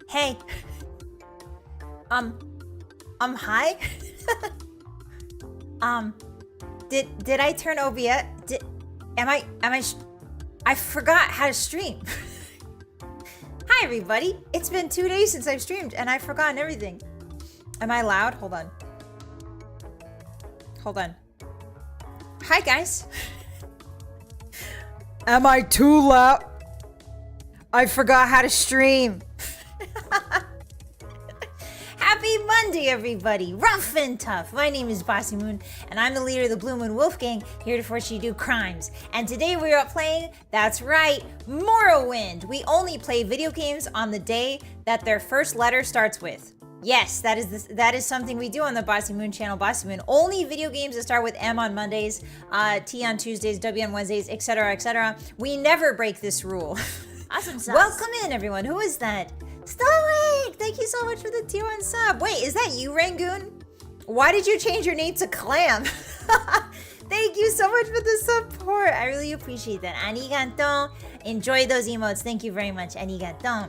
Hey. Hi? Did I turn OBS? I forgot how to stream. Hi, everybody. It's been 2 days since I've streamed, and I've forgotten everything. Am I loud? Hold on. Hi, guys. Am I too loud? I forgot how to stream. Happy Monday, everybody. Ruff and tough. My name is Bossymoon, and I'm the leader of the Blue Moon Wolf Gang, here to force you to do crimes. And today we are playing, that's right, Morrowind. We only play video games on the day that their first letter starts with. Yes, that is something we do on the Bossymoon channel, Bossymoon. Only video games that start with M on Mondays, T on Tuesdays, W on Wednesdays, etc., etc. We never break this rule. Awesome sauce. Welcome in, everyone. Who is that? Stoic! Thank you so much for the tier 1 sub. Wait, is that you, Rangoon? Why did you change your name to Clam? Thank you so much for the support. I really appreciate that. Arigato. Enjoy those emotes. Thank you very much. Arigato.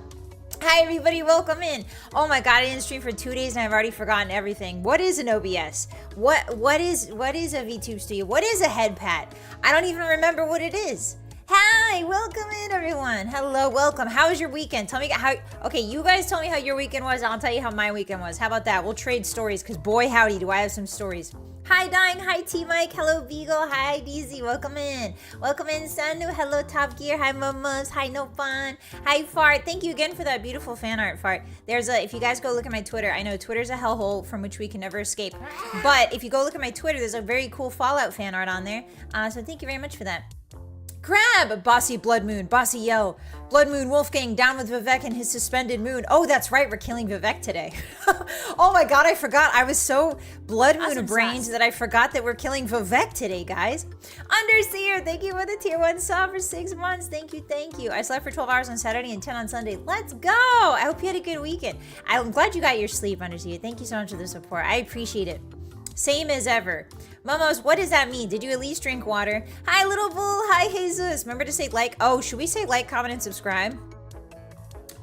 Hi, everybody. Welcome in. Oh my god, I didn't stream for 2 days and I've already forgotten everything. What is an OBS? What is a VTuber studio? What is a head pat? I don't even remember what it is. Hi, welcome in, everyone. Hello, welcome. How was your weekend? Tell me how. Okay, you guys tell me how your weekend was. I'll tell you how my weekend was. How about that? We'll trade stories, because boy, howdy, do I have some stories. Hi, Dying. Hi, T-Mike. Hello, Beagle. Hi, DZ. Welcome in. Welcome in, Sanu. Hello, Top Gear. Hi, Momos. Hi, No Fun. Hi, Fart. Thank you again for that beautiful fan art, Fart. If you guys go look at my Twitter, I know Twitter's a hellhole from which we can never escape. But if you go look at my Twitter, there's a very cool Fallout fan art on there. So thank you very much for that. Grab! Bossy Bloodmoon, Bossy Yo. Bloodmoon Wolfgang down with Vivek and his suspended moon. Oh, that's right, we're killing Vivek today. Oh my god, I forgot. I was so Bloodmoon brained that I forgot that we're killing Vivek today, guys. Underseer, thank you for the tier 1 sub for 6 months. Thank you, thank you. I slept for 12 hours on Saturday and 10 on Sunday. Let's go! I hope you had a good weekend. I'm glad you got your sleep, Underseer. Thank you so much for the support. I appreciate it. Same as ever. Momos, what does that mean? Did you at least drink water? Hi, Little Bull. Hi, Jesus. Remember to say like. Oh, should we say like, comment, and subscribe?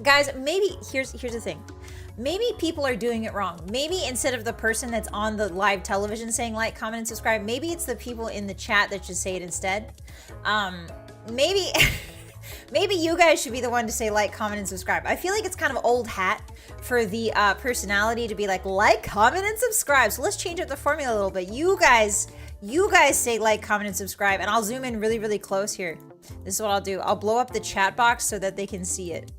Guys, maybe, here's the thing. Maybe people are doing it wrong. Maybe instead of the person that's on the live television saying like, comment, and subscribe, maybe it's the people in the chat that should say it instead. Maybe... Maybe you guys should be the one to say like, comment, and subscribe. I feel like it's kind of old hat for the personality to be like, comment, and subscribe. So let's change up the formula a little bit. You guys say like, comment, and subscribe, and I'll zoom in really, really close here. This is what I'll do. I'll blow up the chat box so that they can see it.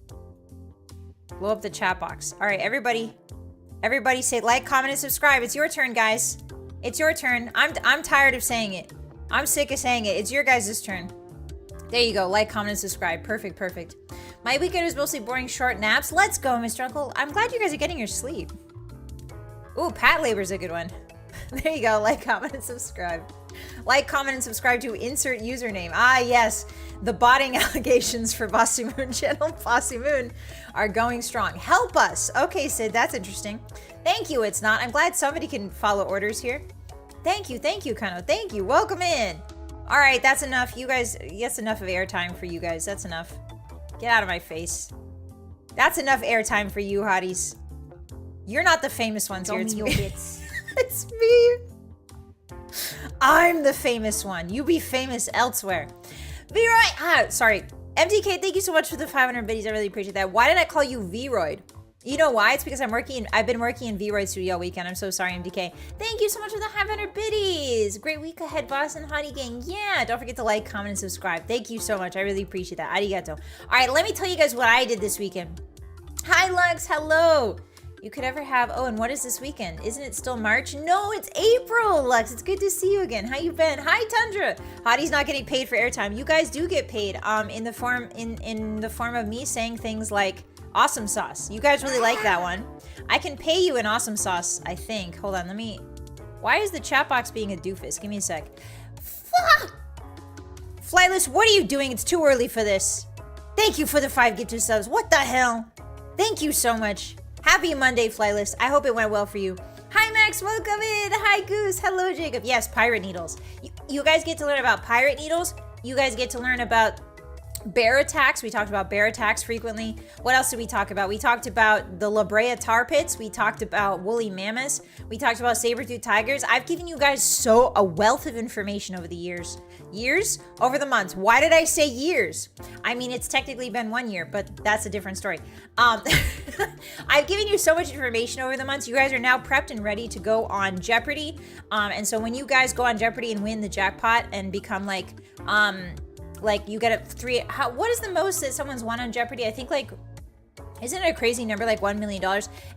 Blow up the chat box. All right, everybody say like, comment, and subscribe. It's your turn, guys. It's your turn. I'm tired of saying it. I'm sick of saying it. It's your guys' turn. There you go. Like, comment, and subscribe. Perfect, perfect. My weekend was mostly boring short naps. Let's go, Mr. Uncle. I'm glad you guys are getting your sleep. Ooh, Pat Labor's a good one. There you go. Like, comment, and subscribe. Like, comment, and subscribe to insert username. Ah, yes. The botting allegations for Bossymoon channel, Bossymoon, are going strong. Help us. Okay, Sid, that's interesting. Thank you, It's Not. I'm glad somebody can follow orders here. Thank you, Kano. Thank you. Welcome in. All right, that's enough. You guys, that's enough of airtime for you guys. That's enough. Get out of my face. That's enough airtime for you, Hotties. You're not the famous ones here. It's me. It's me. I'm the famous one. You be famous elsewhere. V-Royd. Sorry. MDK, thank you so much for the 500 biddies. I really appreciate that. Why did I call you V-Royd? You know why? It's because I've been working in V-Royd Studio all weekend. I'm so sorry, MDK. Thank you so much for the 500 biddies. Great week ahead, boss and Hottie gang. Yeah, don't forget to like, comment, and subscribe. Thank you so much. I really appreciate that. Arigato. All right, let me tell you guys what I did this weekend. Hi, Lux. Hello. You could ever have... Oh, and what is this weekend? Isn't it still March? No, it's April, Lux. It's good to see you again. How you been? Hi, Tundra. Hottie's not getting paid for airtime. You guys do get paid in the form of me saying things like... Awesome sauce. You guys really like that one. I can pay you in awesome sauce, I think. Hold on, let me... Why is the chat box being a doofus? Give me a sec. Fuck! Flightless, what are you doing? It's too early for this. Thank you for the 5 gifted subs. What the hell? Thank you so much. Happy Monday, Flightless. I hope it went well for you. Hi, Max. Welcome in. Hi, Goose. Hello, Jacob. Yes, pirate needles. You guys get to learn about pirate needles. You guys get to learn about Bear attacks. We talked about bear attacks frequently. What else did we talk about? We talked about the La Brea tar pits. We talked about woolly mammoths. We talked about saber-tooth tigers. I've given you guys a wealth of information over the years. Years? Over the months. Why did I say years? I mean, it's technically been 1 year, but that's a different story. I've given you so much information over the months. You guys are now prepped and ready to go on Jeopardy. And so when you guys go on Jeopardy and win the jackpot and become like you get what is the most that someone's won on Jeopardy? I think like, isn't it a crazy number, like $1 million?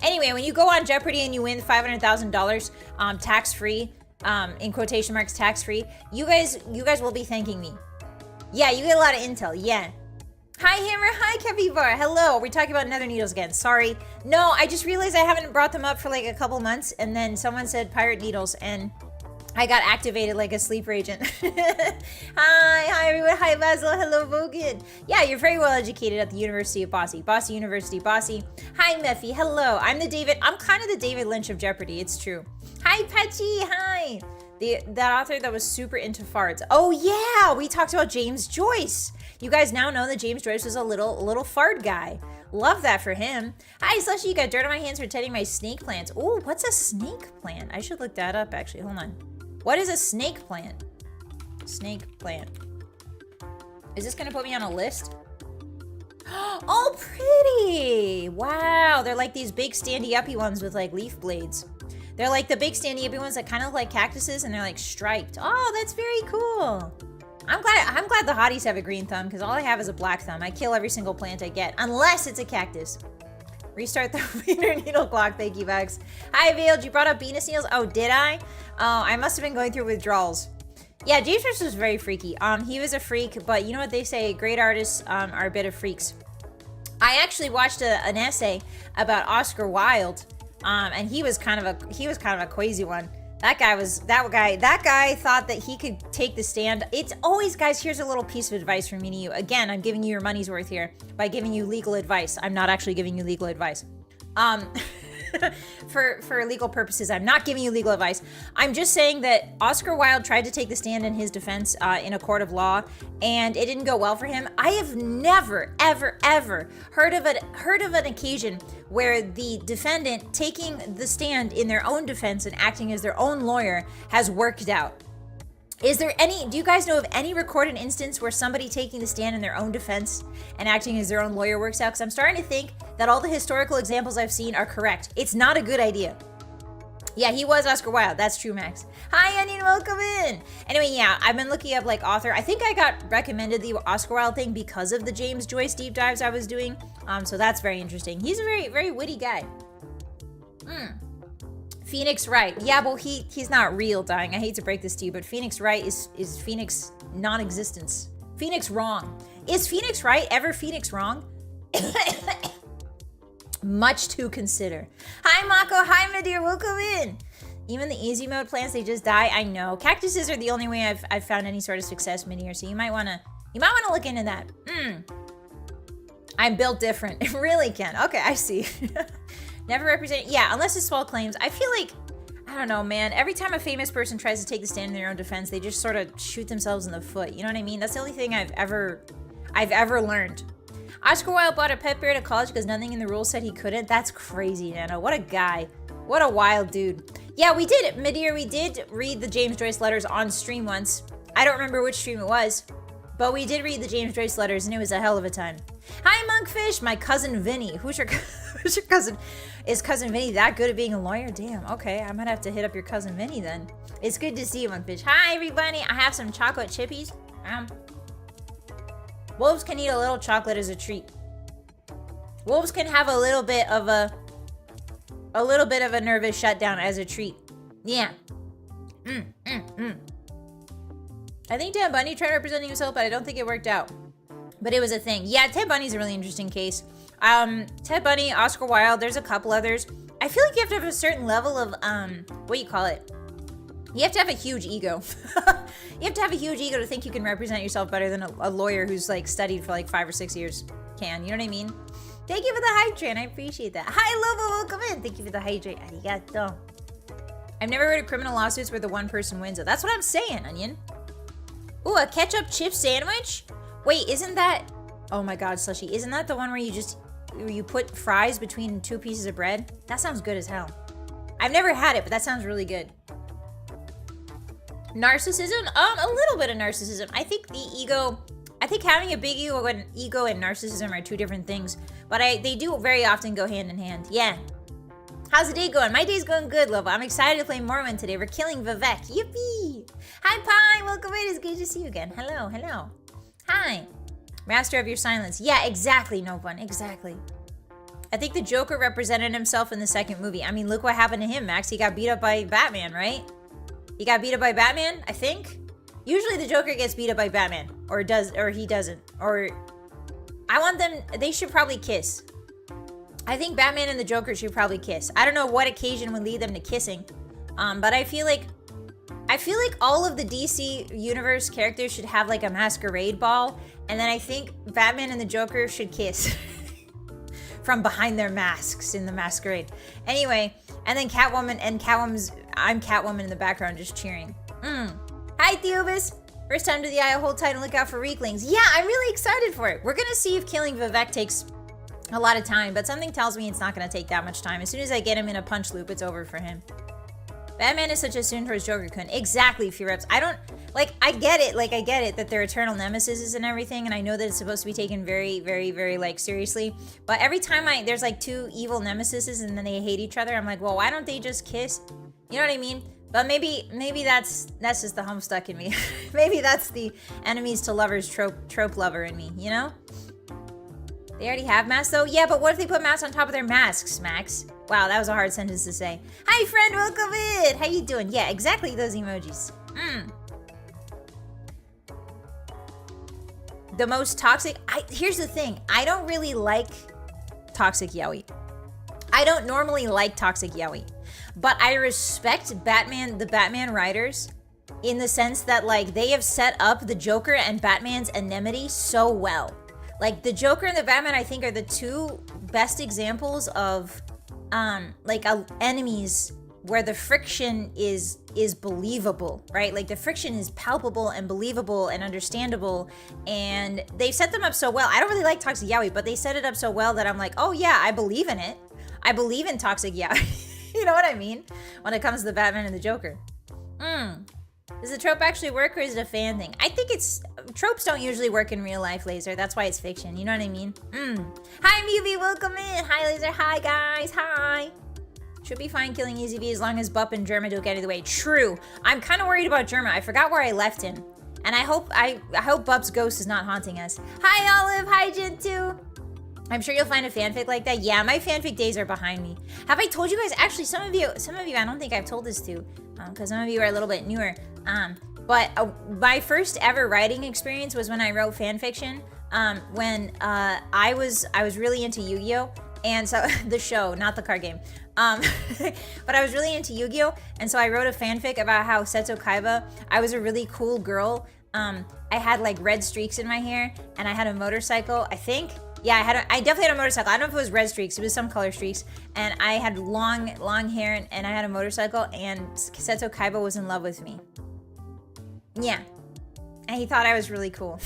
Anyway, when you go on Jeopardy and you win $500,000 tax-free, in quotation marks, tax-free, you guys will be thanking me. Yeah, you get a lot of intel, yeah. Hi Hammer, hi Capybara, hello. We're talking about nether needles again, sorry. No, I just realized I haven't brought them up for like a couple months, and then someone said pirate needles, and I got activated like a sleeper agent. Hi everyone, hi Basil, hello Vogan. Yeah, you're very well educated at the University of Bossy. Bossy University, Bossy. Hi Mephi, hello. I'm kind of the David Lynch of Jeopardy, it's true. Hi Patchy, hi. That author that was super into farts. Oh yeah, we talked about James Joyce. You guys now know that James Joyce was a little fart guy. Love that for him. Hi Slushy, you got dirt on my hands for tending my snake plants. Ooh, what's a snake plant? I should look that up actually, hold on. What is a snake plant? Snake plant. Is this gonna put me on a list? Oh, pretty! Wow, they're like these big standy-uppy ones with like leaf blades. They're like the big standy-uppy ones that kind of look like cactuses, and they're like striped. Oh, that's very cool. I'm glad the hotties have a green thumb, because all I have is a black thumb. I kill every single plant I get, unless it's a cactus. Restart the wiener needle clock, thank you, Bugs. Hi, Veiled, you brought up Venus needles. Oh, did I? Oh, I must have been going through withdrawals. Yeah, James Joyce was very freaky. He was a freak, but you know what they say, great artists are a bit of freaks. I actually watched an essay about Oscar Wilde, and he was kind of a crazy one. That guy thought that he could take the stand. It's always, guys, here's a little piece of advice from me to you. Again, I'm giving you your money's worth here by giving you legal advice. I'm not actually giving you legal advice. For legal purposes, I'm not giving you legal advice. I'm just saying that Oscar Wilde tried to take the stand in his defense in a court of law, and it didn't go well for him. I have never, ever, ever heard of an occasion where the defendant taking the stand in their own defense and acting as their own lawyer has worked out. Do you guys know of any recorded instance where somebody taking the stand in their own defense and acting as their own lawyer works out? Because I'm starting to think that all the historical examples I've seen are correct. It's not a good idea. Yeah, he was Oscar Wilde. That's true, Max. Hi, Onion, welcome in. Anyway, yeah, I've been looking up like author. I think I got recommended the Oscar Wilde thing because of the James Joyce deep dives I was doing. So that's very interesting. He's a very, very witty guy. Phoenix Wright. Yeah, well, he's not real, dying. I hate to break this to you, but Phoenix Wright is Phoenix non-existence. Phoenix wrong. Is Phoenix Wright ever Phoenix wrong? Much to consider. Hi, Mako. Hi, my dear. Welcome in. Even the easy mode plants, they just die. I know. Cactuses are the only way I've found any sort of success, Midir, so you might wanna look into that. I'm built different. It really can. Okay, I see. Never represent, yeah, unless it's small claims. I feel like, I don't know, man. Every time a famous person tries to take the stand in their own defense, they just sort of shoot themselves in the foot. You know what I mean? That's the only thing I've ever learned. Oscar Wilde bought a pet bear to college because nothing in the rules said he couldn't. That's crazy, Nano. What a guy. What a wild dude. Yeah, we did, Midir, we did read the James Joyce letters on stream once. I don't remember which stream it was, but we did read the James Joyce letters, and it was a hell of a time. Hi, Monkfish, my cousin Vinny. Who's your cousin? Is cousin Vinny that good at being a lawyer? Damn, okay, I might have to hit up your cousin Vinny then. It's good to see you, Monkfish. Hi, everybody. I have some chocolate chippies. Wolves can eat a little chocolate as a treat. Wolves can have a little bit of a nervous shutdown as a treat. Yeah. I think Ted Bundy tried representing himself, but I don't think it worked out. But it was a thing. Yeah, Ted Bundy's a really interesting case. Ted Bundy, Oscar Wilde, there's a couple others. I feel like you have to have a certain level of, what do you call it? You have to have a huge ego. You have to have a huge ego to think you can represent yourself better than a lawyer who's like studied for like 5 or 6 years can. You know what I mean? Thank you for the hype train. I appreciate that. Hi, Lobo. Welcome in. Thank you for the hype train. Arigato. I've never heard of criminal lawsuits where the one person wins. That's what I'm saying, Onion. Ooh, a ketchup chip sandwich? Wait, isn't that Oh my god, slushy. Isn't that the one where you put fries between 2 pieces of bread? That sounds good as hell. I've never had it, but that sounds really good. Narcissism? A little bit of narcissism. I think having a big ego and narcissism are 2 different things, but they do very often go hand in hand. Yeah. How's the day going? My day's going good, love. I'm excited to play Morrowind today. We're killing Vivek. Yippee! Hi, Pie. Welcome in. It's good to see you again. Hello, hello. Hi. Master of your silence. Yeah, exactly, no fun. Exactly. I think the Joker represented himself in the 2nd movie. I mean, look what happened to him, Max. He got beat up by Batman, right? He got beat up by Batman, I think. Usually the Joker gets beat up by Batman. Or he doesn't. Or they should probably kiss. I think Batman and the Joker should probably kiss. I don't know what occasion would lead them to kissing. But I feel like all of the DC universe characters should have like a masquerade ball. And then I think Batman and the Joker should kiss. From behind their masks in the masquerade. Anyway, and then I'm Catwoman in the background just cheering. Hi, Theobus. First time to the Eye, hold tight and look out for Reeklings. Yeah, I'm really excited for it. We're gonna see if killing Vivek takes a lot of time, but something tells me it's not gonna take that much time. As soon as I get him in a punch loop, it's over for him. Batman is such a student for his Joker-kun. Exactly, Few Reps. I get it that they're eternal nemesis and everything, and I know that it's supposed to be taken very, very, very, like, seriously. But every time there's, like, 2 evil nemesis and then they hate each other, I'm like, well, why don't they just kiss? You know what I mean? But maybe that's just the Homestuck in me. Maybe that's the enemies to lovers trope lover in me, you know? They already have masks, though? Yeah, but what if they put masks on top of their masks, Max? Wow, that was a hard sentence to say. Hi, friend, welcome in! How you doing? Yeah, exactly those emojis. The most toxic... Here's the thing. I don't really like toxic yaoi. I don't normally like toxic yaoi. But I respect the Batman writers in the sense that, like, they have set up the Joker and Batman's enmity so well. Like, the Joker and the Batman, I think, are the 2 best examples of, enemies where the friction is believable, right? Like, the friction is palpable and believable and understandable, and they've set them up so well. I don't really like toxic yaoi, but they set it up so well that I'm like, oh yeah, I believe in it. I believe in toxic yaoi. You know what I mean? When it comes to the Batman and the Joker. Does the trope actually work, or is it a fan thing? I think tropes don't usually work in real life, Laser. That's why it's fiction. You know what I mean? Hi, Mubi. Welcome in. Hi, Laser. Hi, guys. Hi. Should be fine killing Easy V as long as Bup and Germa don't get in the way. True. I'm kind of worried about Germa. I forgot where I left him. And I hope Bup's ghost is not haunting us. Hi, Olive. Hi, Gen2. I'm sure you'll find a fanfic like that. Yeah, my fanfic days are behind me. Have I told you guys? Actually, some of you, I don't think I've told this to, because some of you are a little bit newer. But my first ever writing experience was when I wrote fanfiction. When I was really into Yu-Gi-Oh, and so the show, not the card game. But I was really into Yu-Gi-Oh, and so I wrote a fanfic about how Seto Kaiba, I was a really cool girl. I had like red streaks in my hair, and I had a motorcycle, I think. Yeah, I definitely had a motorcycle. I don't know if it was red streaks. It was some color streaks. And I had long hair, and I had a motorcycle, and Seto Kaiba was in love with me. Yeah. And he thought I was really cool.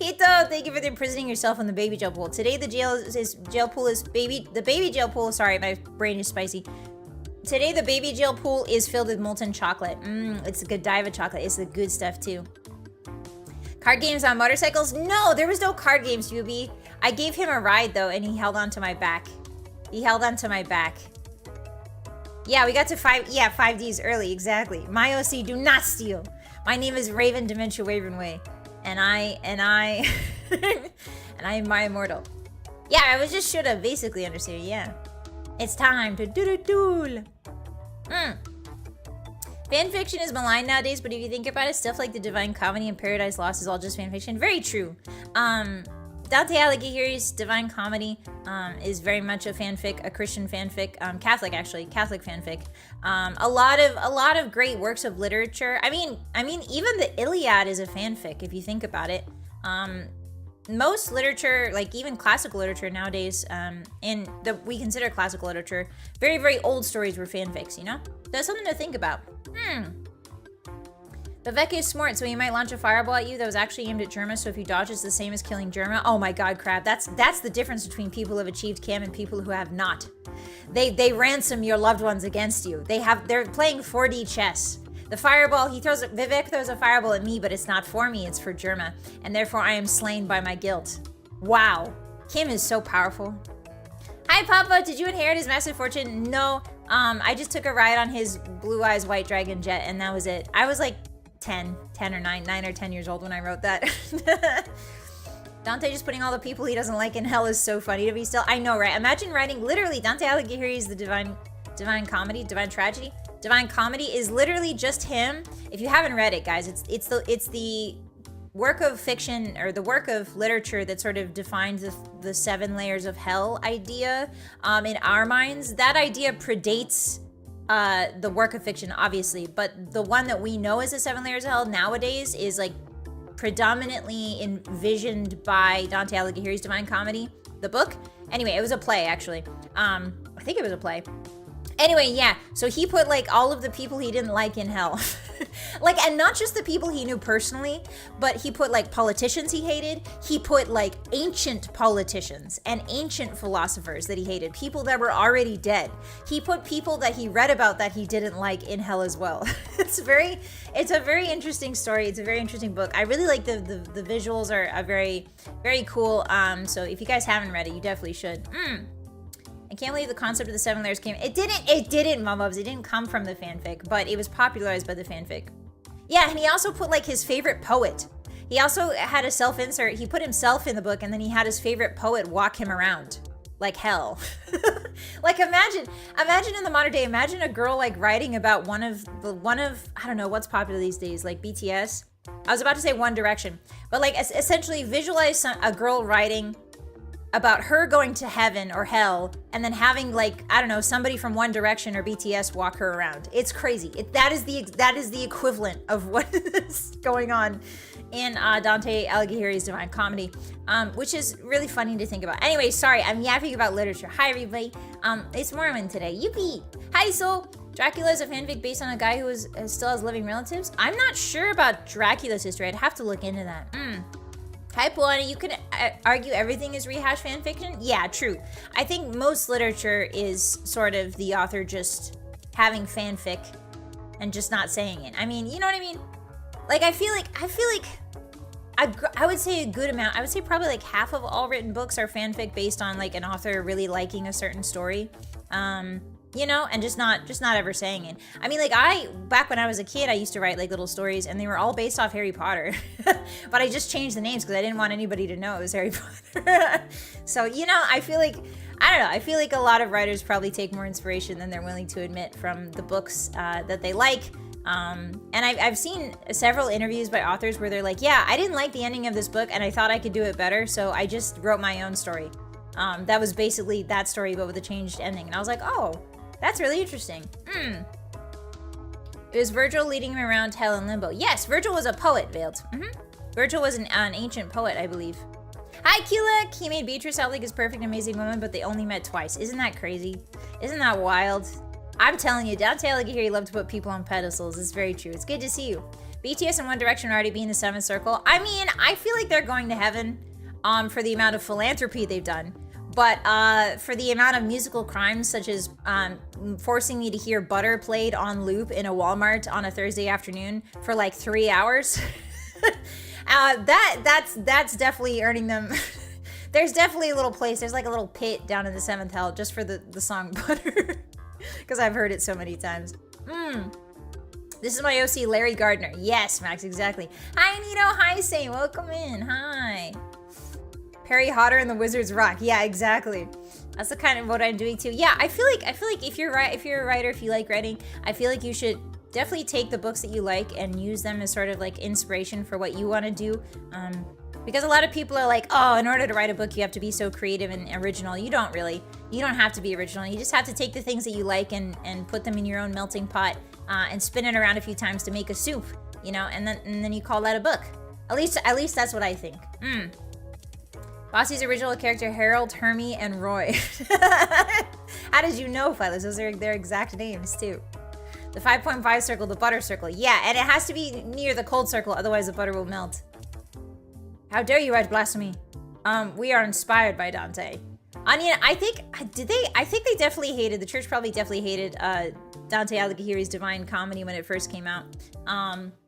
Hito, thank you for imprisoning yourself in the baby jail pool. Today the baby jail pool, sorry, my brain is spicy. Today the baby jail pool is filled with molten chocolate. It's the Godiva chocolate. It's the good stuff too. Card games on motorcycles? No, there was no card games, UB. I gave him a ride though, and he held onto my back. Yeah, we got to 5Ds early, exactly. My OC, do not steal. My name is Raven Dementia Wavenway. And I am my immortal. Yeah, I was just should have basically understood, yeah. It's time to do-do-dool. Fanfiction is maligned nowadays, but if you think about it, stuff like the Divine Comedy and Paradise Lost is all just fanfiction. Very true. Dante Alighieri's Divine Comedy is very much a fanfic, a Christian fanfic, Catholic fanfic. A lot of great works of literature. I mean, even the Iliad is a fanfic if you think about it. Most literature, like even classical literature nowadays, we consider classical literature, very, very old stories were fanfics, you know? That's something to think about. Vivek is smart, so he might launch a fireball at you that was actually aimed at Germa, so if you dodge, it's the same as killing Germa. Oh my god, Crab. That's the difference between people who have achieved Cam and people who have not. They ransom your loved ones against you. They're playing 4D chess. The fireball, Vivek throws a fireball at me, but it's not for me, it's for Germa. And therefore I am slain by my guilt. Wow. Kim is so powerful. Hi, Papa. Did you inherit his massive fortune? No. I just took a ride on his Blue Eyes White Dragon jet, and that was it. I was like 10 or 9 or 10 years old when I wrote that. Dante just putting all the people he doesn't like in hell is so funny to be still. I know, right? Imagine writing, literally, Dante Alighieri is the divine comedy, divine tragedy. Divine Comedy is literally just him. If you haven't read it, guys, it's the work of fiction or the work of literature that sort of defines the 7 layers of hell idea in our minds. That idea predates the work of fiction, obviously, but the one that we know as the 7 layers of hell nowadays is like predominantly envisioned by Dante Alighieri's Divine Comedy, the book. Anyway, it was a play, actually. I think it was a play. Anyway, yeah, so he put like all of the people he didn't like in hell. Like, and not just the people he knew personally, but he put like politicians he hated. He put like ancient politicians and ancient philosophers that he hated, people that were already dead. He put people that he read about that he didn't like in hell as well. It's a very interesting story. It's a very interesting book. I really like the visuals are very, very cool. So if you guys haven't read it, you definitely should. I can't believe the concept of the 7 layers came. It didn't, Mumubs. It didn't come from the fanfic, but it was popularized by the fanfic. Yeah, and he also put like his favorite poet. He also had a self-insert. He put himself in the book, and then he had his favorite poet walk him around like hell. Like imagine in the modern day, imagine a girl like writing about one of I don't know what's popular these days, like BTS. I was about to say One Direction, but like essentially visualize a girl writing about her going to heaven or hell, and then having like, I don't know, somebody from One Direction or BTS walk her around. It's crazy. That is the equivalent of what is going on in Dante Alighieri's Divine Comedy, which is really funny to think about. Anyway, sorry, I'm yapping about literature. Hi, everybody. It's Morrowind today. Yippee! Hi, Soul. Dracula is a fanfic based on a guy who still has living relatives. I'm not sure about Dracula's history. I'd have to look into that. Hi, Polani. You can argue everything is rehash fanfiction? Yeah, true. I think most literature is sort of the author just having fanfic and just not saying it. I mean, you know what I mean? Like, I feel like I would say a good amount. I would say probably like half of all written books are fanfic based on like an author really liking a certain story. You know, and just not ever saying it. I mean, like back when I was a kid, I used to write like little stories, and they were all based off Harry Potter. But I just changed the names because I didn't want anybody to know it was Harry Potter. So, you know, I feel like a lot of writers probably take more inspiration than they're willing to admit from the books that they like. And I've seen several interviews by authors where they're like, yeah, I didn't like the ending of this book, and I thought I could do it better, so I just wrote my own story. That was basically that story, but with a changed ending. And I was like, oh, that's really interesting. It was Virgil leading him around hell and limbo. Yes, Virgil was a poet, Veiled. Virgil was an ancient poet, I believe. Hi, Kulek! He made Beatrice out like his perfect, amazing woman, but they only met twice. Isn't that crazy? Isn't that wild? I'm telling you, Dante Alighieri loved to put people on pedestals. It's very true. It's good to see you. BTS and One Direction already being the 7th circle. I mean, I feel like they're going to heaven for the amount of philanthropy they've done. But for the amount of musical crimes, such as forcing me to hear Butter played on loop in a Walmart on a Thursday afternoon for like 3 hours, that's definitely earning them. There's definitely a little place. There's like a little pit down in the 7th hell just for the song Butter, because I've heard it so many times. This is my OC, Larry Gardner. Yes, Max, exactly. Hi, Nito. Hi, Say. Welcome in. Hi. Harry Potter and the Wizard's Rock. Yeah, exactly. That's the kind of what I'm doing too. Yeah, I feel like if you're a writer, if you like writing, I feel like you should definitely take the books that you like and use them as sort of like inspiration for what you want to do. Because a lot of people are like, oh, in order to write a book, you have to be so creative and original. You don't really. You don't have to be original. You just have to take the things that you like and put them in your own melting pot and spin it around a few times to make a soup, you know, and then you call that a book. At least that's what I think. Bossy's original character, Harold, Hermie, and Roy. How did you know, Phyllis? Those are their exact names, too. The 5.5 circle, the butter circle. Yeah, and it has to be near the cold circle, otherwise the butter will melt. How dare you write blasphemy? We are inspired by Dante. Onion, I think they definitely hated, the church probably definitely hated Dante Alighieri's Divine Comedy when it first came out.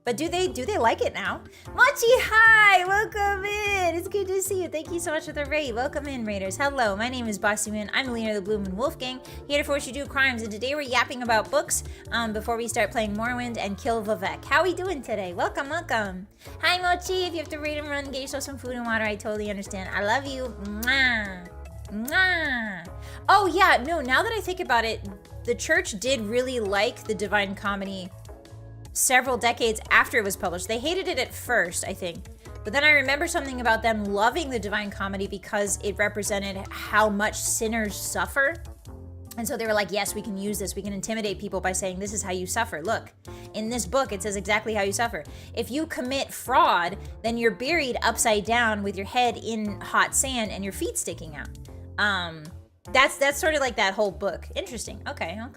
But do they like it now? Mochi, hi! Welcome in! It's good to see you. Thank you so much for the raid. Welcome in, raiders. Hello, my name is Bossymoon. I'm the leader of the bluemoon Wolfgang, here to force you to do crimes. And today we're yapping about books before we start playing Morrowind and kill Vivek. How we doing today? Welcome, welcome. Hi, Mochi. If you have to raid and run, get yourself some food and water. I totally understand. I love you. Mwah. Mwah. Oh, yeah. No, now that I think about it, the church did really like the Divine Comedy several decades after it was published. They hated it at first, I think. But then I remember something about them loving the Divine Comedy because it represented how much sinners suffer. And so they were like, yes, we can use this. We can intimidate people by saying, this is how you suffer. Look, in this book, it says exactly how you suffer. If you commit fraud, then you're buried upside down with your head in hot sand and your feet sticking out. That's sort of like that whole book. Interesting. Okay. I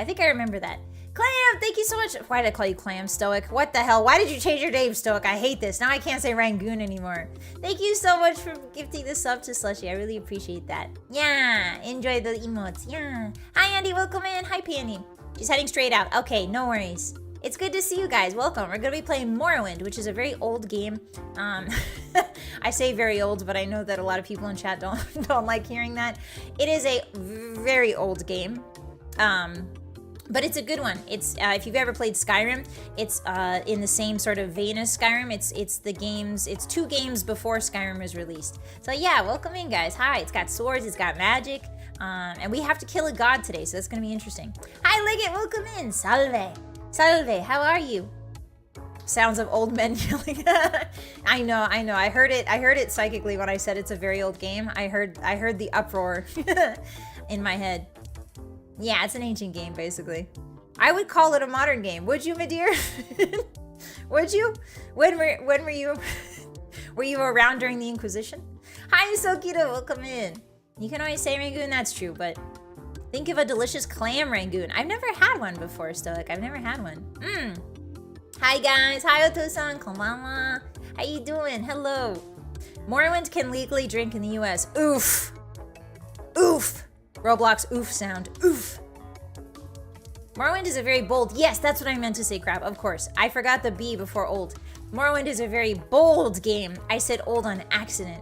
think I remember that. Clam, thank you so much. Why did I call you Clam, Stoic? What the hell? Why did you change your name, Stoic? I hate this. Now I can't say Rangoon anymore. Thank you so much for gifting the sub to Slushy. I really appreciate that. Yeah, enjoy the emotes. Yeah. Hi, Andy. Welcome in. Hi, Peony. She's heading straight out. Okay, no worries. It's good to see you guys. Welcome. We're going to be playing Morrowind, which is a very old game. I say very old, but I know that a lot of people in chat don't like hearing that. It is a very old game. But it's a good one. It's if you've ever played Skyrim, it's in the same sort of vein as Skyrim. It's 2 games before Skyrim was released. So yeah, welcome in, guys. Hi, it's got swords, it's got magic, and we have to kill a god today, so that's gonna be interesting. Hi, Liggett, welcome in. Salve, salve. How are you? Sounds of old men yelling. I know. I heard it psychically when I said it's a very old game. I heard the uproar in my head. Yeah, it's an ancient game, basically. I would call it a modern game. Would you, my dear? Would you? When were you? Were you around during the Inquisition? Hi, Sokita. Welcome in. You can always say Rangoon. That's true, but think of a delicious clam Rangoon. I've never had one before, Stoic. I've never had one. Hi, guys. Hi, Oto-san. Konbanwa. How you doing? Hello. Morrowind can legally drink in the U.S. Oof. Oof. Roblox oof sound. Oof. Morrowind is a very bold... Yes, that's what I meant to say, crap. Of course. I forgot the B before old. Morrowind is a very bold game. I said old on accident.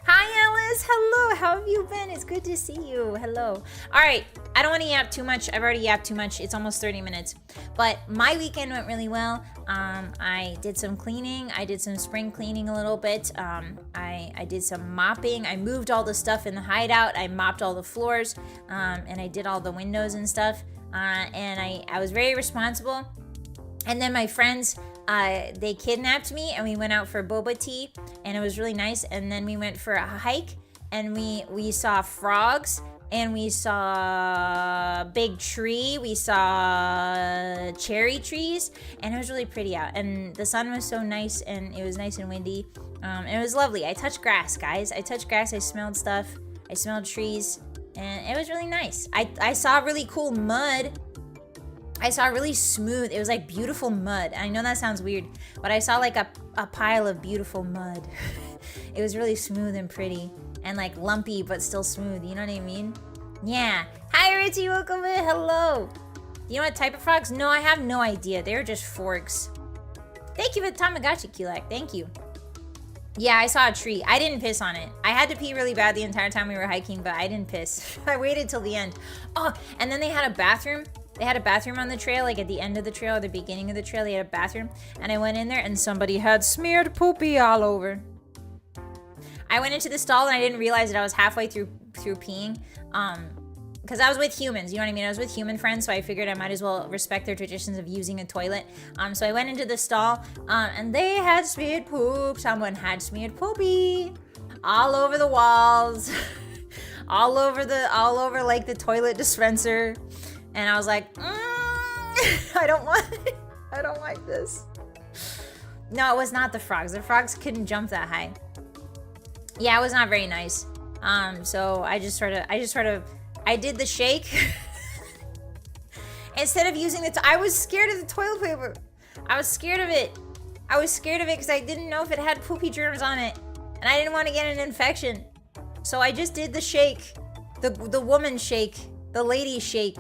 Hi, Alice. Hello. How have you been? It's good to see you. Hello. All right. I don't want to yap too much. I've already yapped too much. It's almost 30 minutes. But my weekend went really well. I did some cleaning. I did some spring cleaning a little bit. I did some mopping. I moved all the stuff in the hideout. I mopped all the floors. And I did all the windows and stuff. And I was very responsible. And then my friends, they kidnapped me and we went out for boba tea and it was really nice. And then we went for a hike and we saw frogs and we saw a big tree. We saw cherry trees and it was really pretty out. And the sun was so nice and it was nice and windy. And it was lovely. I touched grass, guys. I touched grass. I smelled stuff. I smelled trees and it was really nice. I saw really cool mud. I saw really smooth, it was like beautiful mud. I know that sounds weird, but I saw like a pile of beautiful mud. It was really smooth and pretty and like lumpy, but still smooth. You know what I mean? Yeah. Hi, Richie. Welcome in. Hello. You know what type of frogs? No, I have no idea. They're just forks. Thank you for the Tamagotchi, Kulak. Thank you. Yeah, I saw a tree. I didn't piss on it. I had to pee really bad the entire time we were hiking, but I didn't piss. I waited till the end. Oh, and then they had a bathroom. They had a bathroom on the trail, like at the end of the trail or the beginning of the trail, they had a bathroom. And I went in there and somebody had smeared poopy all over. I went into the stall and I didn't realize that I was halfway through peeing. Because I was with humans, you know what I mean? I was with human friends, so I figured I might as well respect their traditions of using a toilet. So I went into the stall and they had smeared poop. Someone had smeared poopy all over the walls, all over like the toilet dispenser. And I was like, I don't like this. No, it was not the frogs. The frogs couldn't jump that high. Yeah, it was not very nice. So I did the shake. Instead of using I was scared of the toilet paper. I was scared of it. I was scared of it because I didn't know if it had poopy germs on it. And I didn't want to get an infection. So I just did the shake. The woman shake. The lady shake.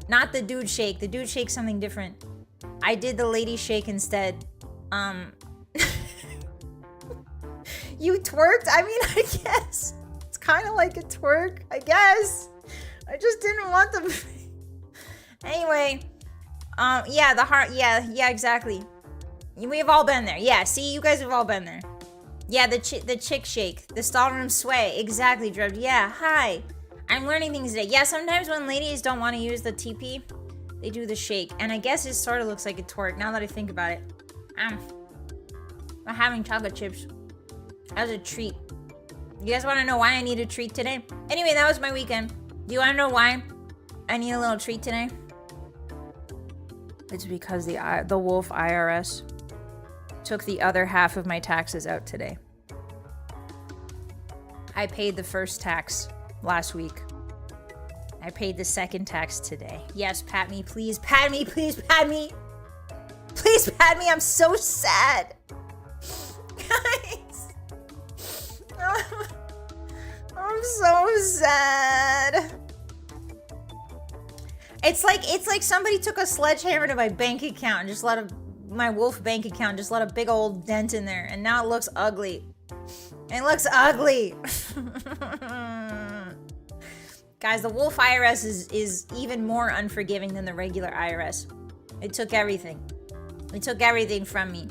Not the dude shake. The dude shake's something different. I did the lady shake instead. You twerked? I mean, I guess. It's kind of like a twerk, I guess. I just didn't want them. Anyway, yeah, the heart, yeah, exactly. We've all been there. Yeah, see, you guys have all been there. Yeah, the chick shake, the stallroom sway. Exactly, Druv. Yeah, hi. I'm learning things today. Yeah, sometimes when ladies don't want to use the TP, they do the shake. And I guess it sort of looks like a twerk now that I think about it. I'm having chocolate chips. That was a treat. You guys want to know why I need a treat today? Anyway, that was my weekend. Do you want to know why I need a little treat today? It's because the Wolf IRS took the other half of my taxes out today. I paid the first tax last week. I paid the second tax today. Yes, pat me, please. Pat me, please, pat me. Please pat me. I'm so sad. Guys. I'm so sad. It's like somebody took a sledgehammer to my bank account and just my Wolf bank account, just let a big old dent in there, and now it looks ugly. It looks ugly. Guys, the Wolf IRS is even more unforgiving than the regular IRS. It took everything. They took everything from me.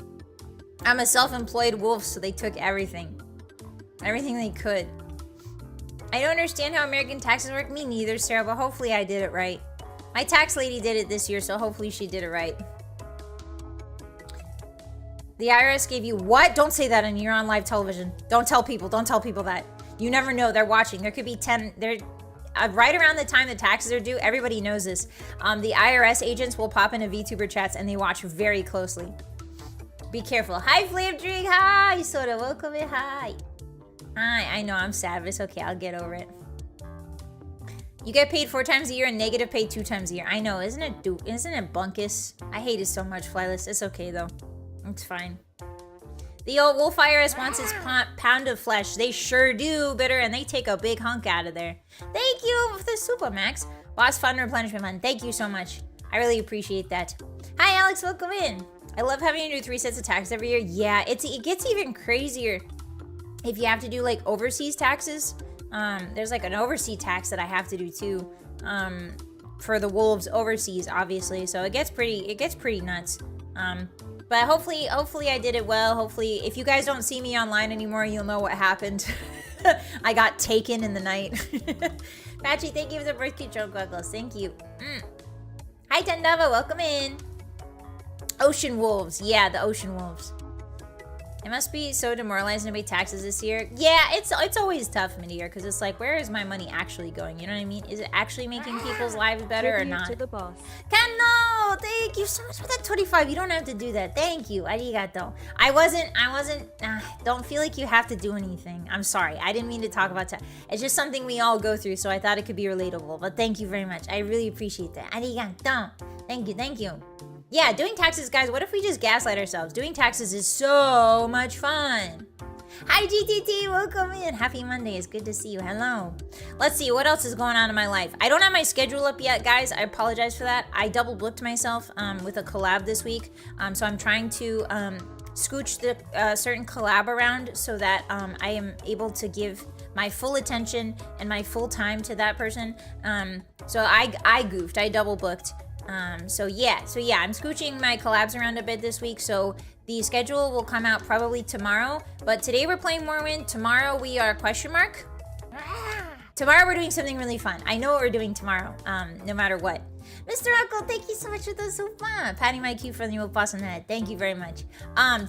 I'm a self-employed wolf, so they took everything. Everything they could. I don't understand how American taxes work. Me neither, Sarah, but hopefully I did it right. My tax lady did it this year, so hopefully she did it right. The IRS gave you what? Don't say that, and you're on live television. Don't tell people that. You never know, they're watching. There could be 10, right around the time the taxes are due, everybody knows this. The IRS agents will pop into VTuber chats and they watch very closely. Be careful. Hi, Flame Drink. Hi, Soda. Welcome in. Hi. Hi. I know I'm sad, but it's okay. I'll get over it. You get paid 4 times a year and negative paid 2 times a year. I know. Isn't it bunkus? I hate it so much, Flyless. It's okay, though. It's fine. The old Wolf IRS wants its pound of flesh. They sure do, Bitter, and they take a big hunk out of there. Thank you for the super, Max. Boss Fun Replenishment Fund. Thank you so much. I really appreciate that. Hi, Alex. Welcome in. I love having to do 3 sets of tax every year. Yeah, it gets even crazier if you have to do, like, overseas taxes. There's, like, an overseas tax that I have to do, too. For the wolves overseas, obviously. So it gets pretty nuts. But hopefully I did it well. Hopefully, if you guys don't see me online anymore, you'll know what happened. I got taken in the night. Patchy, thank you for the birth control goggles. Thank you. Hi, Tendava. Welcome in. Ocean wolves. Yeah, the ocean wolves. It must be so demoralizing to pay taxes this year. Yeah, it's always tough mid-year because it's like, where is my money actually going? You know what I mean? Is it actually making people's lives better or not? To the boss. Kano, thank you so much for that 25. You don't have to do that. Thank you. Arigato. I wasn't. Don't feel like you have to do anything. I'm sorry. I didn't mean to talk about tax. It's just something we all go through, so I thought it could be relatable. But thank you very much. I really appreciate that. Arigato. Thank you. Yeah, doing taxes, guys, what if we just gaslight ourselves? Doing taxes is so much fun. Hi, GTT, welcome in. Happy Monday, it's good to see you. Hello. Let's see, what else is going on in my life? I don't have my schedule up yet, guys. I apologize for that. I double booked myself with a collab this week. So I'm trying to scooch the certain collab around so that I am able to give my full attention and my full time to that person. So I goofed, I double booked. So yeah, I'm scooching my collabs around a bit this week, so the schedule will come out probably tomorrow, but today we're playing Morrowind, tomorrow we are ? Tomorrow we're doing something really fun. I know what we're doing tomorrow, no matter what. Mr. Uncle, thank you so much for the super. Patting my cue for the new boss on the head. Thank you very much.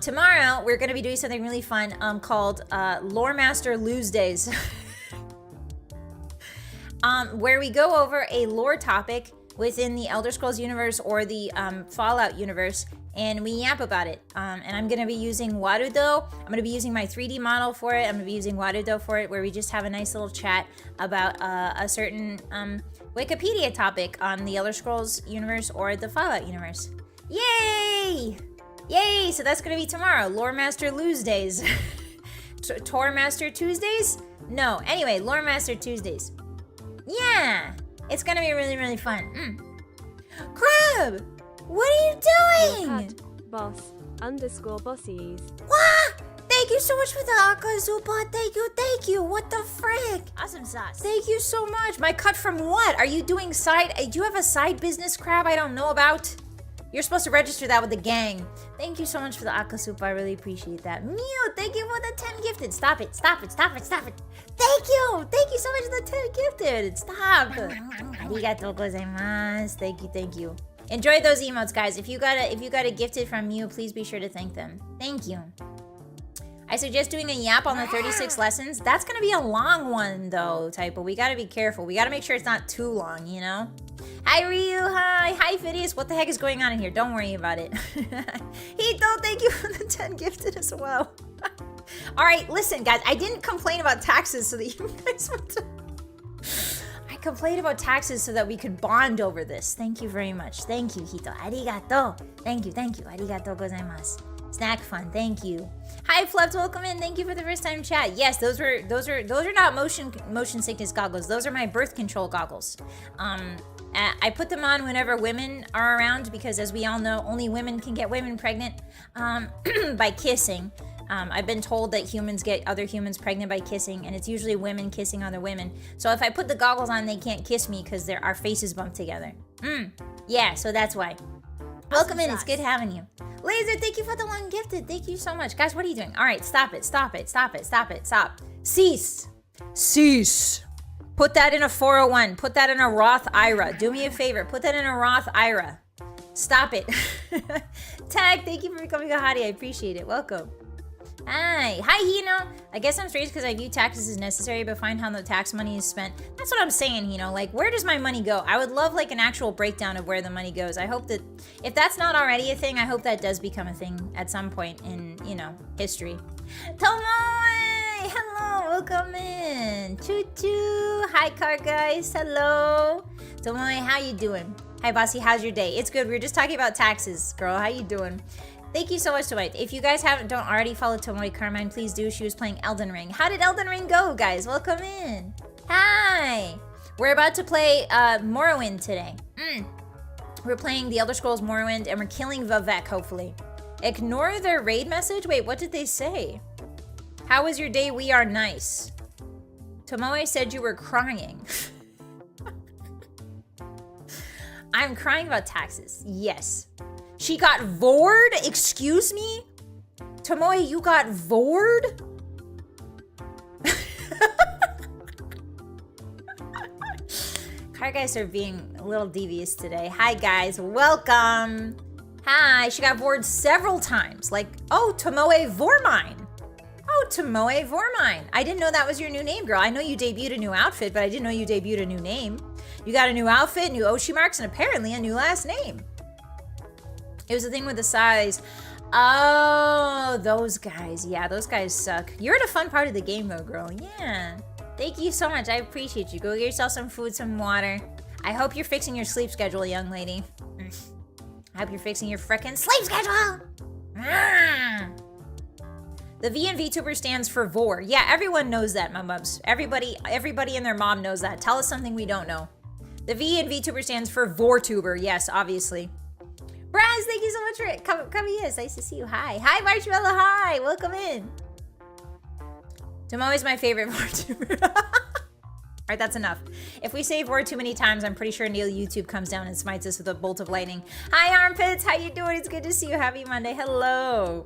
Tomorrow we're gonna be doing something really fun, called, Lore Master Lose Days. Where we go over a lore topic within the Elder Scrolls universe or the Fallout universe, and we yap about it. And I'm gonna be using Warudo. I'm gonna be using my 3D model for it. I'm gonna be using Warudo for it, where we just have a nice little chat about a certain Wikipedia topic on the Elder Scrolls universe or the Fallout universe. Yay! Yay! So that's gonna be tomorrow. Lore Master Lose Days. Tour Master Tuesdays? No. Anyway, Lore Master Tuesdays. Yeah! It's gonna be really, really fun. Crab! What are you doing? Boss_bossies. What? Thank you so much for the Akazupa. Thank you. What the frick? Awesome sauce. Thank you so much. My cut from what? Are you doing side? Do you have a side business, Crab, I don't know about? You're supposed to register that with the gang. Thank you so much for the Akasupa. I really appreciate that. Mew, thank you for the 10 gifted. Stop it. Thank you. Thank you so much for the 10 gifted. Stop. Arigatou gozaimasu. Thank you. Enjoy those emotes, guys. If you got a gifted from Mew, please be sure to thank them. Thank you. I suggest doing a yap on the 36 lessons. That's gonna be a long one though, Typo. We gotta be careful. We gotta make sure it's not too long, you know? Hi Ryu, hi Phidias. What the heck is going on in here? Don't worry about it. Hito, thank you for the 10 gifted as well. All right, listen guys, I didn't complain about taxes so that you guys would... I complained about taxes so that we could bond over this. Thank you very much. Thank you, Hito. Arigato. Thank you. Arigato gozaimasu. Snack fun, thank you. Hi Fluffed, welcome in. Thank you for the first time chat. Yes, those are not motion sickness goggles. Those are my birth control goggles. I put them on whenever women are around because, as we all know, only women can get women pregnant by kissing. I've been told that humans get other humans pregnant by kissing, and it's usually women kissing other women. So if I put the goggles on, they can't kiss me because our faces bump together. Yeah, so that's why. Welcome in, it's good having you. Laser, thank you for the long gifted. Thank you so much. Guys, what are you doing? All right, stop it. Cease. Put that in a 401. Put that in a Roth IRA. Do me a favor. Put that in a Roth IRA. Stop it. Tag, thank you for becoming a hottie. I appreciate it. Welcome. Hi, Hino. I guess I'm strange because I view taxes as necessary, but find how the tax money is spent. That's what I'm saying, Hino. Like, where does my money go? I would love like an actual breakdown of where the money goes. I hope that if that's not already a thing, I hope that does become a thing at some point in, history. Tomoe, hello, welcome in. Choo choo. Hi, car guys. Hello. Tomoe, how you doing? Hi, Bossy. How's your day? It's good. We were just talking about taxes, girl. How you doing? Thank you so much, Tomoe. If you guys don't already follow Tomoe Carmine, please do. She was playing Elden Ring. How did Elden Ring go, guys? Welcome in. Hi. We're about to play Morrowind today. We're playing the Elder Scrolls Morrowind, and we're killing Vivek, hopefully. Ignore their raid message? Wait, what did they say? How was your day? We are nice. Tomoe said you were crying. I'm crying about taxes. Yes. She got vored? Excuse me? Tomoe, you got vored? Car guys are being a little devious today. Hi guys, welcome. Hi, she got vored several times. Like, oh, Tomoe Vormine. Oh, Tomoe Vormine. I didn't know that was your new name, girl. I know you debuted a new outfit, but I didn't know you debuted a new name. You got a new outfit, new Oshi marks, and apparently a new last name. It was the thing with the size. Oh, those guys. Yeah, those guys suck. You're in a fun part of the game though, girl. Yeah. Thank you so much. I appreciate you. Go get yourself some food, some water. I hope you're fixing your sleep schedule, young lady. I hope you're fixing your frickin' sleep schedule. The V in VTuber stands for Vor. Yeah, everyone knows that, my bubs. Everybody and their mom knows that. Tell us something we don't know. The V in VTuber stands for VorTuber. Yes, obviously. Braz, thank you so much for coming in. It's nice to see you. Hi. Hi, Marshmallow. Hi. Welcome in. Tomoe is my favorite VorTuber. All right, that's enough. If we say Vor too many times, I'm pretty sure Neil YouTube comes down and smites us with a bolt of lightning. Hi, Armpits. How you doing? It's good to see you. Happy Monday. Hello.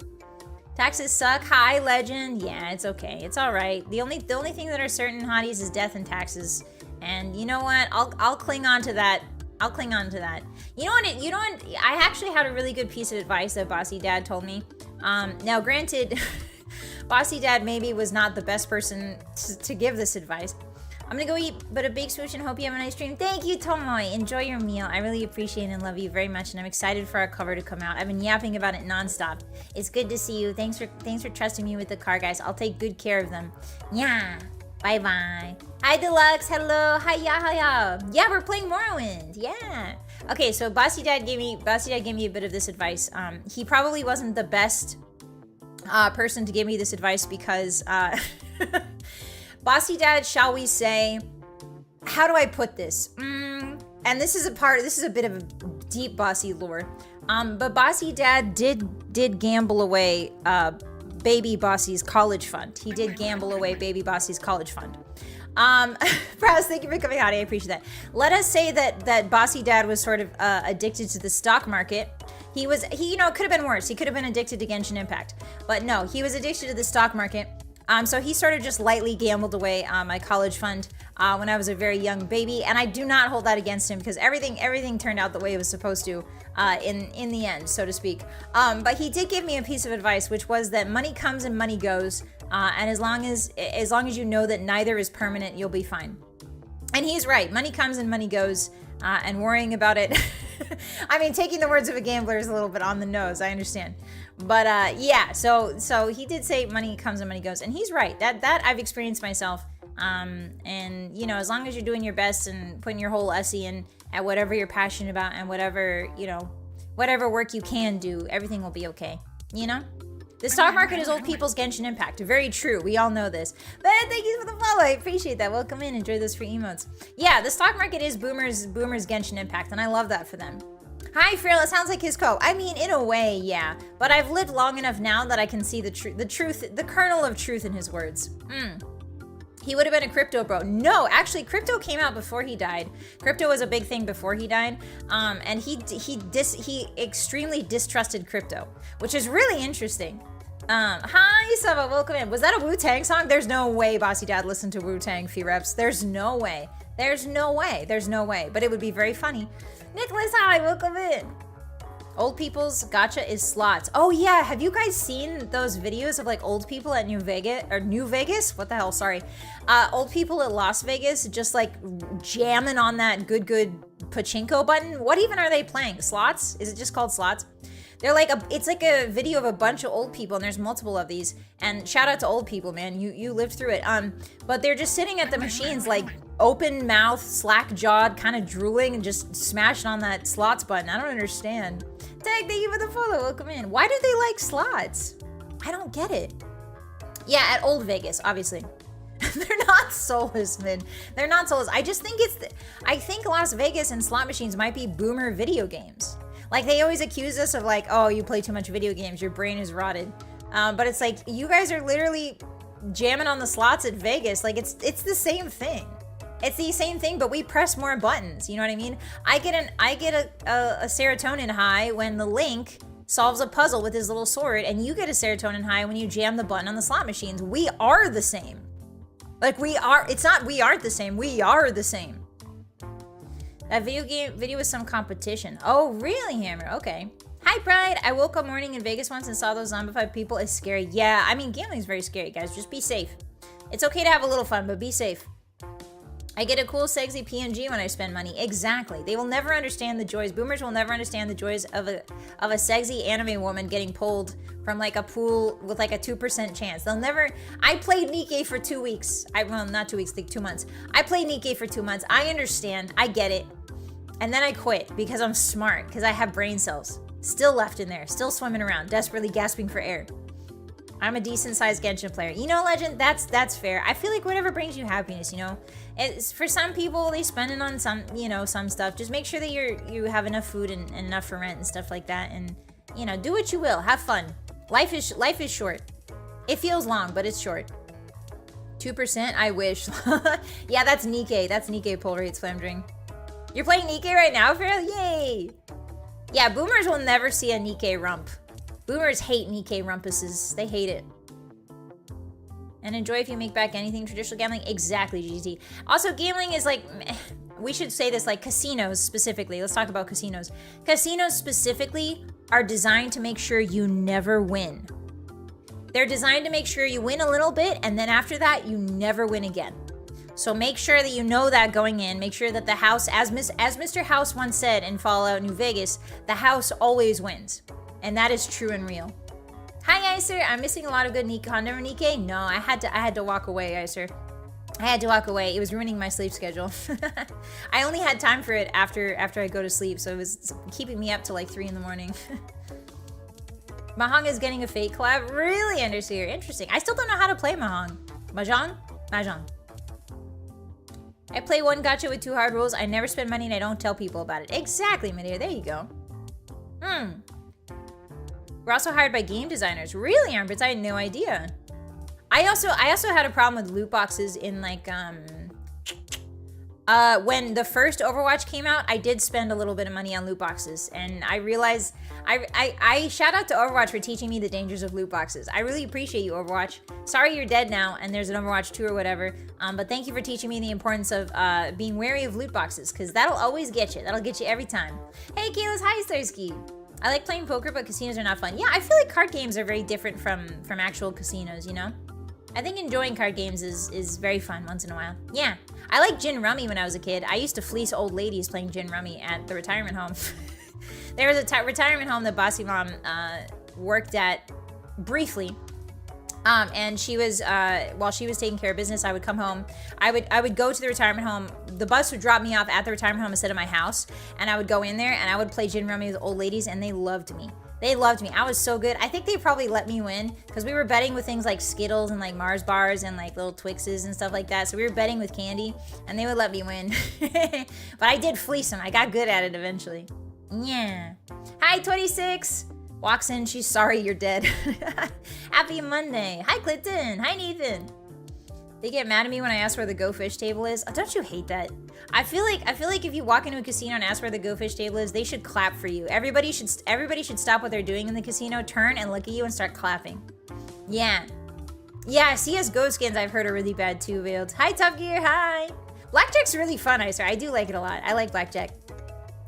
Taxes suck. Hi, Legend. Yeah, it's okay. It's all right. The only thing that are certain, hotties, is death and taxes. And you know what? I'll cling on to that. I'll cling on to that. You know what? I actually had a really good piece of advice that Bossy Dad told me. Now, granted, Bossy Dad maybe was not the best person to give this advice. I'm gonna go eat, but a big swoosh and hope you have a nice stream. Thank you, Tomoy. Enjoy your meal. I really appreciate and love you very much, and I'm excited for our cover to come out. I've been yapping about it nonstop. It's good to see you. Thanks for trusting me with the car, guys. I'll take good care of them. Yeah. Bye bye. Hi, Deluxe. Hello. Hiya, hiya. Yeah, we're playing Morrowind. Yeah. Okay, so Bossy Dad gave me a bit of this advice. He probably wasn't the best person to give me this advice because Bossy Dad, shall we say, how do I put this? And this is a bit of a deep Bossy lore. But Bossy Dad did gamble away Baby Bossy's college fund. He did gamble away Baby Bossy's college fund. Prowse, thank you for coming out. I appreciate that. Let us say that Bossy Dad was sort of addicted to the stock market. He you know, it could have been worse. He could have been addicted to Genshin Impact. But no, he was addicted to the stock market. So he sort of just lightly gambled away my college fund when I was a very young baby, and I do not hold that against him because everything turned out the way it was supposed to in the end, so to speak. But he did give me a piece of advice, which was that money comes and money goes, and as long as you know that neither is permanent, you'll be fine. And he's right. Money comes and money goes, and worrying about it. I mean, taking the words of a gambler is a little bit on the nose. I understand. But yeah, so he did say money comes and money goes, and he's right. That I've experienced myself. And you know, as long as you're doing your best and putting your whole essay in at whatever you're passionate about and whatever, you know, whatever work you can do, everything will be okay. You know? The stock market is old people's Genshin Impact. Very true. We all know this. But thank you for the follow. I appreciate that. Welcome in. Enjoy those free emotes. Yeah, the stock market is boomers Genshin Impact, and I love that for them. Hi, Frail. It sounds like his co. I mean, in a way, yeah. But I've lived long enough now that I can see the truth, the kernel of truth in his words. He would have been a crypto bro. No, actually, crypto came out before he died. Crypto was a big thing before he died, and he extremely distrusted crypto, which is really interesting. Hi, Sava, welcome in. Was that a Wu-Tang song? There's no way Bossy Dad listened to Wu-Tang, Fee-Reps. There's no way. There's no way. There's no way. But it would be very funny. Nicholas, hi, welcome in. Old people's gacha is slots. Oh yeah, have you guys seen those videos of like old people at New Vegas? What the hell, sorry. Old people at Las Vegas just like jamming on that good pachinko button. What even are they playing? Slots? Is it just called slots? They're like it's like a video of a bunch of old people, and there's multiple of these. And shout out to old people, man. You lived through it. But they're just sitting at the machines like open mouth, slack jawed, kind of drooling, and just smashing on that slots button. I don't understand. Tag, thank you for the follow. Welcome in. Why do they like slots? I don't get it. Yeah, at Old Vegas, obviously. They're not soulless, man. They're not soulless. I just think I think Las Vegas and slot machines might be boomer video games. Like, they always accuse us of like, oh, you play too much video games, your brain is rotted. But it's like, you guys are literally jamming on the slots at Vegas. Like, it's the same thing. It's the same thing, but we press more buttons. You know what I mean? I get a serotonin high when the Link solves a puzzle with his little sword, and you get a serotonin high when you jam the button on the slot machines. We are the same. Like, we are. It's not we aren't the same. We are the same. That video was some competition. Oh, really, Hammer? Okay. Hi, Pride. I woke up morning in Vegas once and saw those zombified people. It's scary. Yeah, I mean, gambling is very scary, guys. Just be safe. It's okay to have a little fun, but be safe. I get a cool, sexy PNG when I spend money. Exactly. They will never understand the joys. Boomers will never understand the joys of a sexy anime woman getting pulled from like a pool with like a 2% chance. They'll never. I played Nikkei for 2 weeks. Well, not 2 weeks, like 2 months. I played Nikkei for 2 months. I understand. I get it. And then I quit because I'm smart, because I have brain cells still left in there, still swimming around, desperately gasping for air. I'm a decent-sized Genshin player. You know, Legend, that's fair. I feel like whatever brings you happiness, you know. It's, for some people, they spend it on some, you know, some stuff. Just make sure that you have enough food and enough for rent and stuff like that. And, you know, do what you will. Have fun. Life is short. It feels long, but it's short. 2%? I wish. Yeah, that's Nikkei. That's Nikkei pull rate Slamdring. You're playing Nikkei right now, Farrell? Yay! Yeah, boomers will never see a Nikkei rump. Boomers hate Nikkei rumpuses. They hate it. And enjoy if you make back anything traditional gambling. Exactly, GT. Also, gambling is like, we should say this, like casinos specifically. Let's talk about casinos. Casinos specifically are designed to make sure you never win. They're designed to make sure you win a little bit, and then after that, you never win again. So make sure that you know that going in. Make sure that the house, as Mr. House once said in Fallout New Vegas, the house always wins. And that is true and real. Hi, Icer. I'm missing a lot of good Condom Nike. No, I had to walk away, Icer. I had to walk away. It was ruining my sleep schedule. I only had time for it after I go to sleep, so it was keeping me up till like 3 in the morning. Mahjong is getting a fake collab. Really, Underseer? Interesting. I still don't know how to play Mahjong. Mahjong? Mahjong. I play one gacha with 2 hard rules. I never spend money and I don't tell people about it. Exactly, Midir. There you go. We're also hired by game designers. Really, Armpits? I had no idea. I also had a problem with loot boxes in like when the first Overwatch came out. I did spend a little bit of money on loot boxes, and I realized I shout out to Overwatch for teaching me the dangers of loot boxes. I really appreciate you, Overwatch. Sorry you're dead now and there's an Overwatch 2 or whatever, but thank you for teaching me the importance of being wary of loot boxes, because that'll always get you. That'll get you every time. Hey, Kayla's hi, Starsky. I like playing poker, but casinos are not fun. Yeah, I feel like card games are very different from actual casinos, you know? I think enjoying card games is very fun once in a while. Yeah, I liked gin rummy when I was a kid. I used to fleece old ladies playing gin rummy at the retirement home. There was a retirement home that Bossymoon worked at briefly. And she was, while she was taking care of business, I would come home. I would go to the retirement home. The bus would drop me off at the retirement home instead of my house. And I would go in there and I would play gin rummy with old ladies, and they loved me. They loved me. I was so good. I think they probably let me win because we were betting with things like Skittles and like Mars bars and like little Twixes and stuff like that. So we were betting with candy and they would let me win. But I did fleece them. I got good at it eventually. Yeah. Hi, 26. Walks in. She's sorry you're dead. Happy Monday. Hi, Clinton. Hi, Nathan. They get mad at me when I ask where the Go Fish table is. Oh, don't you hate that? I feel like if you walk into a casino and ask where the Go Fish table is, they should clap for you. Everybody should stop what they're doing in the casino, turn and look at you and start clapping. Yeah. Yeah, CSGO skins I've heard are really bad too, Veiled. Hi, Tough Gear. Hi. Blackjack's really fun, Icer. I do like it a lot. I like Blackjack.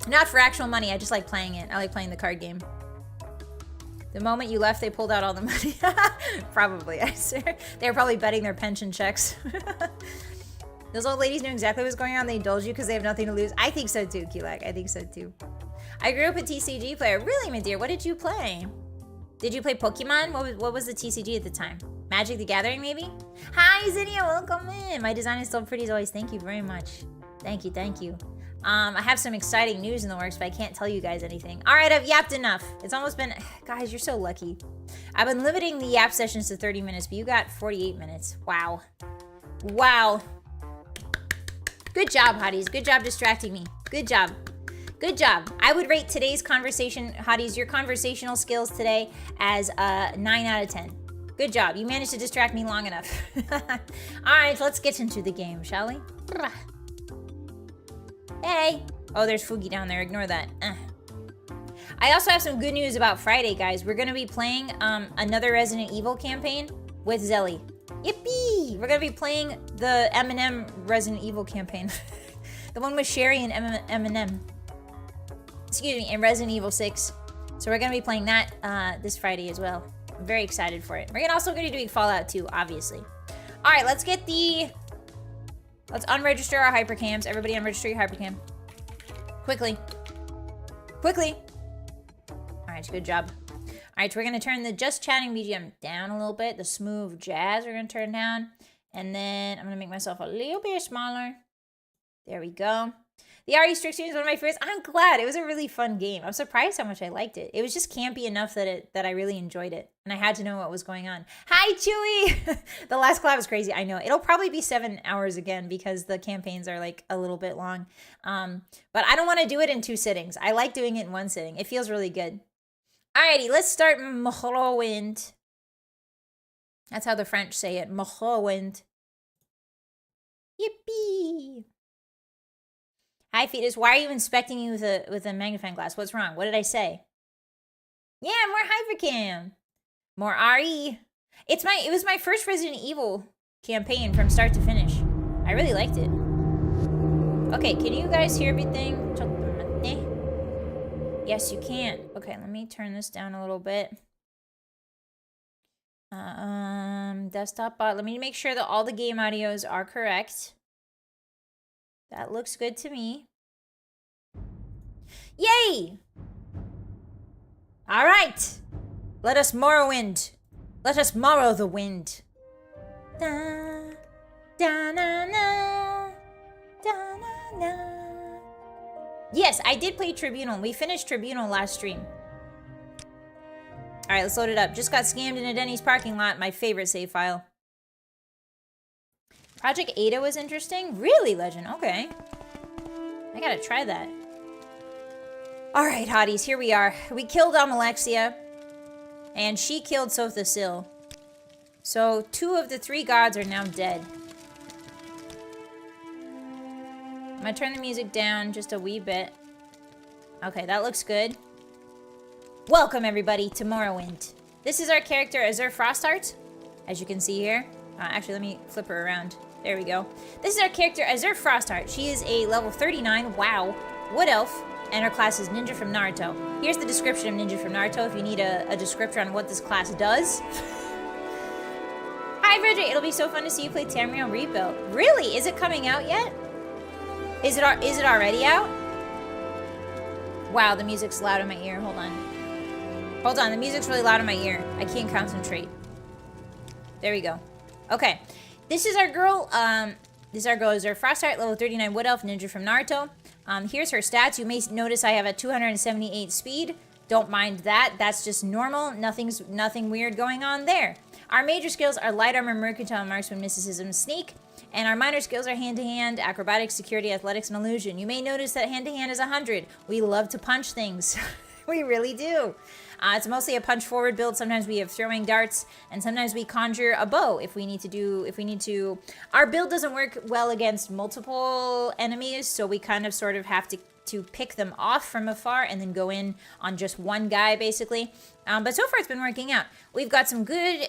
Not for actual money. I just like playing it. I like playing the card game. The moment you left, they pulled out all the money. Probably, I swear. They were probably betting their pension checks. Those old ladies knew exactly what was going on. They indulge you because they have nothing to lose. I think so too, Kulak. I think so too. I grew up a TCG player. Really, my dear? What did you play? Did you play Pokemon? What was the TCG at the time? Magic the Gathering, maybe? Hi, Zinnia. Welcome in. My design is still pretty as always. Thank you very much. Thank you, thank you. I have some exciting news in the works, but I can't tell you guys anything. All right, I've yapped enough. It's almost been... Guys, you're so lucky. I've been limiting the yap sessions to 30 minutes, but you got 48 minutes. Wow. Wow. Good job, Hotties. Good job distracting me. Good job. Good job. I would rate today's conversation, Hotties, your conversational skills today as a 9 out of 10. Good job. You managed to distract me long enough. All right, let's get into the game, shall we? Hey! Oh, there's Fugi down there. Ignore that. I also have some good news about Friday, guys. We're going to be playing another Resident Evil campaign with Zelly. Yippee! We're going to be playing the Eminem Resident Evil campaign. The one with Sherry and Eminem. Excuse me, in Resident Evil 6. So we're going to be playing that this Friday as well. I'm very excited for it. We're also going to be doing Fallout 2, obviously. All right, let's get the... Let's unregister our hypercams. Everybody unregister your hypercam. Quickly. Quickly. All right, good job. All right, so we're going to turn the Just Chatting BGM down a little bit. The smooth jazz we're going to turn down. And then I'm going to make myself a little bit smaller. There we go. The RE Strict Series is one of my favorites. I'm glad. It was a really fun game. I'm surprised how much I liked it. It was just campy enough that I really enjoyed it. And I had to know what was going on. Hi, Chewy! The last collab was crazy. I know. It'll probably be 7 hours again because the campaigns are like a little bit long. But I don't want to do it in 2 sittings. I like doing it in 1 sitting. It feels really good. Alrighty, let's start Morrowind. That's how the French say it. Morrowind. Yippee! Hi, Fetus. Why are you inspecting me with a magnifying glass? What's wrong? What did I say? Yeah, more hypercam. More RE. It was my first Resident Evil campaign from start to finish. I really liked it. Okay, can you guys hear everything? Yes, you can. Okay, let me turn this down a little bit. Desktop bot. Let me make sure that all the game audios are correct. That looks good to me. Yay! All right. Let us Morrowind. Let us morrow the wind. Da, da, na, na, da, na, na. Yes, I did play Tribunal. We finished Tribunal last stream. All right, let's load it up. Just got scammed in a Denny's parking lot. My favorite save file. Project Ada was interesting. Really, Legend? Okay. I gotta try that. All right, hotties, here we are. We killed Alexia, and she killed Sothasil. So 2 of the 3 gods are now dead. I'm gonna turn the music down just a wee bit. Okay, that looks good. Welcome, everybody, to Morrowind. This is our character, Azure Frostheart, as you can see here. Actually, let me flip her around. There we go. This is our character, Azure Frostheart. She is a level 39, wow, wood elf, and her class is Ninja from Naruto. Here's the description of Ninja from Naruto if you need a descriptor on what this class does. Hi, Bridget. It'll be so fun to see you play Tamriel Rebuilt. Really? Is it coming out yet? Is it already out? Wow, the music's loud in my ear. Hold on. Hold on, the music's really loud in my ear. I can't concentrate. There we go. Okay. This is our girl. Is our Frostheart, level 39 Wood Elf, Ninja from Naruto. Here's her stats. You may notice I have a 278 speed. Don't mind that. That's just normal. Nothing weird going on there. Our major skills are Light Armor, Mercantile, Marksman, Mysticism, Sneak. And our minor skills are Hand-to-Hand, Acrobatics, Security, Athletics, and Illusion. You may notice that Hand-to-Hand is 100. We love to punch things. We really do. It's mostly a punch-forward build. Sometimes we have throwing darts, and sometimes we conjure a bow if we need to. Our build doesn't work well against multiple enemies, so we kind of sort of have to pick them off from afar and then go in on just one guy, basically. But so far it's been working out. We've got some good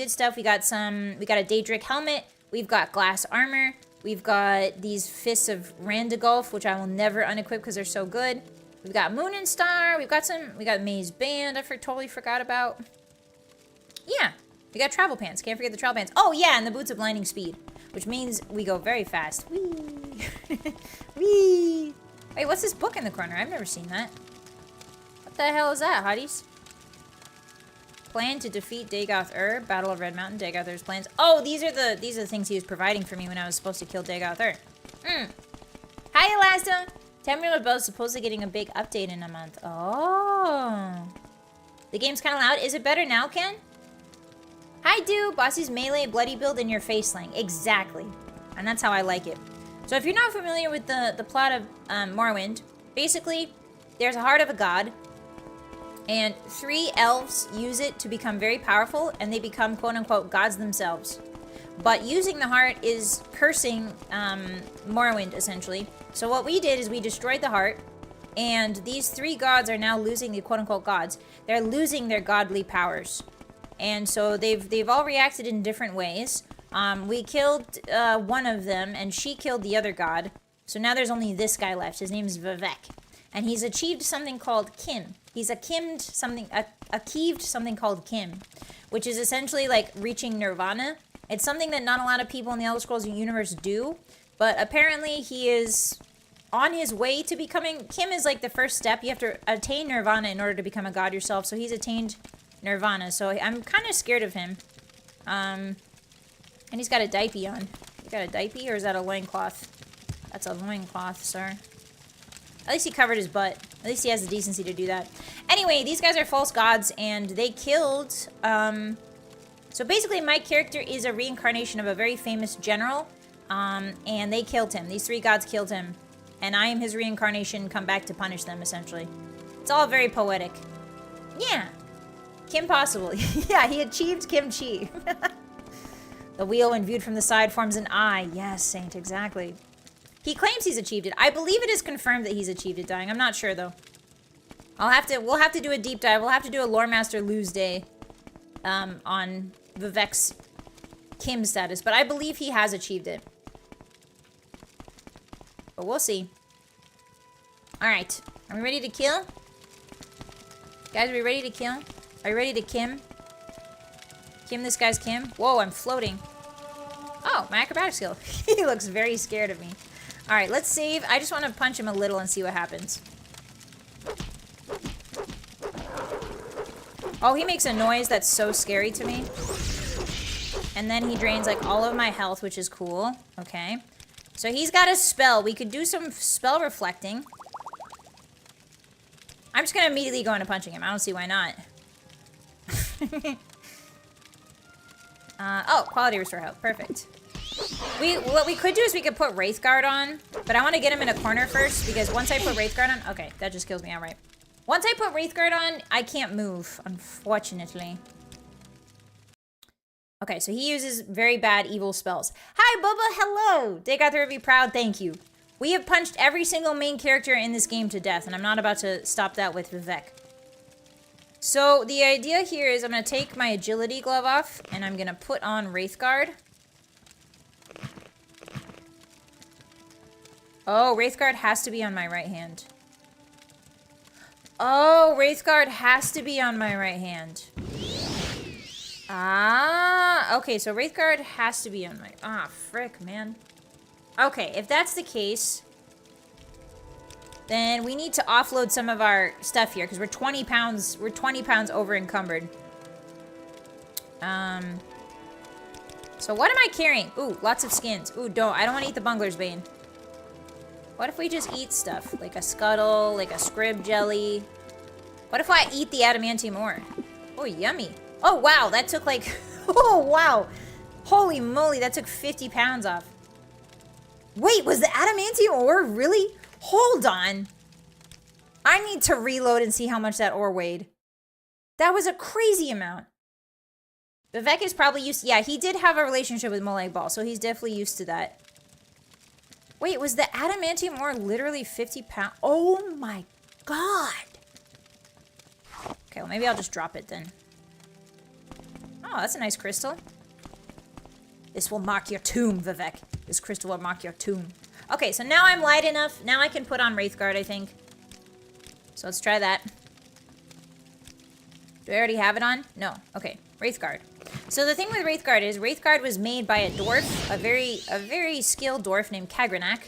stuff. We got a Daedric helmet. We've got glass armor. We've got these Fists of Randagulf, which I will never unequip because they're so good. We've got Moon and Star. We got Maze Band. I totally forgot about. Yeah, we got travel pants. Can't forget the travel pants. Oh yeah, and the Boots of Blinding Speed, which means we go very fast. Whee! Whee! Wait, what's this book in the corner? I've never seen that. What the hell is that, hotties? Plan to defeat Dagoth-Ur. Battle of Red Mountain. Dagoth-Ur's plans. Oh, these are the things he was providing for me when I was supposed to kill Dagoth-Ur. Hi, Elasta. Tamriel Bow is supposedly getting a big update in a month. Oh. The game's kind of loud. Is it better now, Ken? Hi, dude. Bossy's melee bloody build in your face slang. Exactly. And that's how I like it. So if you're not familiar with the plot of Morrowind, basically, there's a heart of a god, and 3 elves use it to become very powerful, and they become, quote-unquote, gods themselves. But using the heart is cursing Morrowind, essentially. So what we did is we destroyed the heart, and these 3 gods are now losing the quote-unquote gods. They're losing their godly powers. And so they've all reacted in different ways. We killed one of them, and she killed the other god. So now there's only this guy left. His name's Vivek. And he's achieved something called Kim. He's achieved something called Kim, which is essentially like reaching nirvana. It's something that not a lot of people in the Elder Scrolls universe do, but apparently he is on his way to becoming... Kim is like the first step. You have to attain nirvana in order to become a god yourself, so he's attained nirvana. So I'm kind of scared of him. And he's got a diaper on. You got a diaper, or is that a loincloth? That's a loincloth, sir. At least he covered his butt. At least he has the decency to do that. Anyway, these guys are false gods, and they killed... So basically, my character is a reincarnation of a very famous general, and they killed him. These 3 gods killed him, and I am his reincarnation, come back to punish them, essentially. It's all very poetic. Yeah. Kim Possible. Yeah, he achieved kimchi. The wheel, when viewed from the side, forms an eye. Yes, Saint, exactly. He claims he's achieved it. I believe it is confirmed that he's achieved it, dying. I'm not sure, though. We'll have to do a deep dive. We'll have to do a Lore Master Lose Day on Vivek's Kim status, but I believe he has achieved it. But we'll see. Alright. Are we ready to kill? Guys, are we ready to kill? Are you ready to Kim? Kim this guy's Kim? Whoa, I'm floating. Oh, my acrobatic skill. He looks very scared of me. Alright, let's save. I just want to punch him a little and see what happens. Oh, he makes a noise that's so scary to me. And then he drains, like, all of my health, which is cool. Okay. So he's got a spell. We could do some spell reflecting. I'm just gonna immediately go into punching him. I don't see why not. Oh, quality restore health. Perfect. What we could do is we could put Wraithguard on, but I want to get him in a corner first, because once I put Wraithguard on... Okay, that just kills me outright. Once I put Wraithguard on, I can't move, unfortunately. Okay, so he uses very bad evil spells. Hi, Bubba, hello! They got to be proud, thank you. We have punched every single main character in this game to death, and I'm not about to stop that with Vivek. So, the idea here is I'm going to take my agility glove off, and I'm going to put on Wraithguard. Oh, Wraithguard has to be on my right hand. Oh, Wraithguard has to be on my right hand. Ah, okay, so Wraithguard has to be on my... Ah, frick, man. Okay, if that's the case, then we need to offload some of our stuff here, because we're 20 pounds over encumbered. So what am I carrying? Ooh, lots of skins. Ooh, I don't want to eat the Bungler's Bane. What if we just eat stuff? Like a scuttle, like a scrib jelly. What if I eat the adamantium ore? Oh, yummy. Oh, wow, that took like... Oh, wow. Holy moly, that took 50 pounds off. Wait, was the adamantium ore really? Hold on. I need to reload and see how much that ore weighed. That was a crazy amount. Vivek is probably used... Yeah, he did have a relationship with Molag Bal, so he's definitely used to that. Wait, was the adamantium ore literally 50 pounds? Oh my god. Okay, well maybe I'll just drop it then. Oh, that's a nice crystal. This will mark your tomb, Vivek. This crystal will mark your tomb. Okay, so now I'm light enough. Now I can put on Wraithguard, I think. So let's try that. Do I already have it on? No. Okay, Wraithguard. So the thing with Wraithguard is Wraithguard was made by a dwarf, a very skilled dwarf named Kagranak.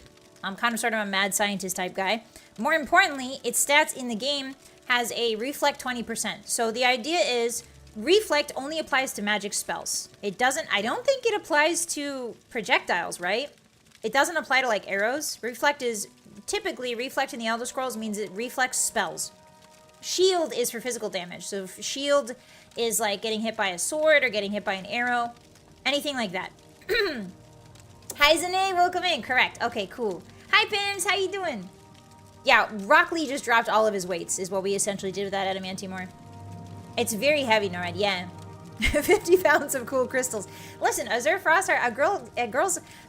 Kind of sort of a mad scientist type guy. More importantly, its stats in the game has a reflect 20%. So the idea is reflect only applies to magic spells. It doesn't, I don't think it applies to projectiles, right? It doesn't apply to like arrows. Reflect is, typically reflect in the Elder Scrolls means it reflects spells. Shield is for physical damage. So if shield is like getting hit by a sword or getting hit by an arrow, anything like that. Hi Zane, welcome in. Correct. Okay, cool. Hi Pims, how you doing? Yeah, Rock Lee just dropped all of his weights, is what we essentially did with that adamantium ore. It's very heavy, Norad, yeah. 50 pounds of cool crystals. Listen, Azure Frost, a girl's,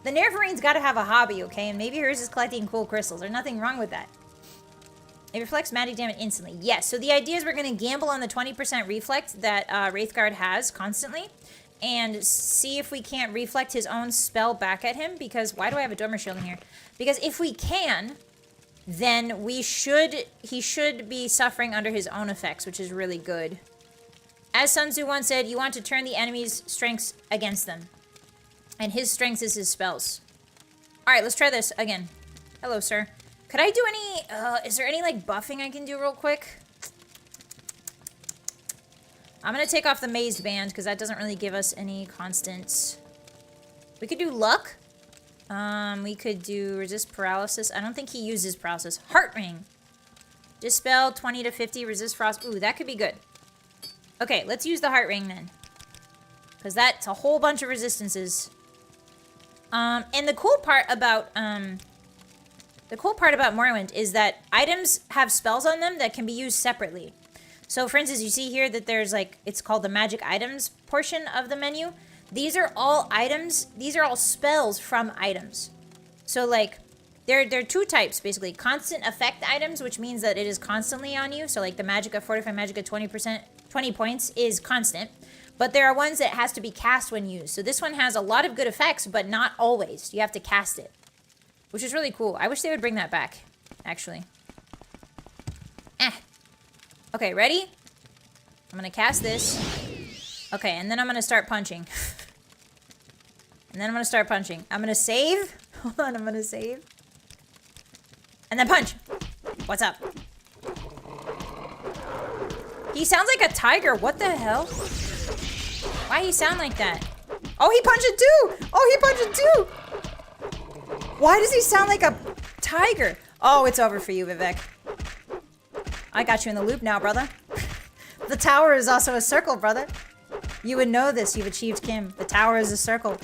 the Nervarine's gotta have a hobby, okay? And maybe hers is collecting cool crystals. There's nothing wrong with that. It reflects magic damage instantly. Yes, so the idea is we're gonna gamble on the 20% reflect that Wraithguard has constantly, and see if we can't reflect his own spell back at him, because, why do I have a Dormer Shield in here? Because if we can, then he should be suffering under his own effects, which is really good. As Sun Tzu once said, you want to turn the enemy's strengths against them. And his strengths is his spells. Alright, let's try this again. Hello, sir. Could I do any, is there any, like, buffing I can do real quick? I'm gonna take off the mazed band, because that doesn't really give us any constants. We could do luck. We could do resist paralysis. I don't think he uses paralysis. Heart ring. Dispel 20 to 50, resist frost. Ooh, that could be good. Okay, let's use the heart ring then. Because that's a whole bunch of resistances. And the cool part about Morrowind is that items have spells on them that can be used separately. So for instance, you see here that there's like, it's called the magic items portion of the menu. These are all items, these are all spells from items. So like, there are two types basically. Constant effect items, which means that it is constantly on you. So like the Magicka, Fortify Magicka 20 points is constant. But there are ones that has to be cast when used. So this one has a lot of good effects, but not always. You have to cast it. Which is really cool. I wish they would bring that back, actually. Okay, ready? I'm gonna cast this. Okay, and then I'm gonna start punching. And then I'm gonna start punching. I'm gonna save. Hold on, I'm gonna save. And then punch. What's up? He sounds like a tiger. What the hell? Why he sound like that? Oh, he punched it too. Oh, he punched it too. Why does he sound like a tiger? Oh, it's over for you, Vivek. I got you in the loop now, brother. The tower is also a circle, brother. You would know this. You've achieved Kim. The tower is a circle.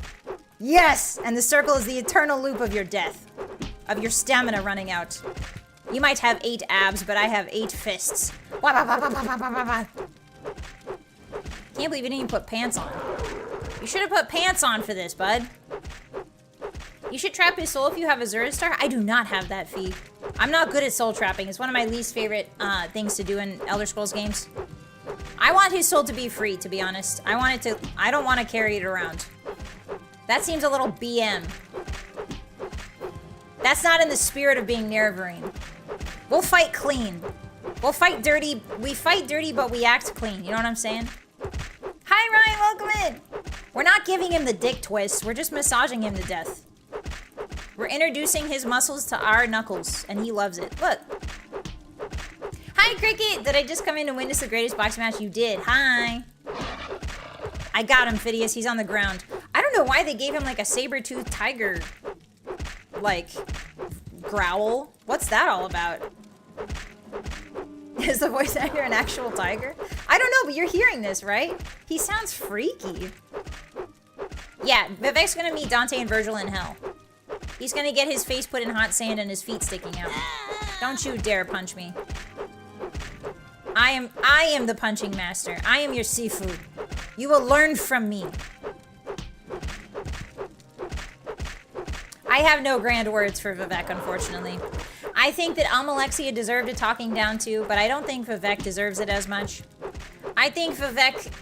Yes! And the circle is the eternal loop of your death. Of your stamina running out. You might have 8 abs, but I have 8 fists. Can't believe you didn't even put pants on. You should have put pants on for this, bud. You should trap his soul if you have Azura Star. I do not have that feat. I'm not good at soul trapping. It's one of my least favorite things to do in Elder Scrolls games. I want his soul to be free, to be honest. I don't want to carry it around. That seems a little BM. That's not in the spirit of being Nerevarine. We'll fight clean. We'll fight dirty. We fight dirty, but we act clean. You know what I'm saying? Hi, Ryan. Welcome in. We're not giving him the dick twist. We're just massaging him to death. We're introducing his muscles to our knuckles, and he loves it. Look. Hi, Cricket. Did I just come in to witness the greatest boxing match? You did. Hi. I got him, Phidias. He's on the ground. I don't know why they gave him like a saber-toothed tiger, like, growl. What's that all about? Is the voice actor an actual tiger? I don't know, but you're hearing this, right? He sounds freaky. Yeah, Vivek's gonna meet Dante and Virgil in hell. He's gonna get his face put in hot sand and his feet sticking out. Don't you dare punch me. I am the punching master. I am your seafood. You will learn from me. I have no grand words for Vivek, unfortunately. I think that Almalexia deserved a talking down to, but I don't think Vivek deserves it as much. I think Vivek...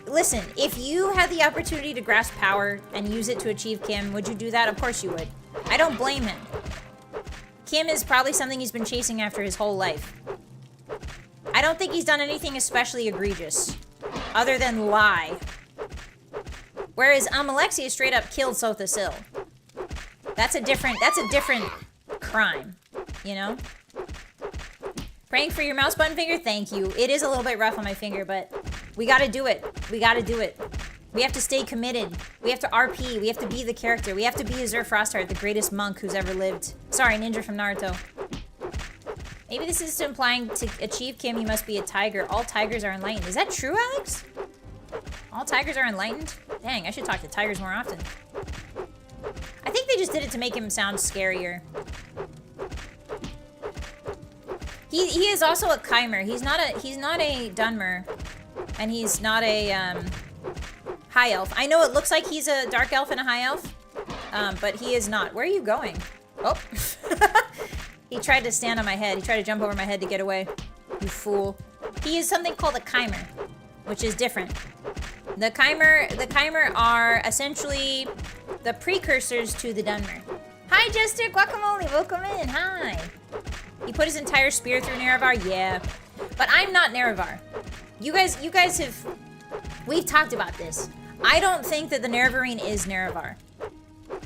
Listen, if you had the opportunity to grasp power and use it to achieve Kim, would you do that? Of course you would. I don't blame him. Kim is probably something he's been chasing after his whole life. I don't think he's done anything especially egregious, other than lie. Whereas Almalexia straight up killed Sothasil. That's a different crime, you know? Praying for your mouse button finger? Thank you. It is a little bit rough on my finger, but we gotta do it. We gotta do it. We have to stay committed. We have to RP. We have to be the character. We have to be Azure Frostheart, the greatest monk who's ever lived. Sorry, ninja from Naruto. Maybe this is implying to achieve Kim, you must be a tiger. All tigers are enlightened. Is that true, Alex? All tigers are enlightened? Dang, I should talk to tigers more often. I think they just did it to make him sound scarier. He is also a Chimer. He's not a Dunmer, and he's not a high elf. I know it looks like he's a dark elf and a high elf, but he is not. Where are you going? Oh, he tried to stand on my head. He tried to jump over my head to get away. You fool. He is something called a Chimer, which is different. The Chimer are essentially the precursors to the Dunmer. Hi, Jester Guacamole, welcome in. Hi. He put his entire spear through Nerevar? Yeah. But I'm not Nerevar. You guys have... We've talked about this. I don't think that the Nerevarine is Nerevar.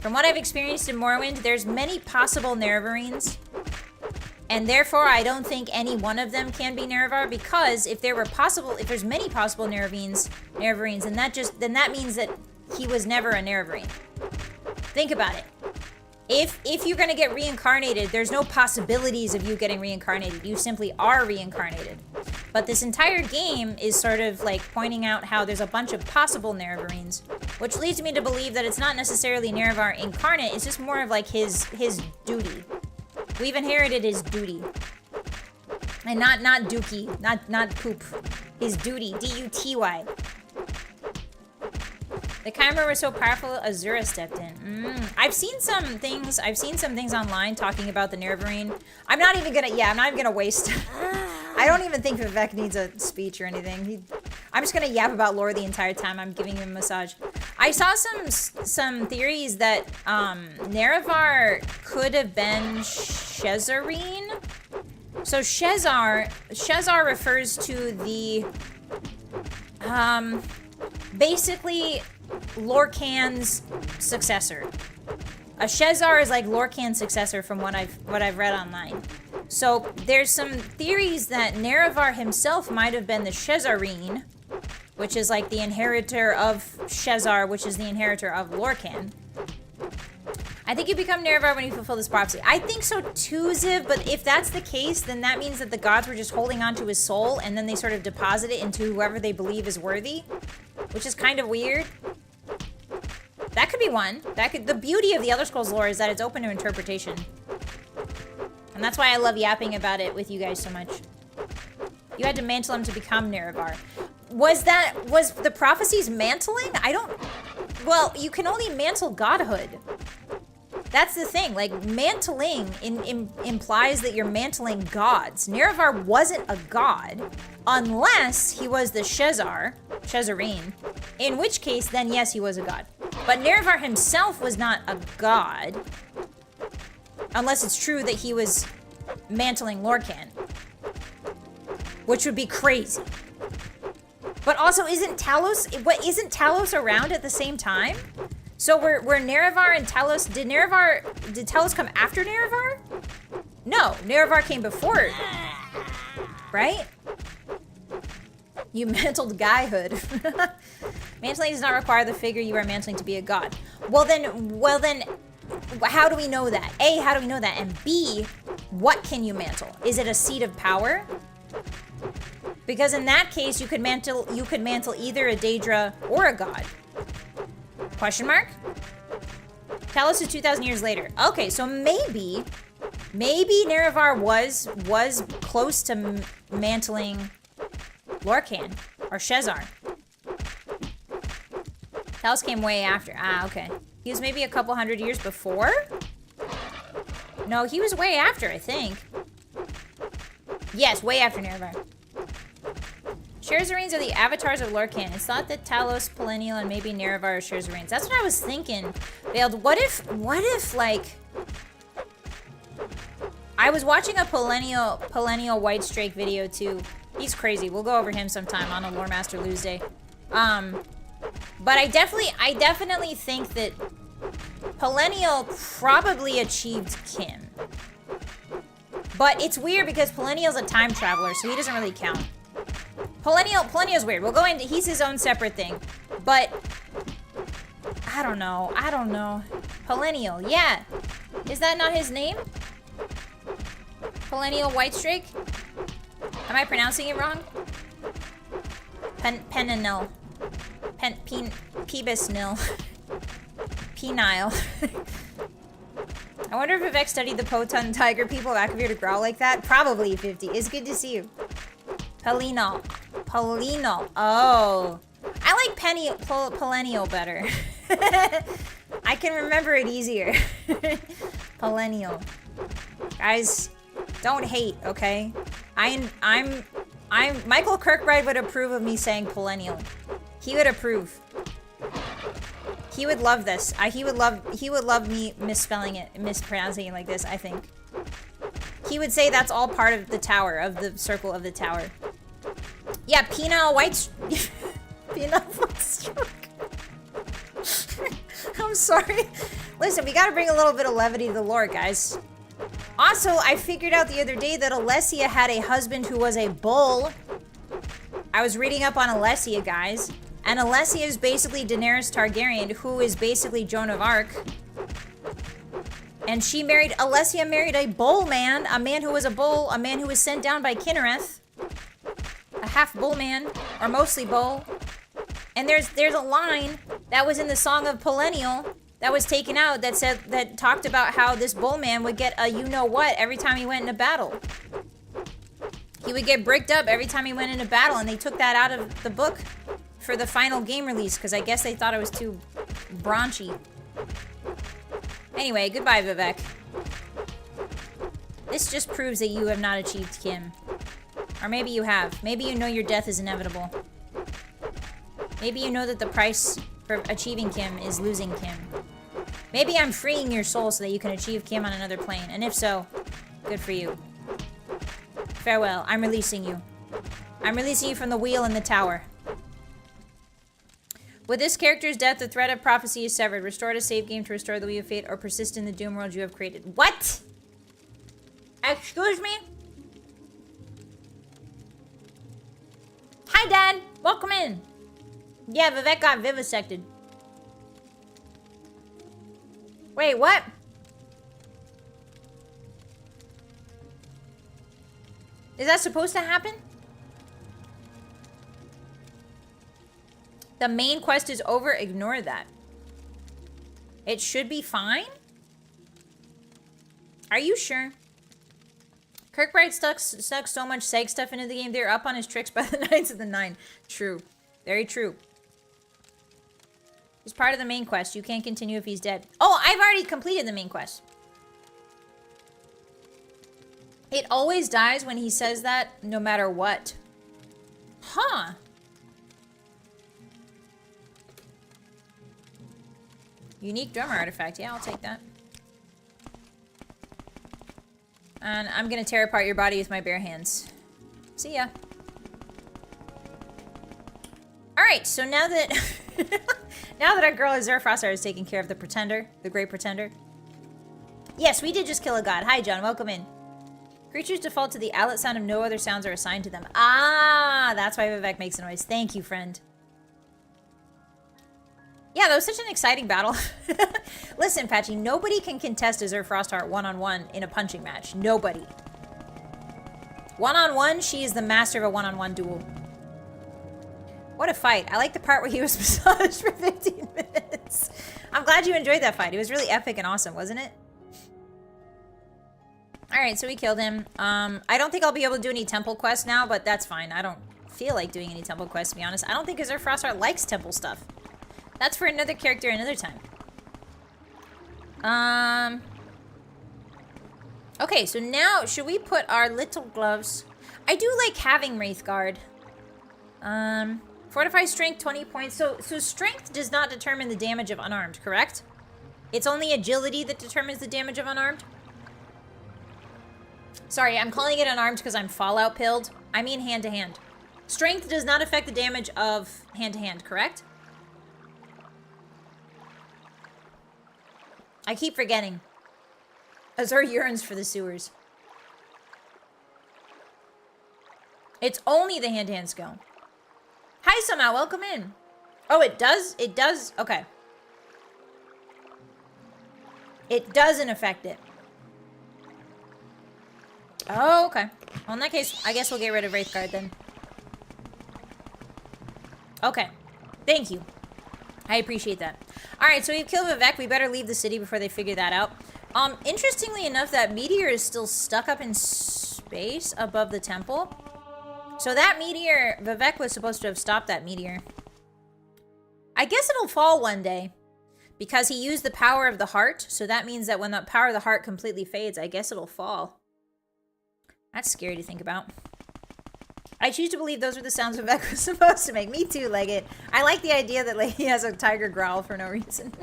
From what I've experienced in Morrowind, there's many possible Nerevarines. And therefore, I don't think any one of them can be Nerevar, because if there's many possible Nerevarines, then that means that he was never a Nerevarine. Think about it. If you're gonna get reincarnated, there's no possibilities of you getting reincarnated. You simply are reincarnated. But this entire game is sort of like pointing out how there's a bunch of possible Nerevarines, which leads me to believe that it's not necessarily Nerevar incarnate, it's just more of like his duty. We've inherited his duty. And not dookie, not poop. His duty, D-U-T-Y. The Chimer was so powerful, Azura stepped in. I've seen some things online talking about the Nerevarine. I'm not even gonna waste. I don't even think Vivek needs a speech or anything. I'm just gonna yap about lore the entire time I'm giving him a massage. I saw some theories that Nerevar could have been Shezarine. So Shezar refers to the basically Lorcan's successor. A Shezar is like Lorcan's successor from what I've read online. So there's some theories that Nerevar himself might have been the Shezarine, which is like the inheritor of Shezar, which is the inheritor of Lorcan. I think you become Nerevar when you fulfill this prophecy. I think so too, Ziv, but if that's the case, then that means that the gods were just holding on to his soul and then they sort of deposit it into whoever they believe is worthy, which is kind of weird. That could be one. The beauty of the Elder Scrolls lore is that it's open to interpretation. And that's why I love yapping about it with you guys so much. You had to mantle him to become Nerevar. Was the prophecies mantling? Well, you can only mantle godhood. That's the thing, like, mantling implies that you're mantling gods. Nerevar wasn't a god, unless he was the Shezarine, in which case, then yes, he was a god. But Nerevar himself was not a god, unless it's true that he was mantling Lorcan, which would be crazy. But also, isn't Talos around at the same time? So were Nerevar and Talos, did Talos come after Nerevar? No, Nerevar came before it, right? You mantled guyhood. Mantling does not require the figure you are mantling to be a god. Well then, how do we know that? A, how do we know that? And B, what can you mantle? Is it a seat of power? Because in that case, you could mantle either a Daedra or a god. Question mark? Talos is 2,000 years later. Okay, so maybe Nerevar was close to mantling Lorcan or Shezar. Talos came way after. Ah, okay. He was maybe a couple hundred years before? No, he was way after, I think. Yes, way after Nerevar. Shezarines are the avatars of Lorcan. It's thought that Talos, Perennial, and maybe Nerevar are Shezarines. That's what I was thinking. Veiled, what if, like... I was watching a Perennial White Strake video, too. He's crazy. We'll go over him sometime on a Lore Master Lose Day. But I definitely think that Perennial probably achieved Kim. But it's weird because Perennial's a time traveler, so he doesn't really count. Perennial's weird. We'll go into, he's his own separate thing. But, I don't know. Perennial, yeah. Is that not his name? Perennial Whitestrake? Am I pronouncing it wrong? Penanil. Pebisnil. Penile. I wonder if Vivek studied the Potun tiger people back of here to growl like that. Probably 50. It's good to see you. Pelinal. Oh. I like Pelennial better. I can remember it easier. Perennial. Guys, don't hate, okay? I'm Michael Kirkbride would approve of me saying Perennial. He would approve. He would love this. He would love me mispronouncing it like this, I think. He would say that's all part of the tower, of the circle of the tower. Yeah, penile white... penile white stroke. I'm sorry. Listen, we gotta bring a little bit of levity to the lore, guys. Also, I figured out the other day that Alessia had a husband who was a bull. I was reading up on Alessia, guys. And Alessia is basically Daenerys Targaryen, who is basically Joan of Arc. And Alessia married a bull man, a man who was a bull, a man who was sent down by Kinnereth. A half bull man, or mostly bull. And there's a line that was in the Song of Perennial that was taken out that talked about how this bull man would get a you-know-what every time he went into battle. He would get bricked up every time he went into battle, and they took that out of the book for the final game release, because I guess they thought it was too raunchy. Anyway, goodbye, Vivek. This just proves that you have not achieved Kim. Or maybe you have. Maybe you know your death is inevitable. Maybe you know that the price for achieving Kim is losing Kim. Maybe I'm freeing your soul so that you can achieve Kim on another plane. And if so, good for you. Farewell. I'm releasing you. I'm releasing you from the wheel in the tower. With this character's death, the thread of prophecy is severed. Restore to save game to restore the Wheel of Fate or persist in the doom world you have created. What? Excuse me? Hi, Dad. Welcome in. Yeah, Vivek got vivisected. Wait, what? Is that supposed to happen? The main quest is over. Ignore that. It should be fine? Are you sure? Kirkbride stuck so much seg stuff into the game, they're up on his tricks by the Knights of the Nine. True. Very true. He's part of the main quest. You can't continue if he's dead. Oh, I've already completed the main quest. It always dies when he says that, no matter what. Huh. Unique drummer artifact. Yeah, I'll take that. And I'm gonna tear apart your body with my bare hands. See ya. Alright, so now that... now that our girl Azure Frostar is taking care of the Pretender, the Great Pretender. Yes, we did just kill a god. Hi, John. Welcome in. Creatures default to the outlet sound and no other sounds are assigned to them. Ah, that's why Vivek makes a noise. Thank you, friend. Yeah, that was such an exciting battle. Listen, Patchy, nobody can contest Azure Frostheart one-on-one in a punching match. Nobody. One-on-one, she is the master of a one-on-one duel. What a fight. I like the part where he was massaged for 15 minutes. I'm glad you enjoyed that fight. It was really epic and awesome, wasn't it? Alright, so we killed him. I don't think I'll be able to do any temple quests now, but that's fine. I don't feel like doing any temple quests, to be honest. I don't think Azure Frostheart likes temple stuff. That's for another character another time. Okay, so now, should we put our little gloves? I do like having Wraithguard. Fortify strength, 20 points. So strength does not determine the damage of unarmed, correct? It's only agility that determines the damage of unarmed? Sorry, I'm calling it unarmed because I'm Fallout pilled. I mean hand-to-hand. Strength does not affect the damage of hand-to-hand, correct? I keep forgetting. Azure yearns for the sewers. It's only the hand-to-hand skill. Hi, somehow. Welcome in. Oh, it does? It does? Okay. It doesn't affect it. Oh, okay. Well, in that case, I guess we'll get rid of Wraithguard then. Okay. Thank you. I appreciate that. Alright, so we've killed Vivek. We better leave the city before they figure that out. Interestingly enough, that meteor is still stuck up in space above the temple. So that meteor, Vivek was supposed to have stopped that meteor. I guess it'll fall one day. Because he used the power of the heart. So that means that when the power of the heart completely fades, I guess it'll fall. That's scary to think about. I choose to believe those were the sounds Vivek was supposed to make. Me too, Leggett. I like the idea that like, he has a tiger growl for no reason.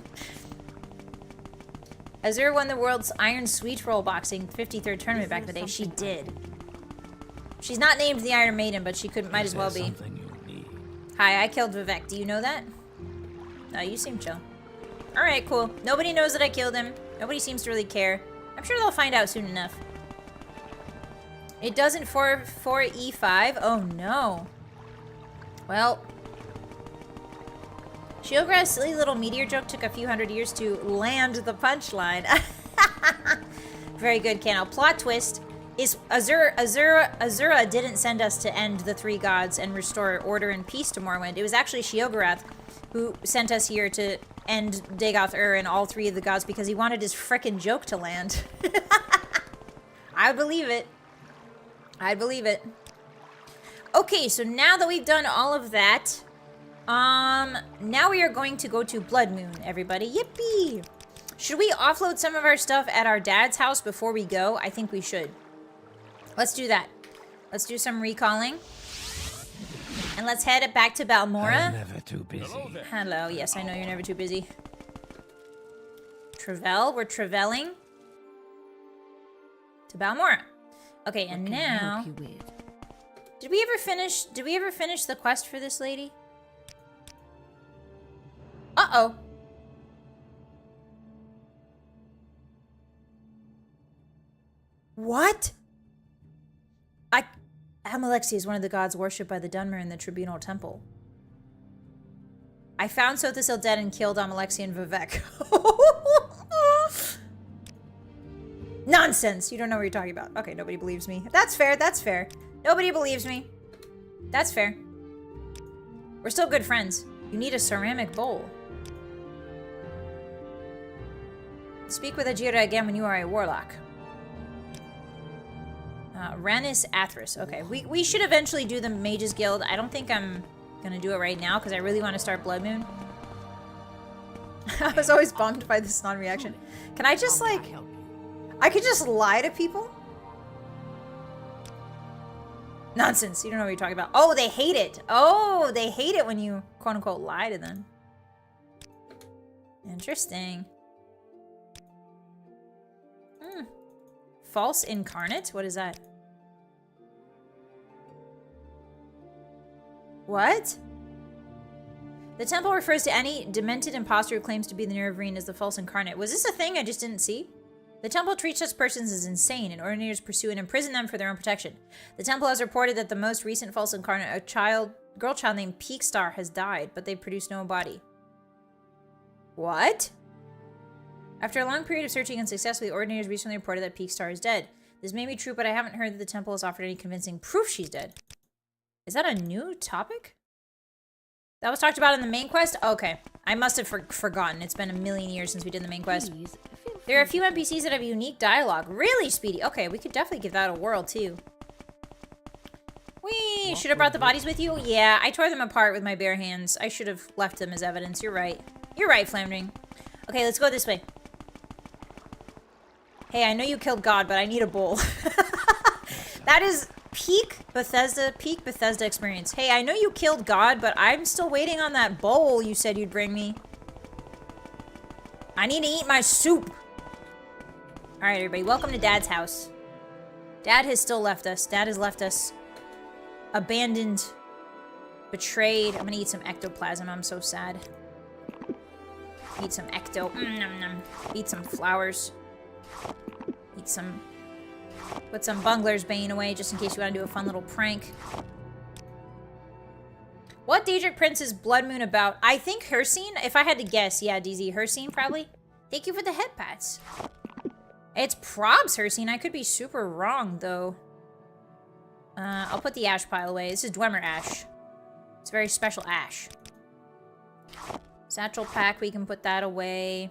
Azure won the world's Iron Sweet Roll Boxing 53rd tournament back in the day. She did. She's not named the Iron Maiden, but she might as well be. Hi, I killed Vivek. Do you know that? No, you seem chill. Alright, cool. Nobody knows that I killed him. Nobody seems to really care. I'm sure they'll find out soon enough. It doesn't for E5? Oh no. Well. Shielgra's silly little meteor joke took a few hundred years to land the punchline. Very good, Kano. Plot twist is Azura didn't send us to end the three gods and restore order and peace to Morrowind. It was actually Sheogorath who sent us here to end Dagoth-Ur and all three of the gods because he wanted his frickin' joke to land. I believe it. I believe it. Okay, so now that we've done all of that, now we are going to go to Bloodmoon, everybody. Yippee! Should we offload some of our stuff at our dad's house before we go? I think we should. Let's do that. Let's do some recalling. And let's head back to Balmora. I'm never too busy. Hello. Yes, I know you're never too busy. Travel. We're traveling to Balmora. Okay, and now, did we ever finish the quest for this lady? Uh-oh. What? Amalexia is one of the gods worshipped by the Dunmer in the Tribunal Temple. I found Sothisil dead and killed Amalexia and Vivek. Nonsense! You don't know what you're talking about. Okay, nobody believes me. That's fair, that's fair. Nobody believes me. That's fair. We're still good friends. You need a ceramic bowl. Speak with Ajira again when you are a warlock. Ranis Athris. Okay, we should eventually do the Mages Guild. I don't think I'm gonna do it right now because I really want to start Bloodmoon. I was always bummed by this non-reaction. Can I just like... I could just lie to people? Nonsense. You don't know what you're talking about. Oh, they hate it. Oh, they hate it when you quote-unquote lie to them. Interesting. False incarnate? What is that? What? The temple refers to any demented imposter who claims to be the Nerevarine as the false incarnate. Was this a thing I just didn't see? The temple treats such persons as insane, and ordinators pursue and imprison them for their own protection. The temple has reported that the most recent false incarnate, a girl child named Peakstar, has died, but they produced no body. What? After a long period of searching unsuccessfully, ordinators recently reported that Peakstar is dead. This may be true, but I haven't heard that the temple has offered any convincing proof she's dead. Is that a new topic? That was talked about in the main quest? Okay. I must have forgotten. It's been a million years since we did the main quest. There are a few NPCs that have unique dialogue. Really, Speedy? Okay, we could definitely give that a whirl, too. Whee! Should have brought the bodies with you? Yeah, I tore them apart with my bare hands. I should have left them as evidence. You're right. You're right, Flamring. Okay, let's go this way. Hey, I know you killed God, but I need a bowl. That is peak Bethesda experience. Hey, I know you killed God, but I'm still waiting on that bowl you said you'd bring me. I need to eat my soup. All right, everybody, welcome to Dad's house. Dad has still left us. Dad has left us abandoned, betrayed. I'm gonna eat some ectoplasm. I'm so sad. Eat some ecto. Nom, nom. Eat some flowers. Eat some... Put some Bungler's Bane away just in case you want to do a fun little prank. What Daedric Prince is Bloodmoon about? I think Hircine. If I had to guess, yeah, DZ. Hircine, probably. Thank you for the head pats. It's probs Hircine. I could be super wrong, though. I'll put the ash pile away. This is Dwemer ash. It's very special ash. Satchel pack, we can put that away.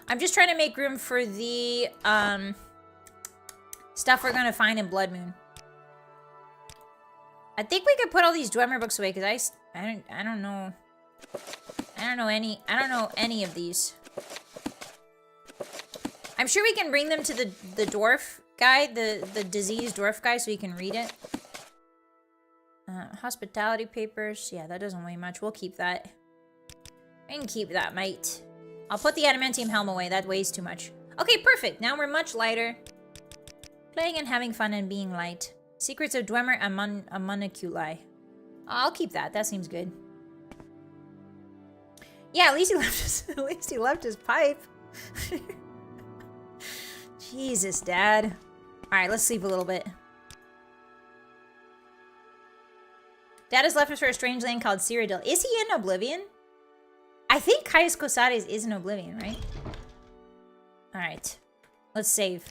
I'm just trying to make room for the, stuff we're gonna find in Bloodmoon. I think we could put all these Dwemer books away because I don't know. I don't know any of these. I'm sure we can bring them to the dwarf guy, the diseased dwarf guy, so he can read it. Hospitality papers. Yeah, that doesn't weigh much. We'll keep that. I can keep that, mate. I'll put the adamantium helm away. That weighs too much. Okay, perfect. Now we're much lighter. Playing and having fun and being light. Secrets of Dwemer Amuniculi. I'll keep that. That seems good. Yeah, at least he left his, at least he left his pipe. Jesus, Dad. All right, let's sleep a little bit. Dad has left us for a strange land called Cyrodiil. Is he in Oblivion? I think Caius Cosades is in Oblivion, right? All right, let's save.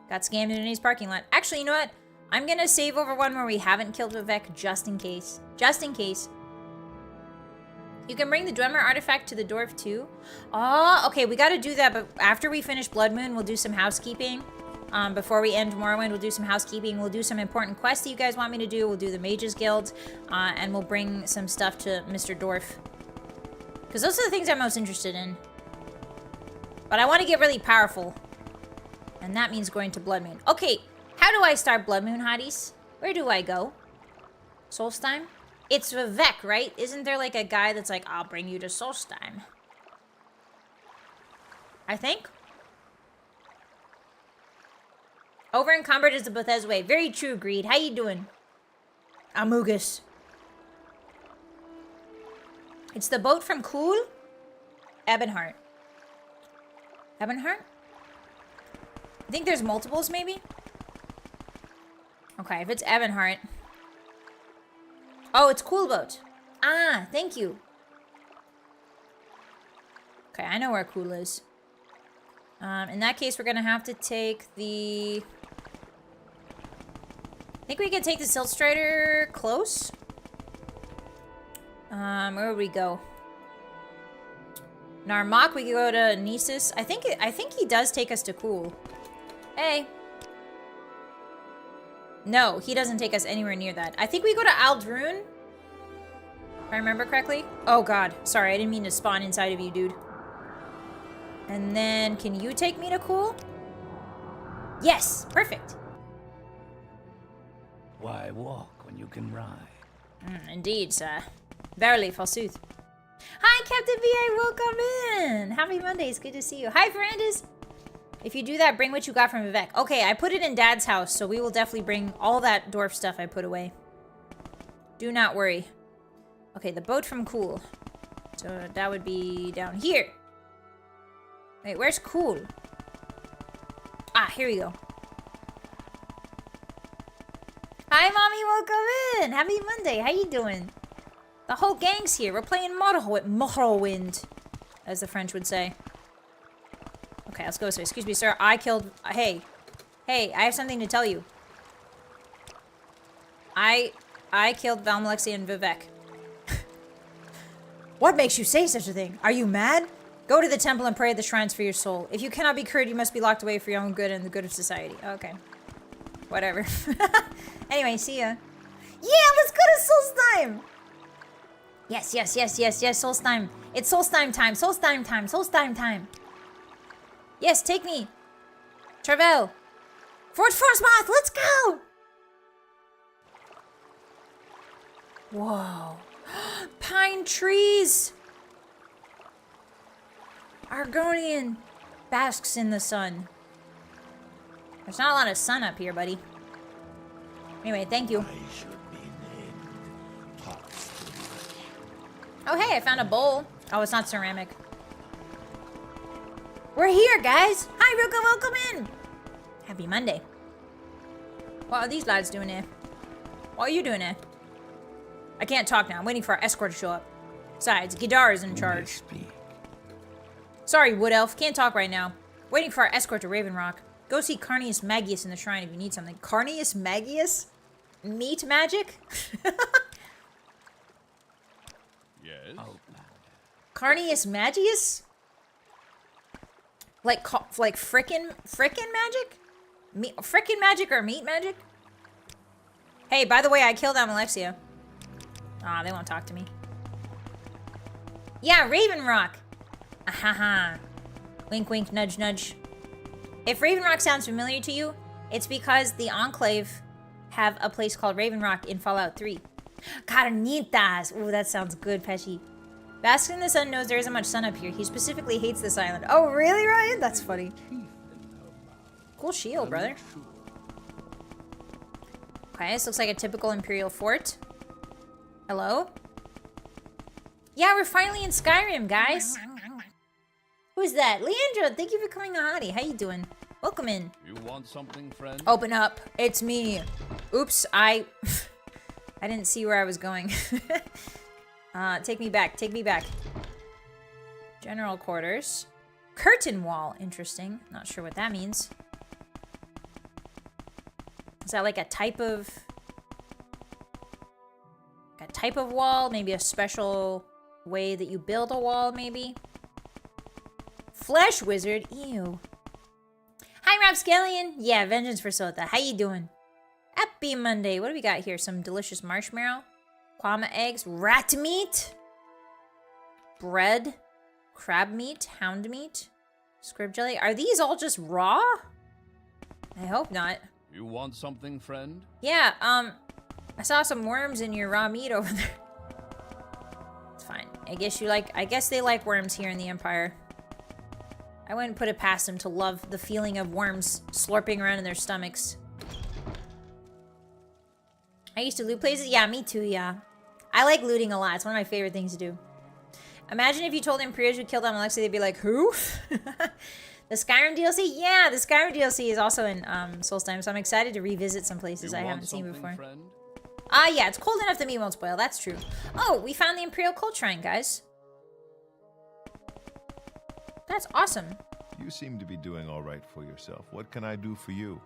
Got scammed in Denise parking lot. Actually, you know what? I'm gonna save over one where we haven't killed Vivek just in case. Just in case. You can bring the Dwemer artifact to the dwarf too. Oh, okay, we gotta do that, but after we finish Bloodmoon, we'll do some housekeeping. Before we end Morrowind, we'll do some housekeeping. We'll do some important quests that you guys want me to do. We'll do the Mages Guild, and we'll bring some stuff to Mr. Dwarf. Because those are the things I'm most interested in. But I want to get really powerful. And that means going to Bloodmoon. Okay, how do I start Bloodmoon, Hotties? Where do I go? Solstheim? It's Vivek, right? Isn't there like a guy that's like, I'll bring you to Solstheim? I think. Over encumbered is the Bethesda way. Very true, Greed. How you doing? Amugus. It's the boat from Cool? Ebonheart. Ebonheart? I think there's multiples, maybe? Okay, if it's Ebonheart. Oh, it's Cool Boat. Ah, thank you. Okay, I know where Cool is. In that case, we're gonna have to take the... I think we can take the Silt Strider close. Where would we go? Narmak, we could go to Nisus. I think he does take us to Cool. Hey. No, he doesn't take us anywhere near that. I think we go to Aldrune. If I remember correctly. Oh god, sorry, I didn't mean to spawn inside of you, dude. And then, can you take me to Cool? Yes, perfect. Why walk when you can ride? Indeed, sir. Verily, forsooth. Hi, Captain VA, welcome in. Happy Mondays, good to see you. Hi, Ferrandis. If you do that, bring what you got from Vivek. Okay, I put it in Dad's house, so we will definitely bring all that dwarf stuff I put away. Do not worry. Okay, the boat from Cool. So that would be down here. Wait, where's Cool? Ah, here we go. Hi, Mommy, welcome in. Happy Monday, how you doing? The whole gang's here. We're playing Morrowind, as the French would say. Okay, let's go. So, excuse me, sir. I killed... Hey. Hey, I have something to tell you. I killed Valmalexia and Vivek. What makes you say such a thing? Are you mad? Go to the temple and pray at the shrines for your soul. If you cannot be cured, you must be locked away for your own good and the good of society. Okay. Whatever. Anyway, see ya. Yeah, let's go to Solstheim! Yes, Solstheim. It's Solstheim time, Solstheim time. Yes, take me. Travel. Fort Frostmoth, let's go! Whoa. Pine trees! Argonian basks in the sun. There's not a lot of sun up here, buddy. Anyway, thank you. Oh, hey, I found a bowl. Oh, it's not ceramic. We're here, guys. Hi, Ruka, welcome in. Happy Monday. What are these lads doing here? What are you doing here? I can't talk now. I'm waiting for our escort to show up. Besides, Gidar is in charge. Sorry, Wood Elf. Can't talk right now. Waiting for our escort to Raven Rock. Go see Carnius Magius in the shrine if you need something. Carnius Magius? Meat magic? Yes. Carnius Magius? Like frickin' magic? Frickin' magic or meat magic? Hey, by the way, I killed Alexia. Ah, they won't talk to me. Yeah, Raven Rock. Ahaha. Wink, wink, nudge, nudge. If Raven Rock sounds familiar to you, it's because the Enclave have a place called Raven Rock in Fallout 3. Carnitas! Ooh, that sounds good, Pesci. Bask in the Sun knows there isn't much sun up here. He specifically hates this island. Oh, really, Ryan? That's funny. Cool shield, brother. Okay, this looks like a typical Imperial fort. Hello? Yeah, we're finally in Skyrim, guys. Who's that? Leandra, thank you for coming on, Hottie. How you doing? Welcome in. You want something, friend? Open up. It's me. Oops, I didn't see where I was going. Take me back. Take me back. General quarters. Curtain wall. Interesting. Not sure what that means. Is that like a type of... wall? Maybe a special way that you build a wall, maybe? Flesh wizard? Ew. Hi, Rapscallion. Yeah, vengeance for Sota. How you doing? Happy Monday. What do we got here? Some delicious marshmallow? Kwama eggs? Rat meat? Bread? Crab meat? Hound meat? Scrib jelly? Are these all just raw? I hope not. You want something, friend? Yeah, I saw some worms in your raw meat over there. It's fine. I guess they like worms here in the Empire. I wouldn't put it past them to love the feeling of worms slurping around in their stomachs. I used to loot places. Yeah, me too, yeah. I like looting a lot. It's one of my favorite things to do. Imagine if you told Imperials you killed Alexi, they'd be like, who? The Skyrim DLC? Yeah, the Skyrim DLC is also in Solstheim, so I'm excited to revisit some places I haven't seen before. Friend? Yeah, it's cold enough to meat won't spoil. That's true. Oh, we found the Imperial Cult Shrine, guys. That's awesome. You seem to be doing all right for yourself. What can I do for you?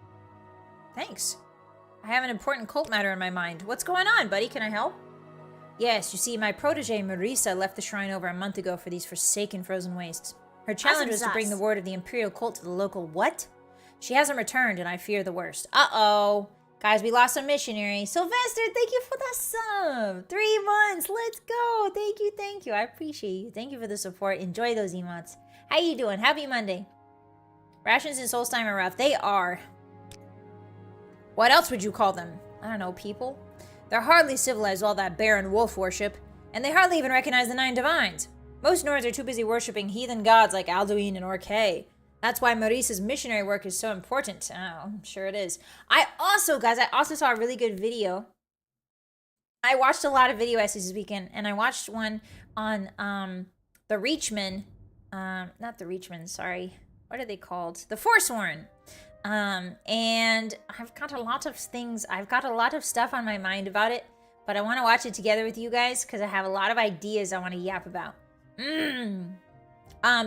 Thanks. I have an important cult matter in my mind. What's going on, buddy? Can I help? Yes, you see, my protege, Marisa, left the shrine over a month ago for these forsaken frozen wastes. Her challenge was to bring the word of the Imperial cult to the local what? She hasn't returned, and I fear the worst. Uh-oh. Guys, we lost a missionary. Sylvester, thank you for the sub. 3 months. Let's go. Thank you, thank you. I appreciate you. Thank you for the support. Enjoy those emotes. How you doing? Happy Monday. Rations in Solstheim are rough. They are. What else would you call them? I don't know, people? They're hardly civilized, all that bear and wolf worship, and they hardly even recognize the 9 divines. Most Nords are too busy worshipping heathen gods like Alduin and Orkay. That's why Maurice's missionary work is so important. Oh, I'm sure it is. I also saw a really good video. I watched a lot of video essays this weekend, and I watched one on the Reachmen. Not the Reachmen, sorry. What are they called? The Forsworn. And I've got a lot of stuff on my mind about it, but I want to watch it together with you guys because I have a lot of ideas I want to yap about.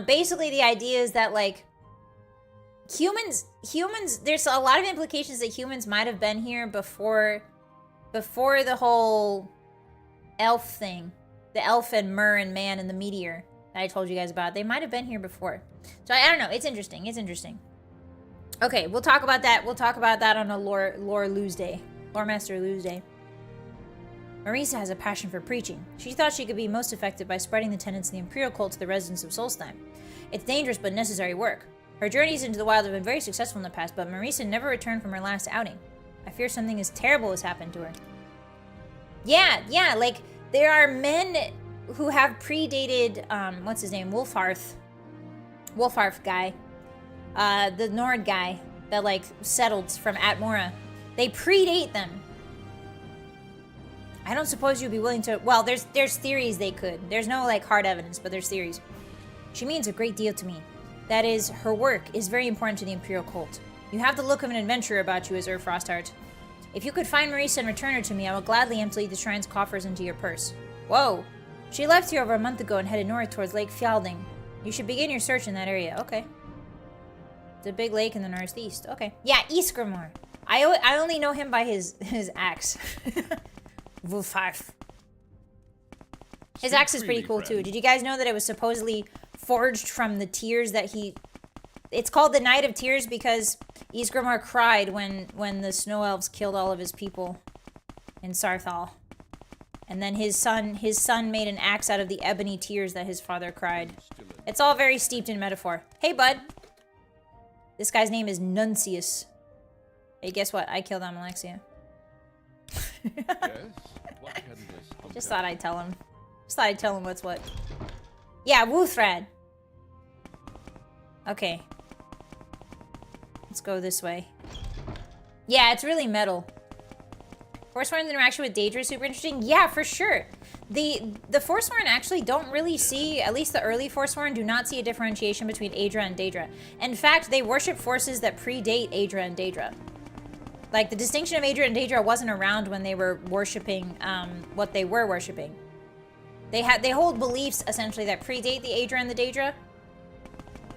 Basically the idea is that, like, humans, there's a lot of implications that humans might have been here before the whole elf thing, the elf and Myrrh and man and the meteor that I told you guys about. They might have been here before. So I don't know. It's interesting. It's interesting. Okay, we'll talk about that. We'll talk about that on a Lore Lose Day. Lore Master Lose Day. Marisa has a passion for preaching. She thought she could be most effective by spreading the tenets of the Imperial cult to the residents of Solstheim. It's dangerous but necessary work. Her journeys into the wild have been very successful in the past, but Marisa never returned from her last outing. I fear something as terrible has happened to her. Yeah, like, there are men who have predated, what's his name? Wolfharth guy. The Nord guy that, like, settled from Atmora. They predate them. I don't suppose you'd be willing to... Well, there's theories they could. There's no, like, hard evidence, but there's theories. She means a great deal to me. That is, her work is very important to the Imperial cult. You have the look of an adventurer about you, Azure Frostheart. If you could find Marisa and return her to me, I will gladly empty the shrine's coffers into your purse. Whoa! She left here over a month ago and headed north towards Lake Fjalding. You should begin your search in that area. Okay. It's a big lake in the northeast. Okay. Yeah, Ysgramor. I only know him by his axe. Wolfarth. His axe is pretty cool too. Did you guys know that it was supposedly forged from the tears that he... It's called the Night of Tears because Ysgramor cried when the snow elves killed all of his people in Sarthal. And then his son made an axe out of the ebony tears that his father cried. It's all very steeped in metaphor. Hey, bud. This guy's name is Nuncius. Hey, guess what? I killed Amalexia. Just thought I'd tell him. Just thought I'd tell him what's what. Yeah, Wuthrad. Okay. Let's go this way. Yeah, it's really metal. Forsworn's interaction with Daedra is super interesting. Yeah, for sure. The Forsworn actually don't really see, at least the early Forsworn, do not see a differentiation between Aedra and Daedra. In fact, they worship forces that predate Aedra and Daedra. Like, the distinction of Aedra and Daedra wasn't around when they were worshipping what they were worshipping. They hold beliefs, essentially, that predate the Aedra and the Daedra,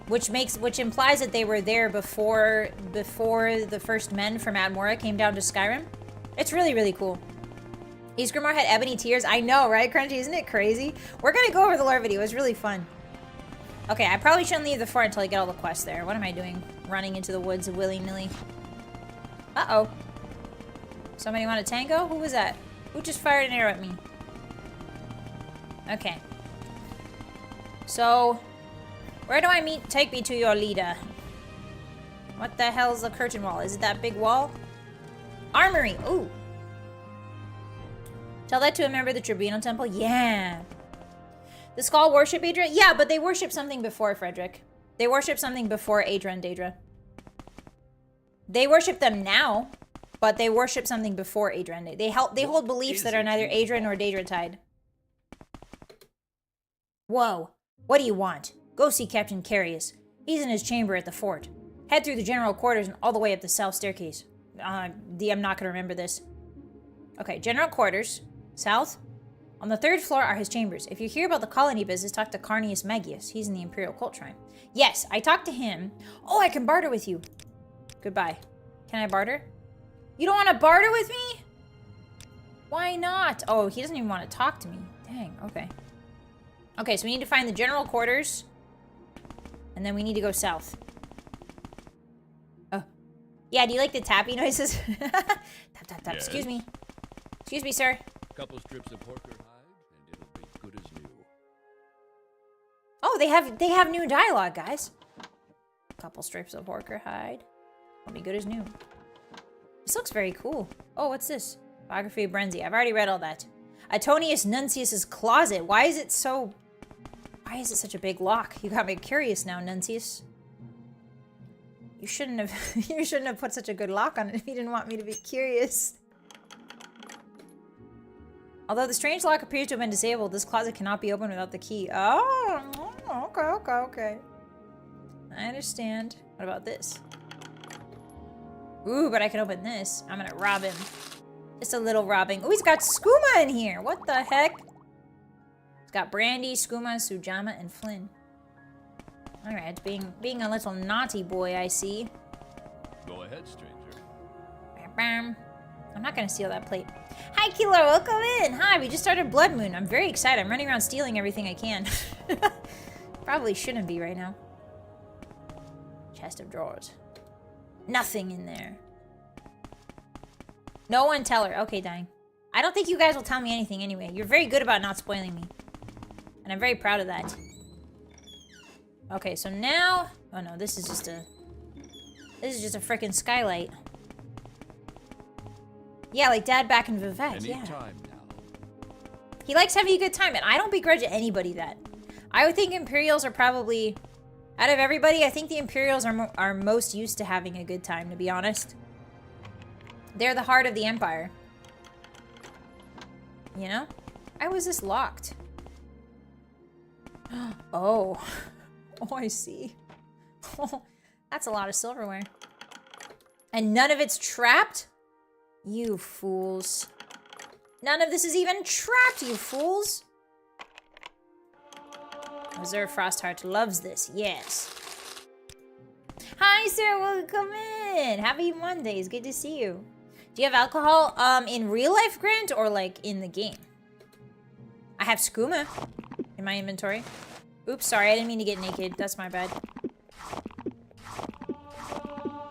which implies that they were there before the first men from Atmora came down to Skyrim. It's really, really cool. Ysgramor had ebony tears. I know, right, Crunchy? Isn't it crazy? We're gonna go over the lore video. It was really fun. Okay, I probably shouldn't leave the fort until I get all the quests there. What am I doing? Running into the woods willy-nilly. Uh-oh. Somebody want a tango? Who was that? Who just fired an arrow at me? Okay. So, where do I meet? Take me to your leader. What the hell is the curtain wall? Is it that big wall? Armory. Ooh. Tell that to a member of the Tribunal Temple. Yeah. The Skull worship Aedra? Yeah, but they worship something before, Frederick. They worship something before Aedra and Daedra. They worship them now, but they worship something before Aedra and Daedra. They hold beliefs that are neither Aedra nor Daedra tied. Whoa. What do you want? Go see Captain Carius. He's in his chamber at the fort. Head through the general quarters and all the way up the south staircase. I'm not gonna remember this. Okay, general quarters. South. On the 3rd floor are his chambers. If you hear about the colony business, talk to Carnius Magius. He's in the Imperial Cult Shrine. Yes, I talked to him. Oh, I can barter with you. Goodbye. Can I barter? You don't want to barter with me? Why not? Oh, he doesn't even want to talk to me. Dang, okay. Okay, so we need to find the general quarters. And then we need to go south. Oh. Yeah, do you like the tappy noises? Tap, tap, tap. Yes. Excuse me. Excuse me, sir. Couple strips of porker hide, and it'll be good as new. Oh, they have new dialogue, guys. Couple strips of porker hide. Will be good as new. This looks very cool. Oh, what's this? Biography of Brenzi. I've already read all that. Antonius Nuncius's closet. Why is it such a big lock? You got me curious now, Nuncius. You shouldn't have put such a good lock on it if you didn't want me to be curious. Although the strange lock appears to have been disabled, this closet cannot be opened without the key. Oh, okay. I understand. What about this? Ooh, but I can open this. I'm gonna rob him. Just a little robbing. Oh, he's got skooma in here. What the heck? He's got Brandy, skooma, Sujama, and Flynn. Alright, being a little naughty boy, I see. Go ahead, stranger. Bam, bam. I'm not gonna steal that plate. Hi, Kilo, welcome in. Hi, we just started Bloodmoon. I'm very excited. I'm running around stealing everything I can. Probably shouldn't be right now. Chest of drawers. Nothing in there. No one tell her. Okay, dying. I don't think you guys will tell me anything anyway. You're very good about not spoiling me. And I'm very proud of that. Okay, so now... Oh no, this is just a frickin' skylight. Yeah, like Dad back in Vivek, yeah. Time now. He likes having a good time, and I don't begrudge anybody that. I would think Imperials are probably... Out of everybody, I think the Imperials are most used to having a good time, to be honest. They're the heart of the Empire. You know? Why was this locked? Oh. Oh, I see. Oh, that's a lot of silverware. And none of it's trapped? You fools. None of this is even trapped, you fools. Reserve Frostheart loves this, yes. Hi, sir, welcome in. Happy Mondays, good to see you. Do you have alcohol in real life, Grant, or like in the game? I have skooma in my inventory. Oops, sorry, I didn't mean to get naked. That's my bad.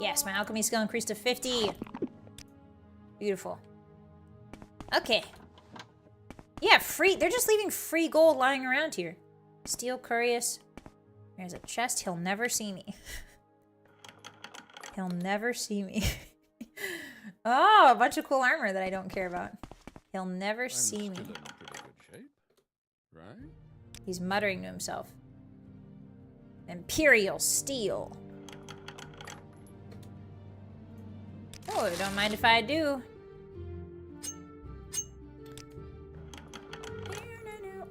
Yes, my alchemy skill increased to 50. Beautiful. Okay. Yeah, free. They're just leaving free gold lying around here. Steel Curious. There's a chest. He'll never see me. He'll never see me. Oh, a bunch of cool armor that I don't care about. He'll never see me. Still in pretty good shape, right? He's muttering to himself. Imperial Steel. Oh, don't mind if I do.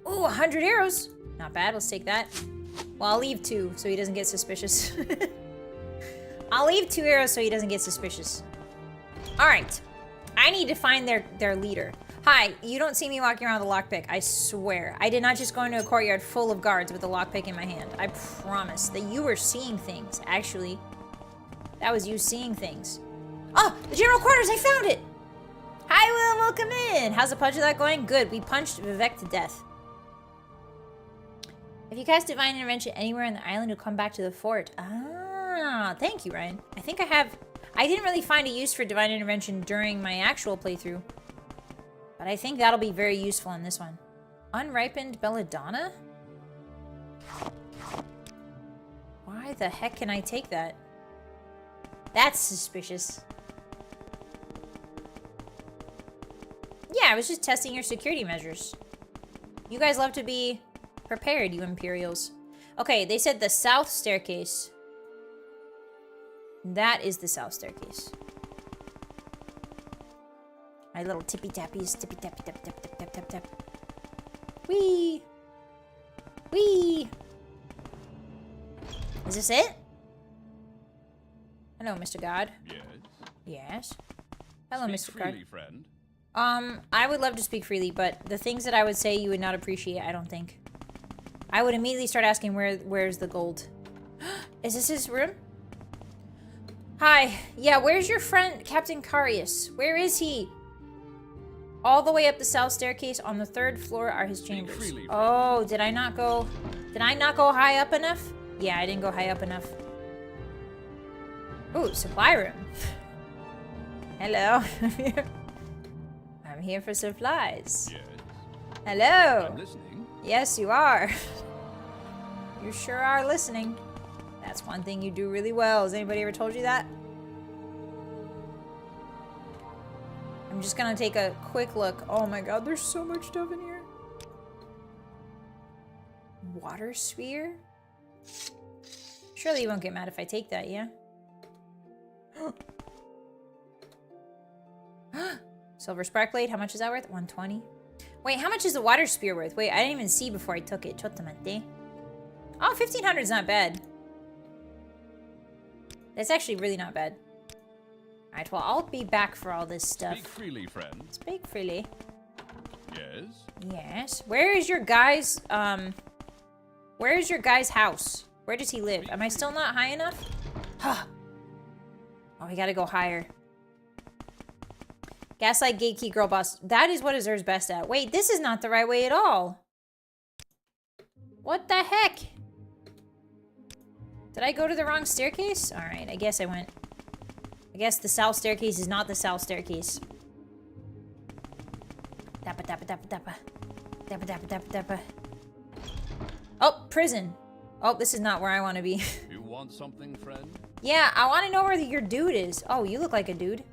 Ooh, 100 arrows. Not bad, let's take that. Well, I'll leave 2 so he doesn't get suspicious. I'll leave 2 arrows so he doesn't get suspicious. Alright. I need to find their leader. Hi, you don't see me walking around with a lockpick, I swear. I did not just go into a courtyard full of guards with a lockpick in my hand. I promise that you were seeing things, actually. That was you seeing things. Oh, the general quarters, I found it! Hi, Will, welcome in! How's the punch of that going? Good, we punched Vivek to death. If you cast Divine Intervention anywhere on the island, you'll come back to the fort. Ah, thank you, Ryan. I think I have... I didn't really find a use for Divine Intervention during my actual playthrough. But I think that'll be very useful in this one. Unripened Belladonna? Why the heck can I take that? That's suspicious. Yeah, I was just testing your security measures. You guys love to be prepared, you Imperials. Okay, they said the south staircase. That is the south staircase. My little tippy tappies, tippy tappy tap tap tap tap tap tap. Whee! Whee! Whee! Is this it? Hello, Mr. God. Yes. Yes. Hello, Speak Mr. freely, God. friend. I would love to speak freely, but the things that I would say you would not appreciate, I don't think. I would immediately start asking where's the gold. Is this his room? Hi. Yeah, where's your friend, Captain Carius? Where is he? All the way up the south staircase on the 3rd floor are his chambers. freely, friend. Oh, did I not go high up enough? Yeah, I didn't go high up enough. Ooh, supply room. Hello. I'm here for supplies. Yes. Hello. I'm listening. Yes, you are. You sure are listening. That's one thing you do really well. Has anybody ever told you that? I'm just gonna take a quick look. Oh my god, there's so much stuff in here. Water sphere? Surely you won't get mad if I take that, yeah? Silver spark blade, how much is that worth? 120. Wait, how much is the water spear worth? Wait, I didn't even see before I took it. Chottamante. Oh, 1500 is not bad. That's actually really not bad. Alright, well, I'll be back for all this stuff. Speak freely, friend. Speak freely. Yes. Yes. Where is your guy's house? Where does he live? Am I still not high enough? Huh. Oh, we gotta go higher. Gaslight, gatekeep, girl boss. That is what Azur's best at. Wait, this is not the right way at all. What the heck? Did I go to the wrong staircase? Alright, I guess I went. I guess the south staircase is not the south staircase. Dappa dappa dappa dappa. Dappa dappa dappa dappa. Oh, prison. Oh, this is not where I want to be. You want something, friend? Yeah, I want to know where your dude is. Oh, you look like a dude.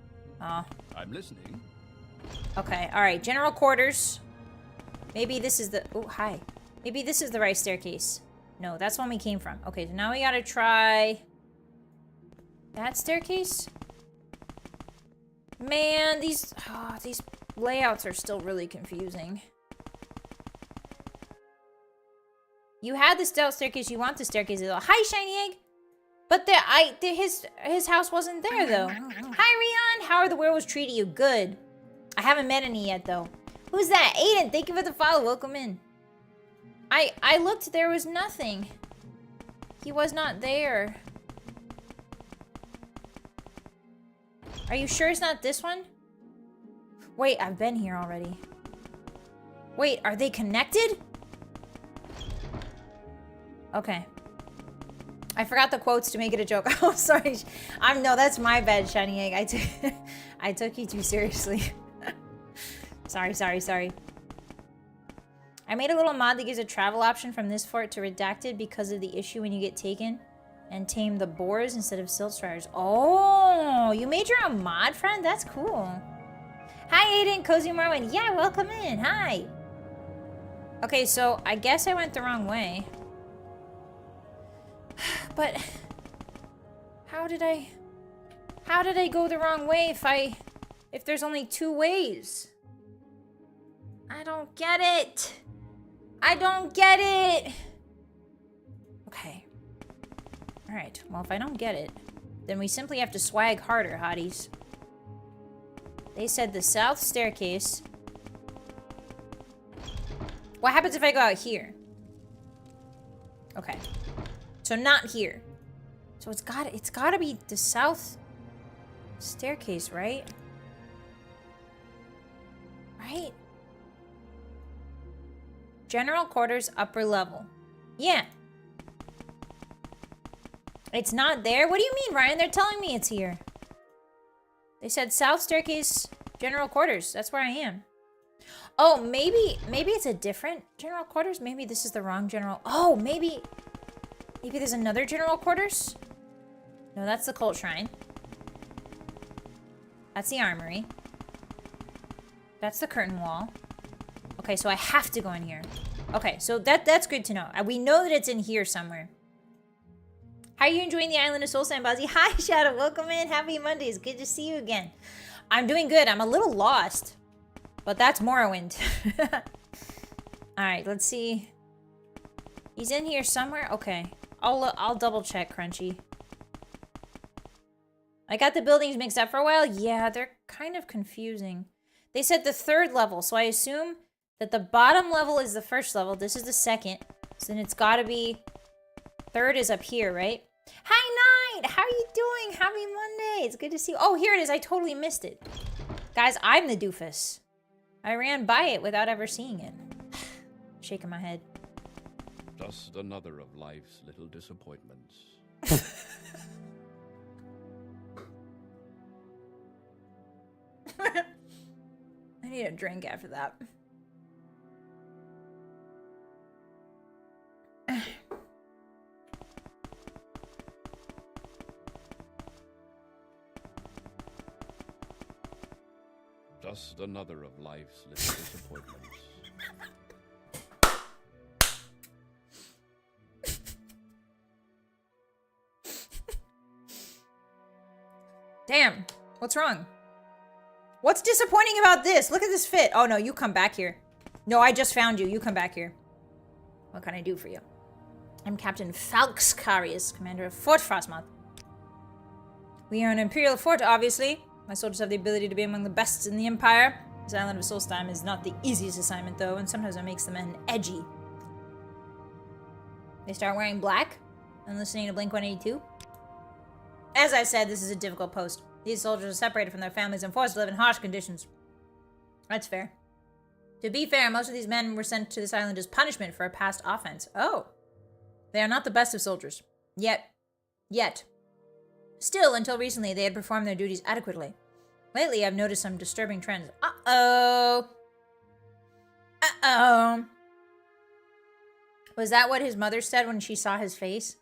Oh. I'm listening. Okay, alright. General quarters. Maybe this is the... Oh, hi. Maybe this is the right staircase. No, that's one we came from. Okay, so now we gotta try... that staircase? Man, these layouts are still really confusing. You had the stealth staircase, you want the staircase. Hi, Shiny Egg! But his house wasn't there, though. Hi, Rion! How are the werewolves treating you? Good. I haven't met any yet, though. Who's that? Aiden, thank you for the follow. Welcome in. I looked, there was nothing. He was not there. Are you sure it's not this one? Wait, I've been here already. Wait, are they connected? Okay. I forgot the quotes to make it a joke. Oh, sorry. No, that's my bad, Shiny Egg. I took you too seriously. Sorry. I made a little mod that gives a travel option from this fort to Redacted because of the issue when you get taken and tame the boars instead of silt striders. Oh, you made your own mod, friend? That's cool. Hi, Aiden, Cozy Morrowind. Yeah, welcome in. Hi. Okay, so I guess I went the wrong way. But how did I go the wrong way if there's only 2 ways? I don't get it. I don't get it. Okay. All right. Well, if I don't get it, then we simply have to swag harder, hotties. They said the south staircase. What happens if I go out here? Okay. So not here. So it's gotta be the south staircase, right? Right? General quarters, upper level. Yeah. It's not there? What do you mean, Ryan? They're telling me it's here. They said south staircase, general quarters. That's where I am. Oh, maybe it's a different general quarters. Maybe this is the wrong general. Oh, maybe there's another general quarters? No, that's the cult shrine. That's the armory. That's the curtain wall. Okay, so I have to go in here. Okay, so that's good to know. We know that it's in here somewhere. How are you enjoying the island of Solstheim, Bozzy? Hi, Shadow. Welcome in. Happy Mondays. Good to see you again. I'm doing good. I'm a little lost. But that's Morrowind. Alright, let's see. He's in here somewhere? Okay. I'll double check, Crunchy. I got the buildings mixed up for a while. Yeah, they're kind of confusing. They said the 3rd level, so I assume that the bottom level is the 1st level. This is the 2nd. So then it's gotta be... 3rd is up here, right? Hi, Knight! How are you doing? Happy Monday! It's good to see you. Oh, here it is. I totally missed it. Guys, I'm the doofus. I ran by it without ever seeing it. Shaking my head. Just another of life's little disappointments. I need a drink after that. Just another of life's little disappointments. Damn, what's wrong? What's disappointing about this? Look at this fit. Oh no, you come back here. No, I just found you. You come back here. What can I do for you? I'm Captain Falxkarius, commander of Fort Frostmoth. We are an Imperial fort, obviously. My soldiers have the ability to be among the best in the Empire. This island of Solstheim is not the easiest assignment, though, and sometimes it makes the men edgy. They start wearing black and listening to Blink-182. As I said, this is a difficult post. These soldiers are separated from their families and forced to live in harsh conditions. That's fair. To be fair, most of these men were sent to this island as punishment for a past offense. Oh. They are not the best of soldiers. Yet. Still, until recently, they had performed their duties adequately. Lately, I've noticed some disturbing trends. Uh-oh. Uh-oh. Was that what his mother said when she saw his face?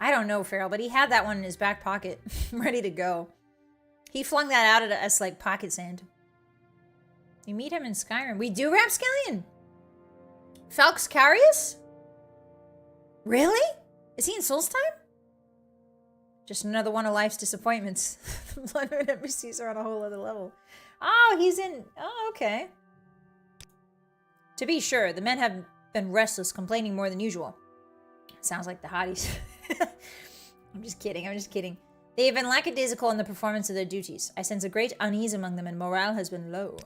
I don't know, Farrell, but he had that one in his back pocket, ready to go. He flung that out at us like pocket sand. We meet him in Skyrim. We do, Rapscallion? Falxkarius? Really? Is he in Solstheim? Just another one of life's disappointments. Bloodmoon NPCs are on a whole other level. Oh, he's in... Oh, okay. To be sure, the men have been restless, complaining more than usual. Sounds like the Hotties. I'm just kidding. They have been lackadaisical in the performance of their duties. I sense a great unease among them, and morale has been low.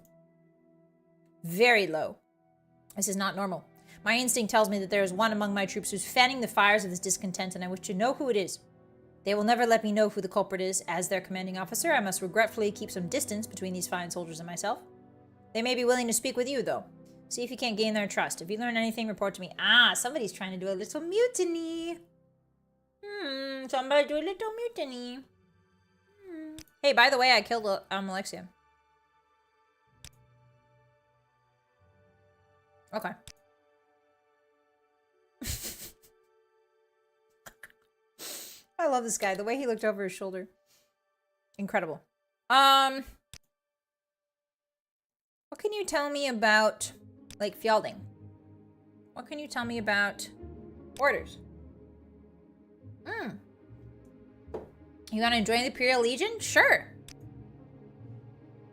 Very low. This is not normal. My instinct tells me that there is one among my troops who's fanning the fires of this discontent, and I wish to know who it is. They will never let me know who the culprit is. As their commanding officer, I must regretfully keep some distance between these fine soldiers and myself. They may be willing to speak with you, though. See if you can't gain their trust. If you learn anything, report to me. Ah, somebody's trying to do a little mutiny. Somebody do a little mutiny. Hey, by the way, I killed Alexia. Okay. I love this guy. The way he looked over his shoulder. Incredible. What can you tell me about, like, Fielding? What can you tell me about orders? You want to join the Imperial Legion? Sure.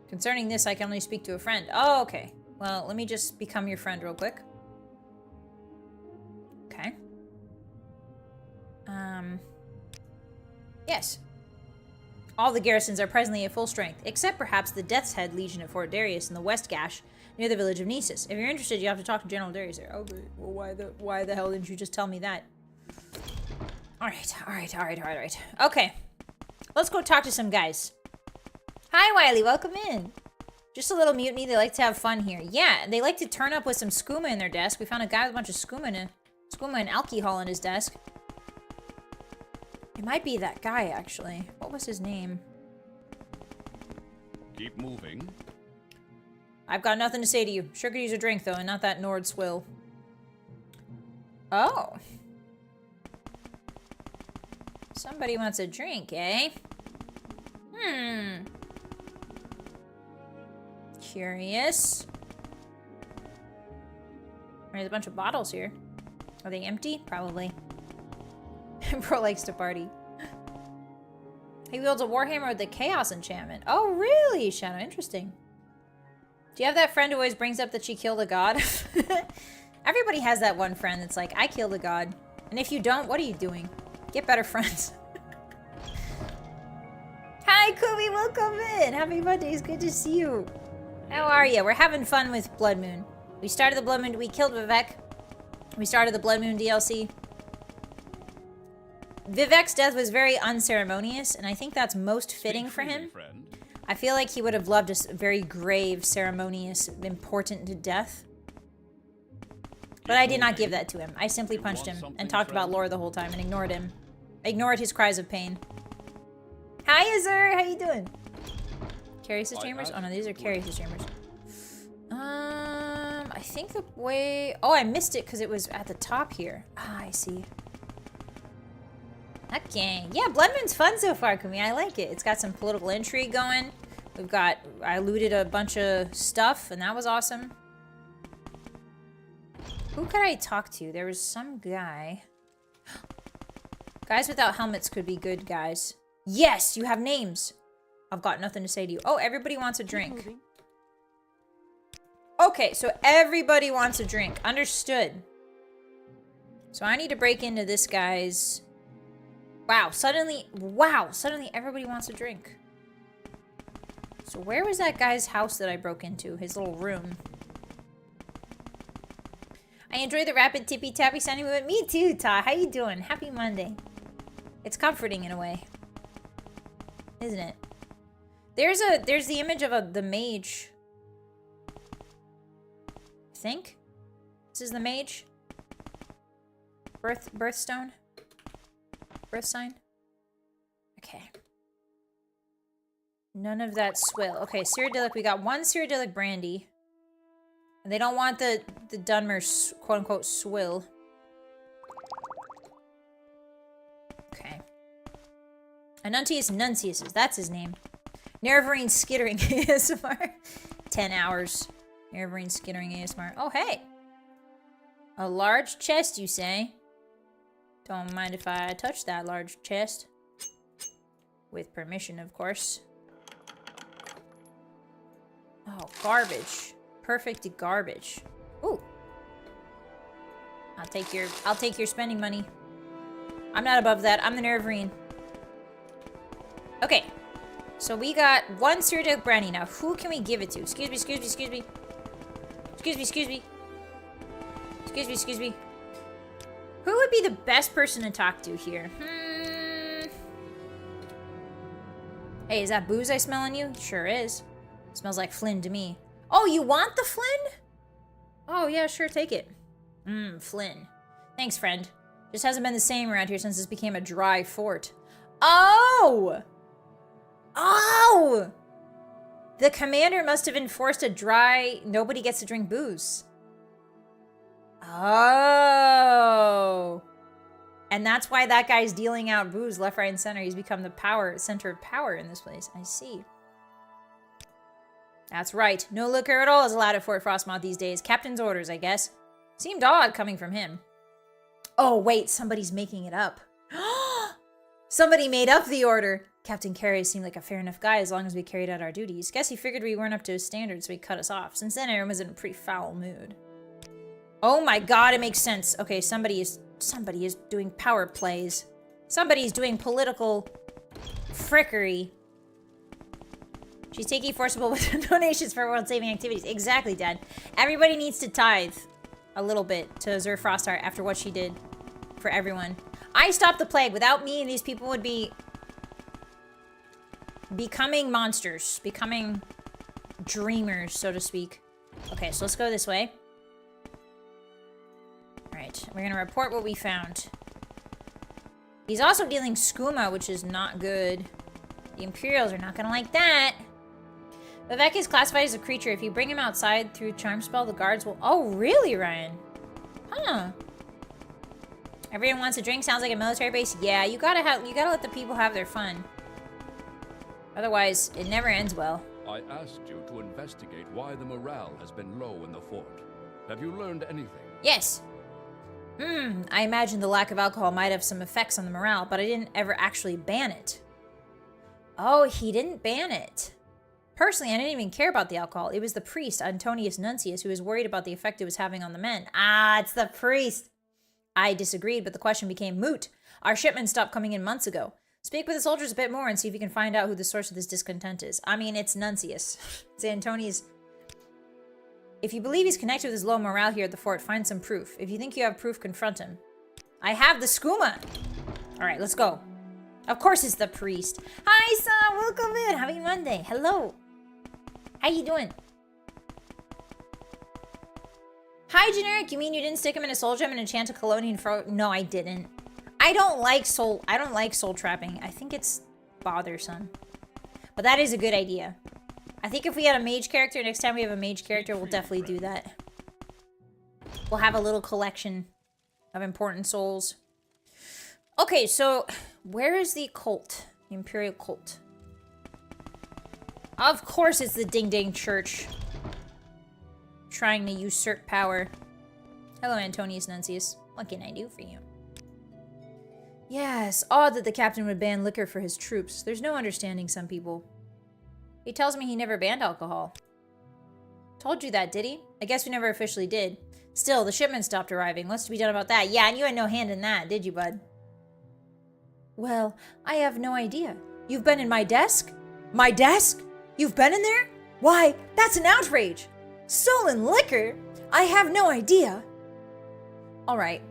Concerning this, I can only speak to a friend. Oh, okay. Well, let me just become your friend real quick. Okay. Yes. All the garrisons are presently at full strength, except perhaps the Death's Head Legion at Fort Darius in the West Gash, near the village of Nisus. If you're interested, you have to talk to General Darius there. Oh, well, why the hell didn't you just tell me that? Alright. Okay. Let's go talk to some guys. Hi, Wiley. Welcome in. Just a little mutiny. They like to have fun here. Yeah, they like to turn up with some skooma in their desk. We found a guy with a bunch of skooma and alcohol in his desk. It might be that guy, actually. What was his name? Keep moving. I've got nothing to say to you. Sure could use a drink, though, and not that Nord swill. Oh. Somebody wants a drink, eh? Curious. There's a bunch of bottles here. Are they empty? Probably. Bro likes to party. He wields a warhammer with the chaos enchantment. Oh, really, Shadow? Interesting. Do you have that friend who always brings up that she killed a god? Everybody has that one friend that's like, I killed a god. And if you don't, what are you doing? Get better friends. Hi, Kubi, welcome in. Happy Monday, it's good to see you. How are you? We're having fun with Bloodmoon. We started the Bloodmoon, we killed Vivek. We started the Bloodmoon DLC. Vivek's death was very unceremonious, and I think that's most fitting for him. I feel like he would have loved a very grave, ceremonious, important death. But I did not give that to him. I simply punched him and talked about lore the whole time and ignored him. Ignored his cries of pain. Hi, Azur! How you doing? Carius' chambers? Oh no, these are Carius' chambers. I think the way... Oh, I missed it because it was at the top here. Ah, I see. Okay. Yeah, Bloodmoon's fun so far, Kumi. I like it. It's got some political intrigue going. We've got... I looted a bunch of stuff, and that was awesome. Who could I talk to? There was some guy. Guys without helmets could be good guys. Yes, you have names. I've got nothing to say to you. Oh, everybody wants a drink. Okay, so everybody wants a drink. Understood. So I need to break into this guy's... Wow, suddenly everybody wants a drink. So where was that guy's house that I broke into? His little room. I enjoy the rapid tippy-tappy sounding movement. Me too, Ta. How you doing? Happy Monday. It's comforting in a way. Isn't it? There's the image of the mage. I think? This is the mage? Birthstone? Birth sign? Okay. None of that swill. Okay, Cyrodiilic. We got one Cyrodiilic brandy. And they don't want the Dunmer quote-unquote swill. Okay. Anuntius Nuncius, that's his name. Nerevarine Skittering ASMR. 10 hours. Nerevarine Skittering ASMR. Oh, hey! A large chest, you say? Don't mind if I touch that large chest. With permission, of course. Oh, garbage. Perfect garbage. Ooh. I'll take your spending money. I'm not above that. I'm the Nerevarine. Okay. So we got one Cyrodiilic brandy. Now, who can we give it to? Excuse me, excuse me, excuse me. Excuse me, excuse me. Excuse me, excuse me. Who would be the best person to talk to here? Hey, is that booze I smell on you? Sure is. Smells like Flynn to me. Oh, you want the Flynn? Oh, yeah, sure, take it. Flynn. Thanks, friend. Just hasn't been the same around here since this became a dry fort. Oh! Oh! The commander must have enforced a dry, nobody gets to drink booze. Oh. And that's why that guy's dealing out booze left, right, and center. He's become the center of power in this place. I see. That's right. No liquor at all is allowed at Fort Frostmoth these days. Captain's orders, I guess. Seemed odd coming from him. Oh, wait. Somebody's making it up. Somebody made up the order. Captain Carey seemed like a fair enough guy as long as we carried out our duties. Guess he figured we weren't up to his standards, so he cut us off. Since then, everyone was in a pretty foul mood. Oh my god, it makes sense. Okay, somebody is doing power plays. Somebody's doing political frickery. She's taking forcible donations for world-saving activities. Exactly, Dad. Everybody needs to tithe a little bit to Azur Frostheart after what she did for everyone. I stopped the plague. Without me, these people would be becoming monsters. Becoming dreamers, so to speak. Okay, so let's go this way. Alright, we're gonna report what we found. He's also dealing skooma, which is not good. The Imperials are not gonna like that. Vivek is classified as a creature. If you bring him outside through charm spell, the guards will... Oh, really, Ryan? Huh. Everyone wants a drink? Sounds like a military base? Yeah, you gotta let the people have their fun. Otherwise, it never ends well. I asked you to investigate why the morale has been low in the fort. Have you learned anything? Yes. I imagine the lack of alcohol might have some effects on the morale, but I didn't ever actually ban it. Oh, he didn't ban it. Personally, I didn't even care about the alcohol. It was the priest, Antonius Nuncius, who was worried about the effect it was having on the men. Ah, it's the priest. I disagreed, but the question became moot. Our shipment stopped coming in months ago. Speak with the soldiers a bit more and see if you can find out who the source of this discontent is. I mean, it's Nuncius. It's Antonius. If you believe he's connected with his low morale here at the fort, find some proof. If you think you have proof, confront him. I have the skooma. All right, let's go. Of course it's the priest. Hi, Sam. Welcome in. Happy Monday. Hello. How you doing? Hi, Generic. You mean you didn't stick him in a soul gem and enchant a colonian fro? No, I didn't. I don't like soul trapping. I think it's bothersome. But that is a good idea. I think if we had a mage character, next time we have a mage character, we'll definitely do that. We'll have a little collection of important souls. Okay, so where is the cult? The Imperial cult. Of course it's the Ding Dang Church. Trying to usurp power. Hello, Antonius Nuncius. What can I do for you? Yes, odd that the captain would ban liquor for his troops. There's no understanding some people. He tells me he never banned alcohol. Told you that, did he? I guess we never officially did. Still, the shipment stopped arriving. What's to be done about that? Yeah, and you had no hand in that, did you, bud? Well, I have no idea. You've been in my desk? My desk? You've been in there? Why, that's an outrage! Stolen liquor? I have no idea. All right.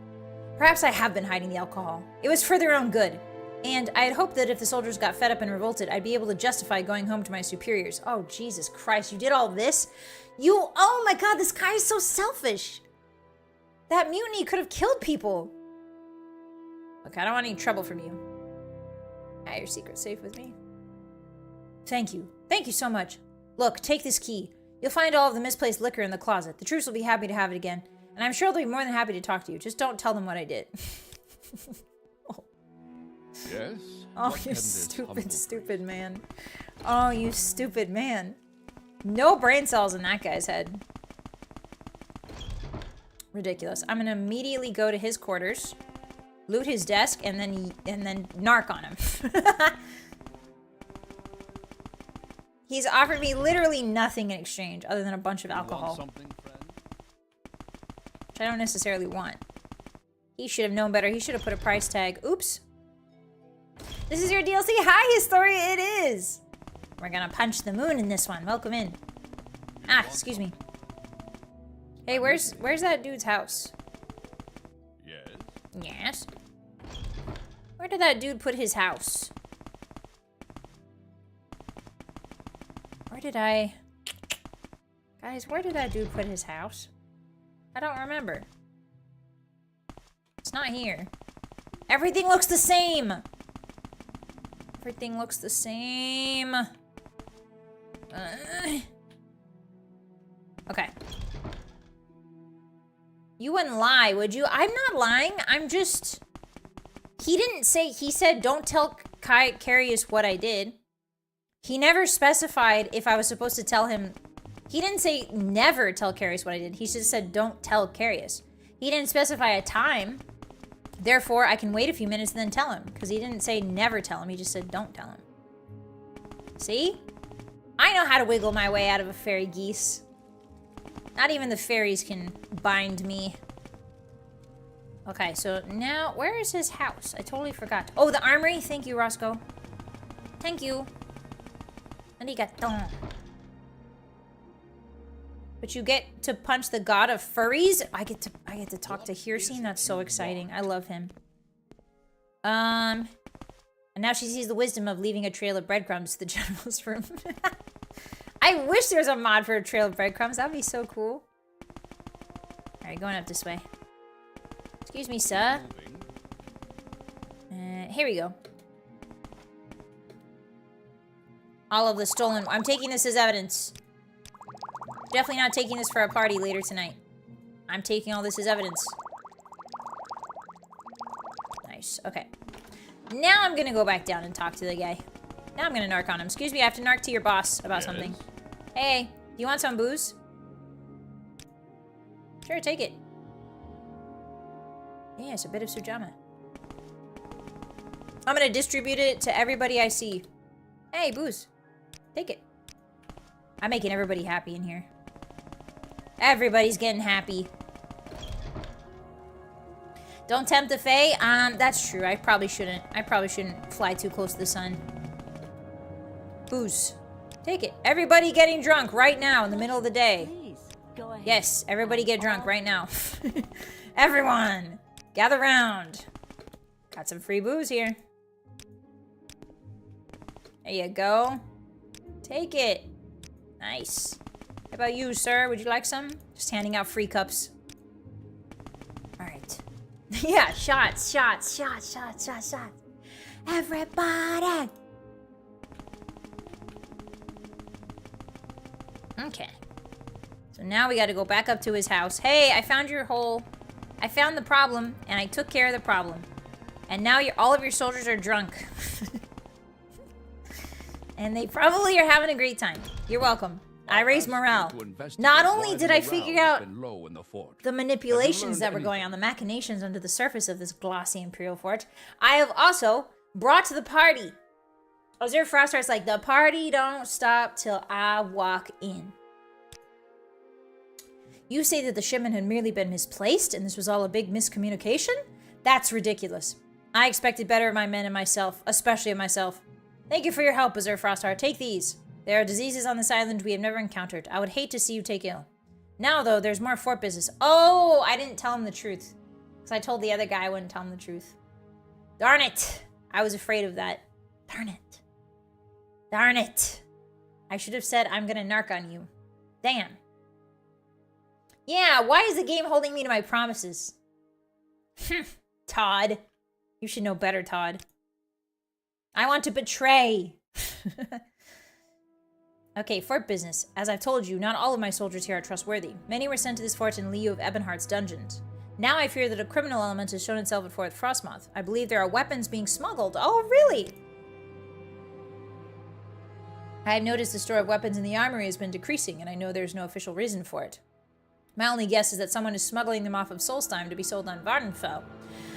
Perhaps I have been hiding the alcohol. It was for their own good. And I had hoped that if the soldiers got fed up and revolted, I'd be able to justify going home to my superiors. Oh, Jesus Christ, you did all this? Oh my God, this guy is so selfish. That mutiny could have killed people. Look, I don't want any trouble from you. Ah, your secret's safe with me. Thank you. Thank you so much. Look, take this key. You'll find all of the misplaced liquor in the closet. The troops will be happy to have it again. And I'm sure they'll be more than happy to talk to you. Just don't tell them what I did. Oh. Yes? Oh, you stupid man. Oh, you stupid man. No brain cells in that guy's head. Ridiculous. I'm gonna immediately go to his quarters, loot his desk, and then narc on him. He's offered me literally nothing in exchange other than a bunch of alcohol. Which I don't necessarily want. He should have known better. He should have put a price tag. Oops. This is your DLC? Hi, Historia, it is! We're gonna punch the moon in this one. Welcome in. Ah, excuse me. Hey, where's that dude's house? Yes. Yes? Where did that dude put his house? Guys, where did that dude put his house? I don't remember. It's not here. Everything looks the same! Everything looks the same. Okay. You wouldn't lie, would you? I'm not lying. I'm just... He didn't say... He said, don't tell Carius what I did. He never specified if I was supposed to tell him... He didn't say never tell Carius what I did. He just said don't tell Carius. He didn't specify a time. Therefore, I can wait a few minutes and then tell him. Because he didn't say never tell him. He just said don't tell him. See? I know how to wiggle my way out of a fairy geese. Not even the fairies can bind me. Okay, so now, where is his house? I totally forgot. Oh, the armory? Thank you, Roscoe. Thank you. Arigato. But you get to punch the god of furries? I get to talk to Hirsine? That's so exciting. I love him. And now she sees the wisdom of leaving a trail of breadcrumbs to the general's room. I wish there was a mod for a trail of breadcrumbs. That'd be so cool. Alright, going up this way. Excuse me, sir. Here we go. All of the stolen... I'm taking this as evidence. Definitely not taking this for a party later tonight. I'm taking all this as evidence. Nice. Okay. Now I'm gonna go back down and talk to the guy. Now I'm gonna narc on him. Excuse me, I have to narc to your boss about something. Hey, do you want some booze? Sure, take it. Yes, a bit of Sujama. I'm gonna distribute it to everybody I see. Hey, booze. Take it. I'm making everybody happy in here. Everybody's getting happy. Don't tempt the fae. That's true. I probably shouldn't fly too close to the sun. Booze. Take it. Everybody getting drunk right now in the middle of the day. Please, go ahead. Yes, everybody get drunk right now. Everyone, gather round. Got some free booze here. There you go. Take it. Nice. How about you, sir? Would you like some? Just handing out free cups. All right. Yeah, shots. Everybody. Okay. So now we got to go back up to his house. Hey, I found your hole. I found the problem, and I took care of the problem. And now all of your soldiers are drunk. And they probably are having a great time. You're welcome. I raised morale. Not only did I figure out the manipulations that were going on, the machinations under the surface of this glossy Imperial fort, I have also brought to the party. Ozir Frostheart's like, the party don't stop till I walk in. You say that the shipment had merely been misplaced and this was all a big miscommunication? That's ridiculous. I expected better of my men and myself, especially of myself. Thank you for your help, Ozir Frostheart. Take these. There are diseases on this island we have never encountered. I would hate to see you take ill. Now, though, there's more fort business. Oh, I didn't tell him the truth. Because I told the other guy I wouldn't tell him the truth. Darn it. I was afraid of that. Darn it. Darn it. I should have said, I'm gonna narc on you. Damn. Yeah, why is the game holding me to my promises? Todd. You should know better, Todd. I want to betray. Okay, fort business. As I've told you, not all of my soldiers here are trustworthy. Many were sent to this fort in lieu of Ebonheart's dungeons. Now I fear that a criminal element has shown itself at Fort Frostmoth. I believe there are weapons being smuggled. Oh, really? I have noticed the store of weapons in the armory has been decreasing, and I know there's no official reason for it. My only guess is that someone is smuggling them off of Solstheim to be sold on Vardenfell.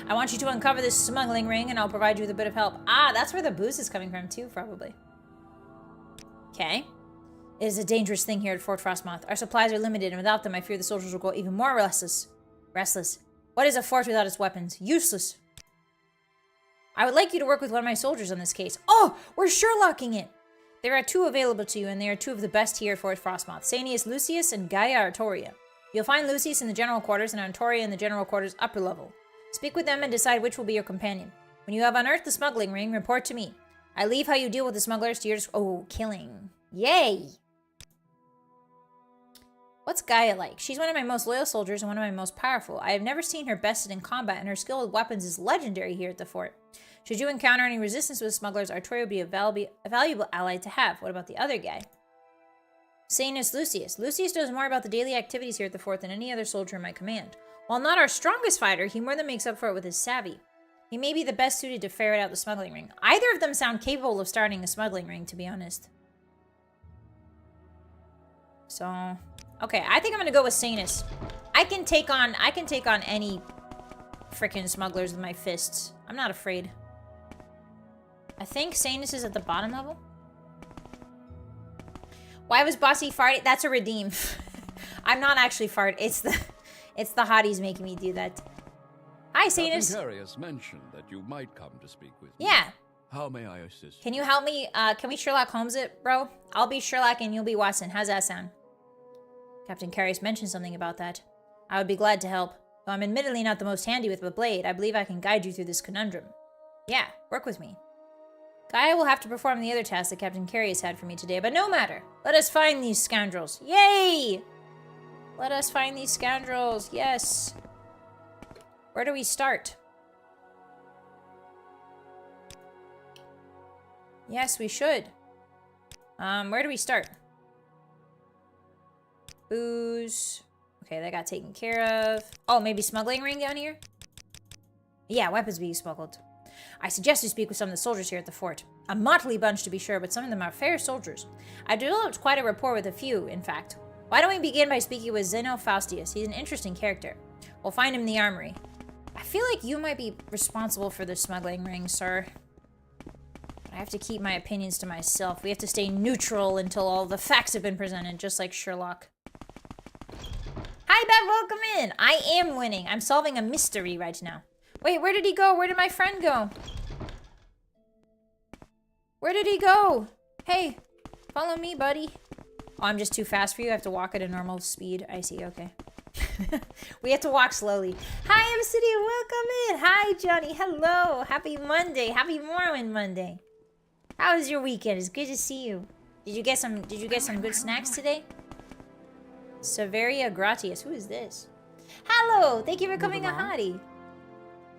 I want you to uncover this smuggling ring, and I'll provide you with a bit of help. Ah, that's where the booze is coming from, too, probably. Okay. It is a dangerous thing here at Fort Frostmoth. Our supplies are limited, and without them, I fear the soldiers will grow even more restless. What is a fort without its weapons? Useless. I would like you to work with one of my soldiers on this case. Oh, we're Sherlocking it! There are 2 available to you, and they are 2 of the best here at Fort Frostmoth. Sanius Lucius and Gaia Artoria. You'll find Lucius in the general quarters and Artoria in the general quarters upper level. Speak with them and decide which will be your companion. When you have unearthed the smuggling ring, report to me. I leave how you deal with the smugglers to your... Oh, killing. Yay! What's Gaia like? She's one of my most loyal soldiers and one of my most powerful. I have never seen her bested in combat, and her skill with weapons is legendary here at the fort. Should you encounter any resistance with smugglers, Artoria would be a valuable ally to have. What about the other guy? Sanus Lucius. Lucius knows more about the daily activities here at the fort than any other soldier in my command. While not our strongest fighter, he more than makes up for it with his savvy. He may be the best suited to ferret out the smuggling ring. Either of them sound capable of starting a smuggling ring, to be honest. So, okay, I think I'm gonna go with Sanus. I can take on any frickin' smugglers with my fists. I'm not afraid. I think Sanus is at the bottom level. Why was Bossy farting? That's a redeem. I'm not actually fart. It's the hotties making me do that. Hi, Sanus. Carius mentioned that you might come to speak with me. Yeah. How may I assist? Can you help me? Can we Sherlock Holmes it, bro? I'll be Sherlock and you'll be Watson. How's that sound? Captain Carius mentioned something about that. I would be glad to help. Though I'm admittedly not the most handy with a blade, I believe I can guide you through this conundrum. Yeah, work with me. Gaia will have to perform the other task that Captain Carius had for me today, but no matter. Let us find these scoundrels. Yay! Let us find these scoundrels. Yes. Where do we start? Yes, we should. Where do we start? Booze. Okay, that got taken care of. Oh, maybe smuggling ring down here? Yeah, weapons being smuggled. I suggest you speak with some of the soldiers here at the fort. A motley bunch to be sure, but some of them are fair soldiers. I developed quite a rapport with a few, in fact. Why don't we begin by speaking with Zeno Faustius? He's an interesting character. We'll find him in the armory. I feel like you might be responsible for the smuggling ring, sir. I have to keep my opinions to myself. We have to stay neutral until all the facts have been presented, just like Sherlock. Hi, Bev, welcome in. I am winning. I'm solving a mystery right now. Wait, where did he go? Where did my friend go? Where did he go? Hey, follow me, buddy. Oh, I'm just too fast for you. I have to walk at a normal speed. I see, okay. We have to walk slowly. Hi, Obsidian, welcome in. Hi, Johnny, hello. Happy Monday. Happy Morrowind Monday. How was your weekend? It's good to see you. Did you get some good snacks today? Severia Gratius. Who is this? Hello! Thank you for coming a hottie.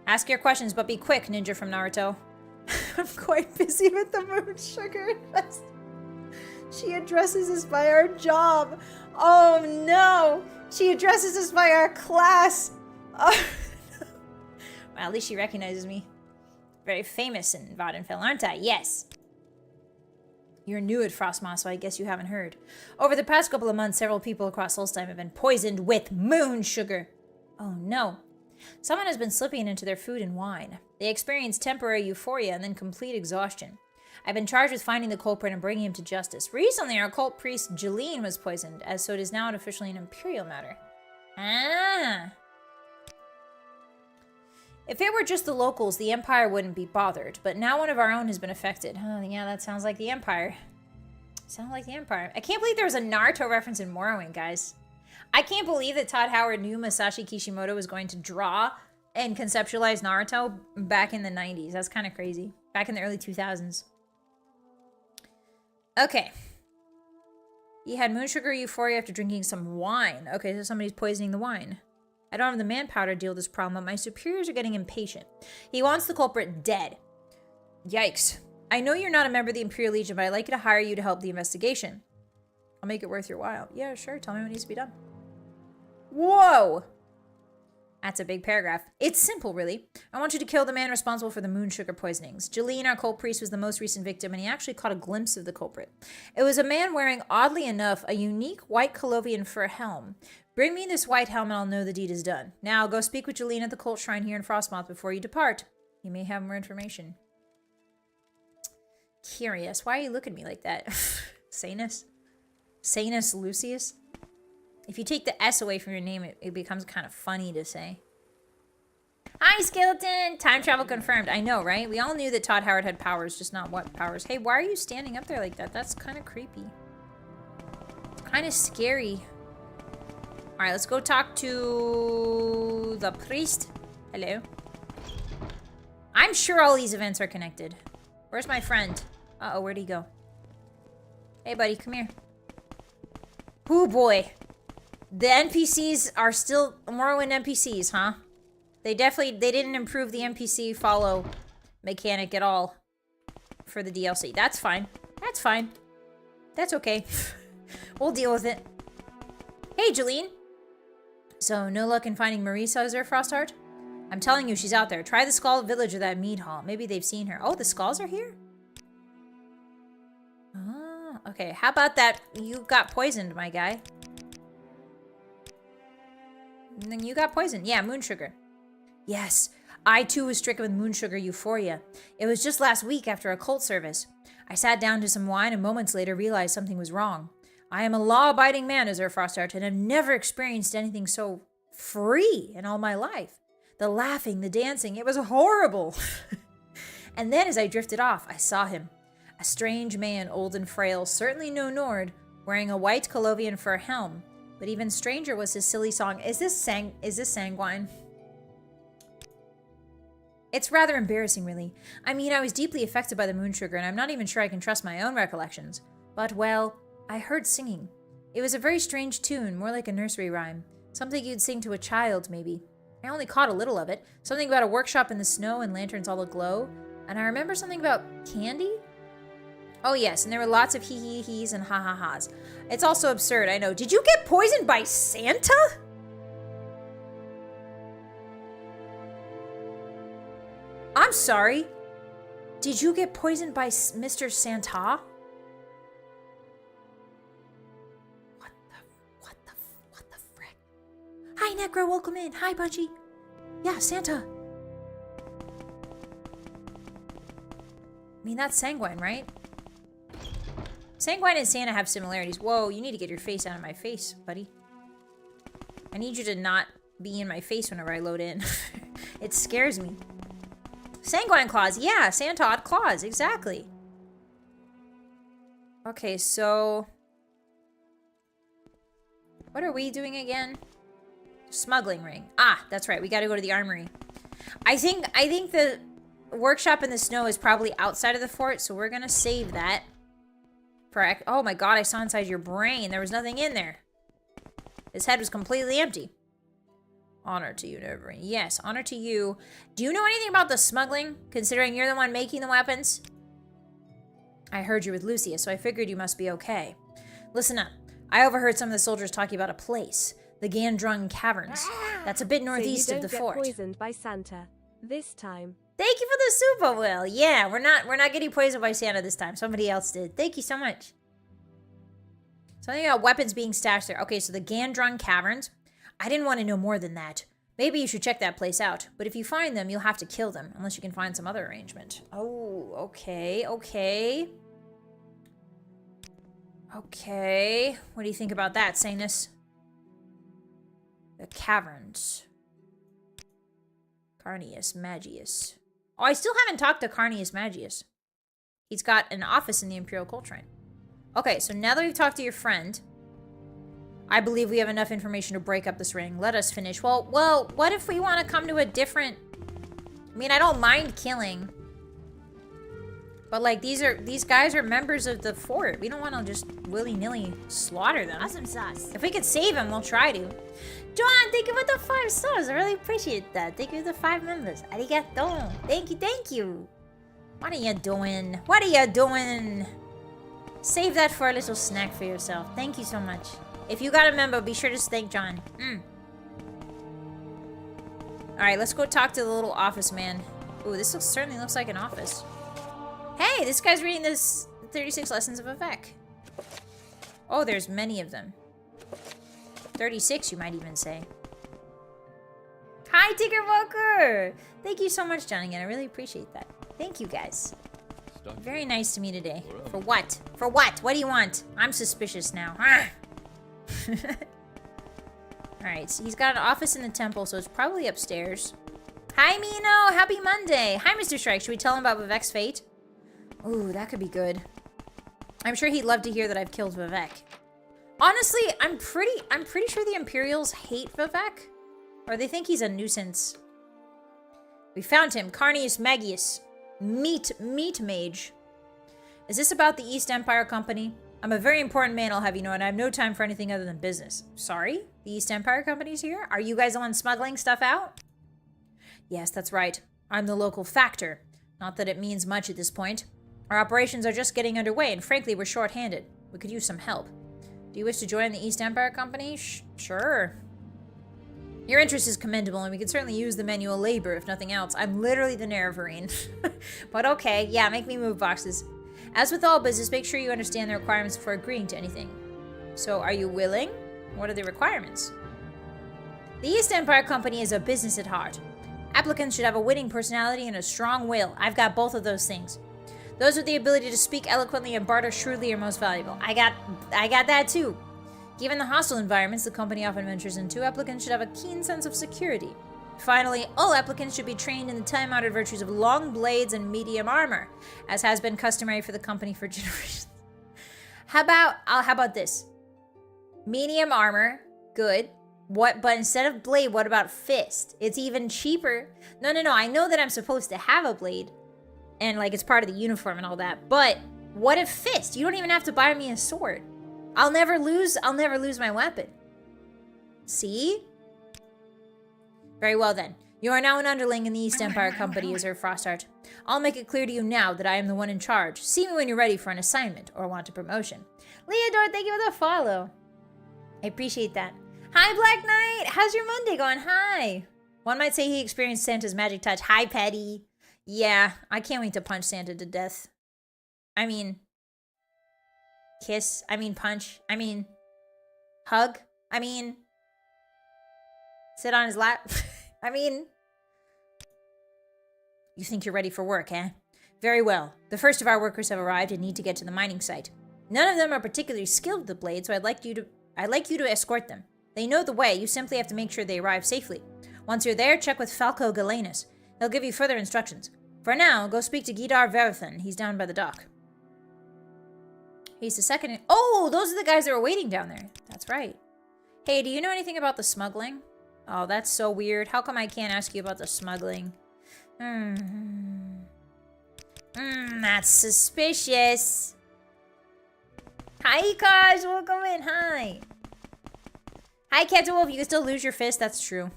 Ask your questions, but be quick, ninja from Naruto. I'm quite busy with the moon sugar invest. She addresses us by our job. Oh no! She addresses us by our class. Oh, no. Well, at least she recognizes me. Very famous in Vattenfell, aren't I? Yes. You're new at Frostmoth, so I guess you haven't heard. Over the past couple of months, several people across Solstheim have been poisoned with moon sugar. Oh no. Someone has been slipping into their food and wine. They experience temporary euphoria and then complete exhaustion. I've been charged with finding the culprit and bringing him to justice. Recently, our cult priest Juljulkyun was poisoned, so it is now officially an imperial matter. Ah. If it were just the locals, the Empire wouldn't be bothered, but now one of our own has been affected. Oh, yeah, that sounds like the Empire. Sounds like the Empire. I can't believe there was a Naruto reference in Morrowind, guys. I can't believe that Todd Howard knew Masashi Kishimoto was going to draw and conceptualize Naruto back in the 90s. That's kind of crazy. Back in the early 2000s. Okay. He had moon sugar euphoria after drinking some wine. Okay, so somebody's poisoning the wine. I don't have the manpower to deal with this problem, but my superiors are getting impatient. He wants the culprit dead. Yikes. I know you're not a member of the Imperial Legion, but I'd like you to hire you to help the investigation. I'll make it worth your while. Yeah, sure. Tell me what needs to be done. Whoa! That's a big paragraph. It's simple, really. I want you to kill the man responsible for the moon sugar poisonings. Juljulkyun, our cult priest, was the most recent victim, and he actually caught a glimpse of the culprit. It was a man wearing, oddly enough, a unique white Colovian fur helm. Bring me this white helm and I'll know the deed is done. Now, go speak with Juljulkyun at the cult shrine here in Frostmoth before you depart. You may have more information. Curious. Why are you looking at me like that? Sanus? Sanus Lucius? If you take the S away from your name, it becomes kind of funny to say. Hi, Skeleton! Time travel confirmed. I know, right? We all knew that Todd Howard had powers, just not what powers. Hey, why are you standing up there like that? That's kind of creepy. It's kind of scary. Alright, let's go talk to the priest. Hello. I'm sure all these events are connected. Where's my friend? Uh-oh, where'd he go? Hey, buddy, come here. Oh, boy. The NPCs are still Morrowind NPCs, huh? They didn't improve the NPC follow mechanic at all for the DLC. That's fine. That's fine. That's okay. We'll deal with it. Hey, Juljulkyun. So, no luck in finding Marisa, is there, Frostheart? I'm telling you, she's out there. Try the Skull Village or that mead hall. Maybe they've seen her. Oh, the skulls are here? Oh, okay. How about that? You got poisoned, my guy. And then you got poisoned. Yeah, moon sugar. Yes, I too was stricken with moon sugar euphoria. It was just last week after a cult service. I sat down to some wine and moments later realized something was wrong. I am a law-abiding man, Azure Frostheart, and have never experienced anything so free in all my life. The laughing, the dancing, it was horrible. And then as I drifted off, I saw him. A strange man, old and frail, certainly no Nord, wearing a white Colovian fur helm. But even stranger was his silly song. Is this sanguine? It's rather embarrassing, really. I mean, I was deeply affected by the moon sugar, and I'm not even sure I can trust my own recollections. But, well, I heard singing. It was a very strange tune, more like a nursery rhyme. Something you'd sing to a child, maybe. I only caught a little of it. Something about a workshop in the snow and lanterns all aglow. And I remember something about candy? Oh, yes, and there were lots of hee-hee-hees and ha-ha-has. It's also absurd, I know. Did you get poisoned by Santa? I'm sorry. Did you get poisoned by Mr. Santa? What the frick? Hi, Necro, welcome in. Hi, Bunchy. Yeah, Santa. I mean, that's Sanguine, right? Sanguine and Santa have similarities. Whoa, you need to get your face out of my face, buddy. I need you to not be in my face whenever I load in. It scares me. Sanguine claws. Yeah, Santa claws. Exactly. Okay, so... what are we doing again? Smuggling ring. Ah, that's right. We gotta go to the armory. I think the workshop in the snow is probably outside of the fort, so we're gonna save that. Oh my god, I saw inside your brain. There was nothing in there. His head was completely empty. Honor to you, Neverrain. Yes, honor to you. Do you know anything about the smuggling, considering you're the one making the weapons? I heard you with Lucia, so I figured you must be okay. Listen up. I overheard some of the soldiers talking about a place, the Gandrung Caverns. That's a bit northeast of the fort. So you don't get poisoned by Santa this time. Thank you for the super will. Yeah, we're not getting poisoned by Santa this time. Somebody else did. Thank you so much. Something about weapons being stashed there. Okay, so the Gandrung Caverns. I didn't want to know more than that. Maybe you should check that place out. But if you find them, you'll have to kill them, unless you can find some other arrangement. Oh, okay, okay. Okay. What do you think about that, Sanus? The caverns. Carnius Magius. Oh, I still haven't talked to Carnius Magius. He's got an office in the Imperial Coal Train. Okay, so now that we've talked to your friend, I believe we have enough information to break up this ring. Let us finish. Well, what if we want to come to a different... I mean, I don't mind killing. But, like, these guys are members of the fort. We don't want to just willy-nilly slaughter them. Awesome sauce. If we could save them, we'll try to. John, thank you for the 5 stars. I really appreciate that. Thank you for the 5 members. Arigato. Thank you, thank you. What are you doing? What are you doing? Save that for a little snack for yourself. Thank you so much. If you got a member, be sure to thank John. Alright, let's go talk to the little office man. Ooh, this certainly looks like an office. Hey, this guy's reading this 36 Lessons of Vivec. Oh, there's many of them. 36, you might even say. Hi, Tinker Walker! Thank you so much, John, again. I really appreciate that. Thank you, guys. Very nice to me today. For what? For what? What do you want? I'm suspicious now. Alright, so he's got an office in the temple, so it's probably upstairs. Hi, Mino! Happy Monday! Hi, Mr. Strike. Should we tell him about Vivec's fate? Ooh, that could be good. I'm sure he'd love to hear that I've killed Vivec. Honestly, I'm pretty sure the Imperials hate Vivec. Or they think he's a nuisance. We found him. Carnius Magius. Meat Mage. Is this about the East Empire Company? I'm a very important man, I'll have you know, and I have no time for anything other than business. Sorry? The East Empire Company's here? Are you guys the ones smuggling stuff out? Yes, that's right. I'm the local factor. Not that it means much at this point. Our operations are just getting underway, and frankly, we're short-handed. We could use some help. Do you wish to join the East Empire Company? Sure. Your interest is commendable, and we could certainly use the manual labor, if nothing else. I'm literally the Nerevarine. But okay, yeah, make me move boxes. As with all business, make sure you understand the requirements before agreeing to anything. So, are you willing? What are the requirements? The East Empire Company is a business at heart. Applicants should have a winning personality and a strong will. I've got both of those things. Those with the ability to speak eloquently and barter shrewdly are most valuable. I got that too. Given the hostile environments the company often ventures into, applicants should have a keen sense of security. Finally, all applicants should be trained in the time-honored virtues of long blades and medium armor, as has been customary for the company for generations. How about this? Medium armor, good. But instead of blade, what about fist? It's even cheaper. No, I know that I'm supposed to have a blade, and like it's part of the uniform and all that, but what if fist? You don't even have to buy me a sword. I'll never lose my weapon. See? Very well then. You are now an underling in the East Empire Company, Azure Frostart. I'll make it clear to you now that I am the one in charge. See me when you're ready for an assignment or want a promotion. Leodor, thank you for the follow. I appreciate that. Hi, Black Knight! How's your Monday going? Hi! One might say he experienced Santa's magic touch. Hi, Patty! Yeah, I can't wait to punch Santa to death. I mean... kiss. I mean punch. I mean... hug. I mean... sit on his lap. I mean... you think you're ready for work, eh? Very well. The first of our workers have arrived and need to get to the mining site. None of them are particularly skilled with the blade, so I'd like you to escort them. They know the way. You simply have to make sure they arrive safely. Once you're there, check with Falco Galenus. He'll give you further instructions. For now, go speak to Gidar Verithan. He's down by the dock. He's the second. Oh, those are the guys that were waiting down there. That's right. Hey, do you know anything about the smuggling? Oh, that's so weird. How come I can't ask you about the smuggling? That's suspicious. Hi, Kaj. Welcome in. Hi. Hi, Captain Wolf. You can still lose your fist. That's true.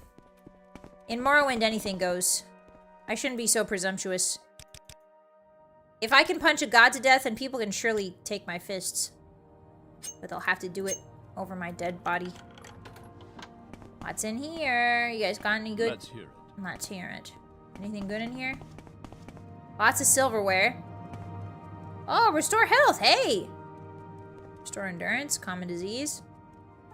In Morrowind, anything goes. I shouldn't be so presumptuous. If I can punch a god to death, then people can surely take my fists. But they'll have to do it over my dead body. What's in here? You guys got any good? Let's hear it. Let's hear it. Anything good in here? Lots of silverware. Oh, restore health. Hey! Restore endurance, common disease.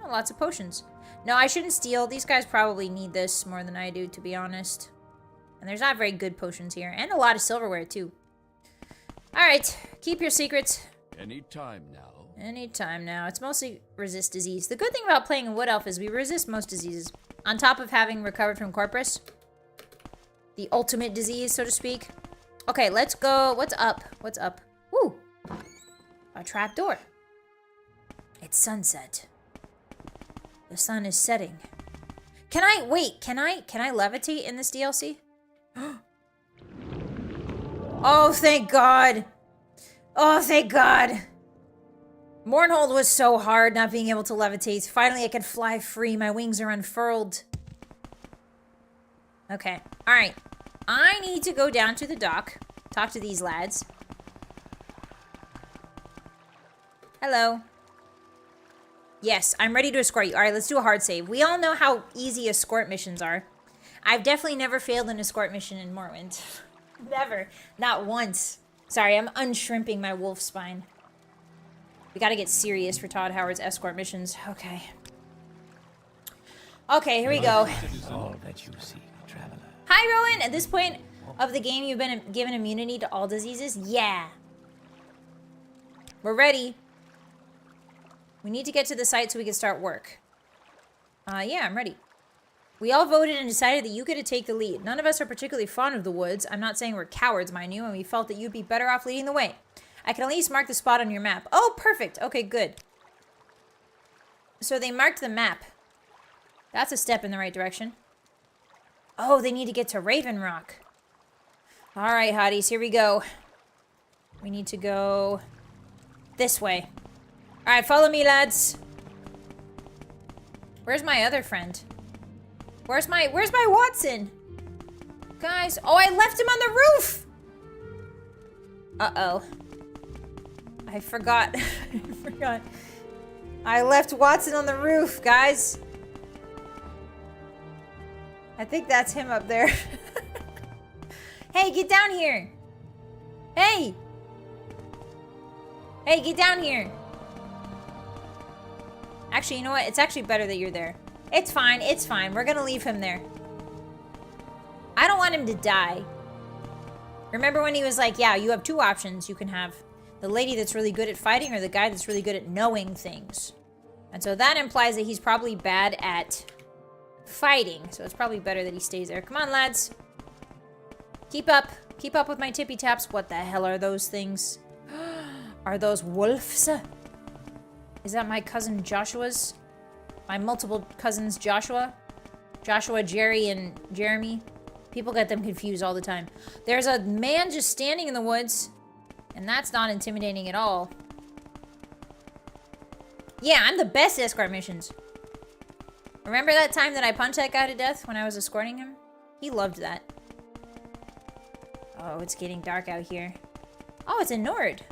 Oh, lots of potions. No, I shouldn't steal. These guys probably need this more than I do, to be honest. And there's not very good potions here. And a lot of silverware, too. Alright, keep your secrets. Any time now. Any time now. It's mostly resist disease. The good thing about playing a wood elf is we resist most diseases. On top of having recovered from Corpus. The ultimate disease, so to speak. Okay, let's go. What's up? What's up? Woo! A trapdoor. It's sunset. The sun is setting. Can I levitate in this DLC? Oh, thank God. Oh, thank God. Mournhold was so hard not being able to levitate. Finally, I can fly free. My wings are unfurled. Okay. All right. I need to go down to the dock. Talk to these lads. Hello. Yes, I'm ready to escort you. All right, let's do a hard save. We all know how easy escort missions are. I've definitely never failed an escort mission in Morrowind. Never. Not once. Sorry, I'm unshrimping my wolf spine. We gotta get serious for Todd Howard's escort missions. Okay. Okay, here we go. All that you seek, traveler. Hi, Rowan! At this point of the game, you've been given immunity to all diseases? Yeah. We're ready. We need to get to the site so we can start work. Yeah, I'm ready. We all voted and decided that you get to take the lead. None of us are particularly fond of the woods. I'm not saying we're cowards, mind you, and we felt that you'd be better off leading the way. I can at least mark the spot on your map. Oh, perfect. Okay, good. So they marked the map. That's a step in the right direction. Oh, they need to get to Raven Rock. All right, hotties, here we go. We need to go this way. All right, follow me, lads. Where's my other friend? Where's my Watson? Guys, oh, I left him on the roof. Uh-oh. I forgot. I forgot. I left Watson on the roof, guys. I think that's him up there. Hey, get down here. Hey. Hey, get down here. Actually, you know what? It's actually better that you're there. It's fine. It's fine. We're gonna leave him there. I don't want him to die. Remember when he was like, yeah, you have two options. You can have the lady that's really good at fighting or the guy that's really good at knowing things. And so that implies that he's probably bad at fighting. So it's probably better that he stays there. Come on, lads. Keep up. Keep up with my tippy taps. What the hell are those things? Are those wolves? Is that my cousin Joshua's? My multiple cousins Joshua? Joshua, Jerry, and Jeremy? People get them confused all the time. There's a man just standing in the woods. And that's not intimidating at all. Yeah, I'm the best at escort missions. Remember that time that I punched that guy to death when I was escorting him? He loved that. Oh, it's getting dark out here. Oh, it's a Nord.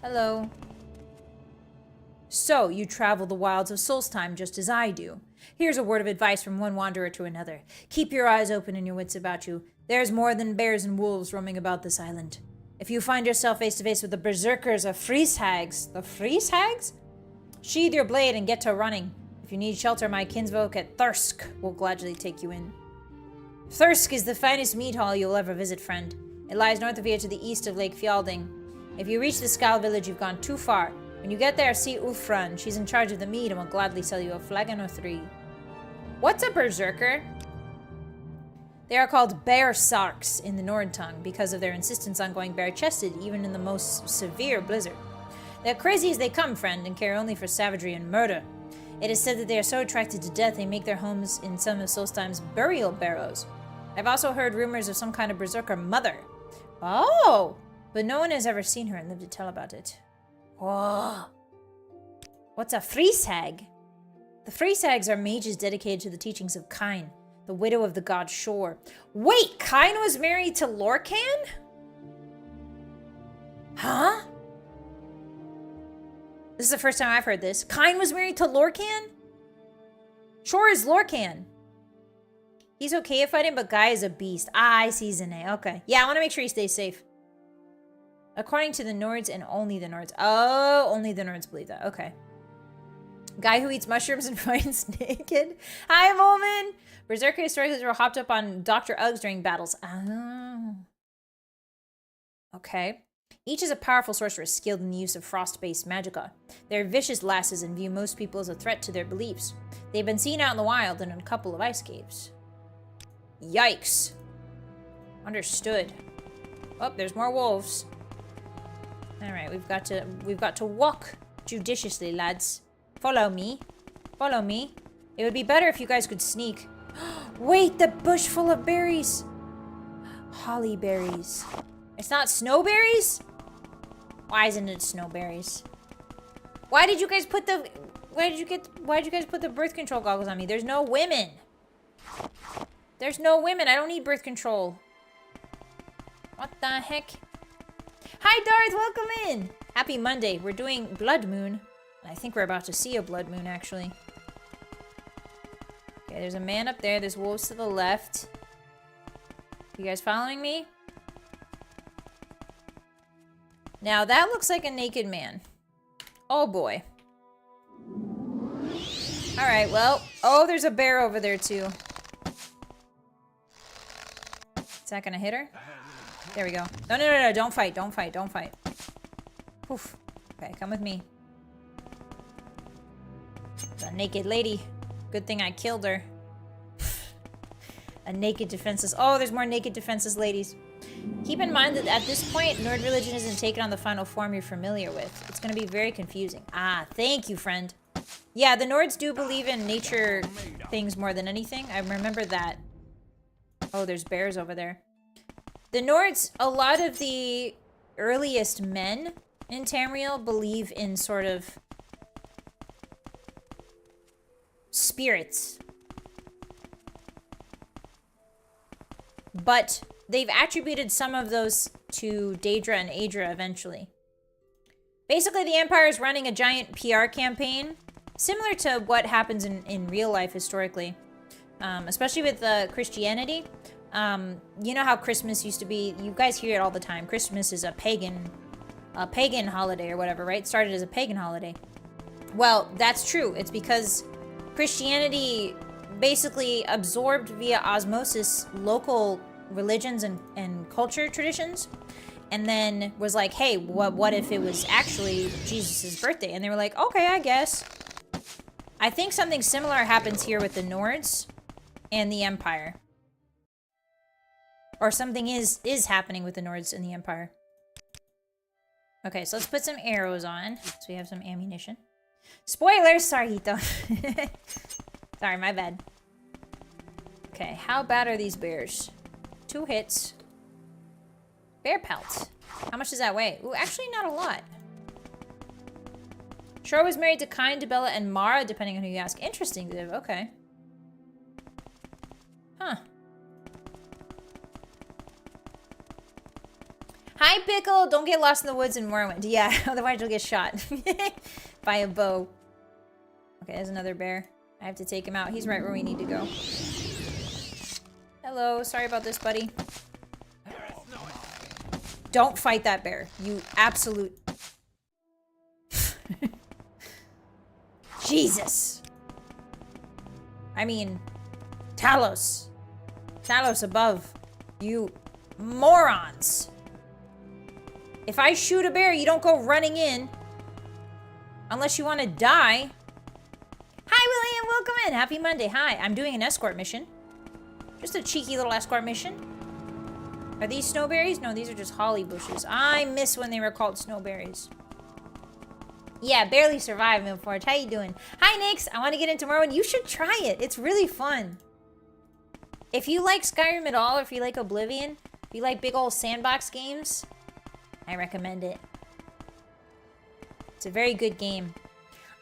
Hello. So, you travel the wilds of Solstheim just as I do. Here's a word of advice from one wanderer to another. Keep your eyes open and your wits about you. There's more than bears and wolves roaming about this island. If you find yourself face to face with the berserkers of Freeshags, the Freeshags? Sheathe your blade and get to running. If you need shelter, my kinsfolk at Thirsk will gladly take you in. Thirsk is the finest meat hall you'll ever visit, friend. It lies north of here to the east of Lake Fjalding. If you reach the Skal village, you've gone too far. When you get there, see Ulfran. She's in charge of the mead and will gladly sell you a flagon or 3. What's a berserker? They are called bear sarks in the Nord tongue because of their insistence on going bare-chested even in the most severe blizzard. They're crazy as they come, friend, and care only for savagery and murder. It is said that they are so attracted to death they make their homes in some of Solstheim's burial barrows. I've also heard rumors of some kind of berserker mother. Oh! But no one has ever seen her and lived to tell about it. Whoa. What's a Freeshag? The Freeshags are mages dedicated to the teachings of Kine, the widow of the god Shore. Wait, Kine was married to Lorcan? Huh? This is the first time I've heard this. Kine was married to Lorcan? Shore is Lorcan. He's okay at fighting, but Guy is a beast. Ah, I see Zane. Okay. Yeah, I want to make sure he stays safe. According to the Nords and only the Nords. Oh, only the Nords believe that. Okay. Guy who eats mushrooms and fights naked. Hi, Molman. Berserker historically were hopped up on Dr. Uggs during battles. Oh. Okay. Each is a powerful sorceress skilled in the use of frost-based magicka. They're vicious lasses and view most people as a threat to their beliefs. They've been seen out in the wild and in a couple of ice caves. Yikes. Understood. Oh, there's more wolves. Alright, we've got to walk judiciously, lads. Follow me. Follow me. It would be better if you guys could sneak. Wait, the bush full of berries. Holly berries. It's not snowberries? Why isn't it snowberries? Why did you guys put the why did you guys put the birth control goggles on me? There's no women. There's no women. I don't need birth control. What the heck? Hi, Darth. Welcome in. Happy Monday. We're doing Bloodmoon. I think we're about to see a Bloodmoon, actually. Okay, there's a man up there. There's wolves to the left. You guys following me? Now, that looks like a naked man. Oh, boy. Alright, well. Oh, there's a bear over there, too. Is that gonna hit her? There we go. No, no, no, no. Don't fight. Don't fight. Don't fight. Oof. Okay, come with me. A naked lady. Good thing I killed her. A naked defenseless. Oh, there's more naked defenseless ladies. Keep in mind that at this point, Nord religion isn't taken on the final form you're familiar with. It's going to be very confusing. Ah, thank you, friend. Yeah, the Nords do believe in nature things more than anything. I remember that. Oh, there's bears over there. The Nords, a lot of the earliest men in Tamriel believe in sort of spirits. But they've attributed some of those to Daedra and Aedra eventually. Basically, the Empire is running a giant PR campaign, similar to what happens in real life historically, especially with Christianity. You know how Christmas used to be, you guys hear it all the time. Christmas is a pagan holiday or whatever, right? It started as a pagan holiday. Well, that's true. It's because Christianity basically absorbed via osmosis local religions and culture traditions, and then was like, hey, what if it was actually Jesus' birthday? And they were like, okay, I guess. I think something similar happens here with the Nords and the Empire. Or something is happening with the Nords and the Empire. Okay, so let's put some arrows on, so we have some ammunition. Spoilers! Sorry, Hito. Sorry, my bad. Okay, how bad are these bears? 2 hits. Bear pelt. How much does that weigh? Ooh, actually not a lot. Shore was married to Kine, Debella, and Mara, depending on who you ask. Interesting, Div. Okay. Huh. Hi, Pickle! Don't get lost in the woods in Morrowind. Yeah, otherwise you'll get shot by a bow. Okay, there's another bear. I have to take him out. He's right where we need to go. Hello, sorry about this, buddy. Don't fight that bear. You absolute... Jesus. I mean, Talos. Talos above. You Morons. If I shoot a bear, you don't go running in. Unless you want to die. Hi, William. Welcome in. Happy Monday. Hi. I'm doing an escort mission. Just a cheeky little escort mission. Are these snowberries? No, these are just holly bushes. I miss when they were called snowberries. Yeah, barely survived, Milforge. How you doing? Hi, Nix. I want to get into Morrowind. You should try it. It's really fun. If you like Skyrim at all, or if you like Oblivion, if you like big old sandbox games, I recommend it. It's a very good game.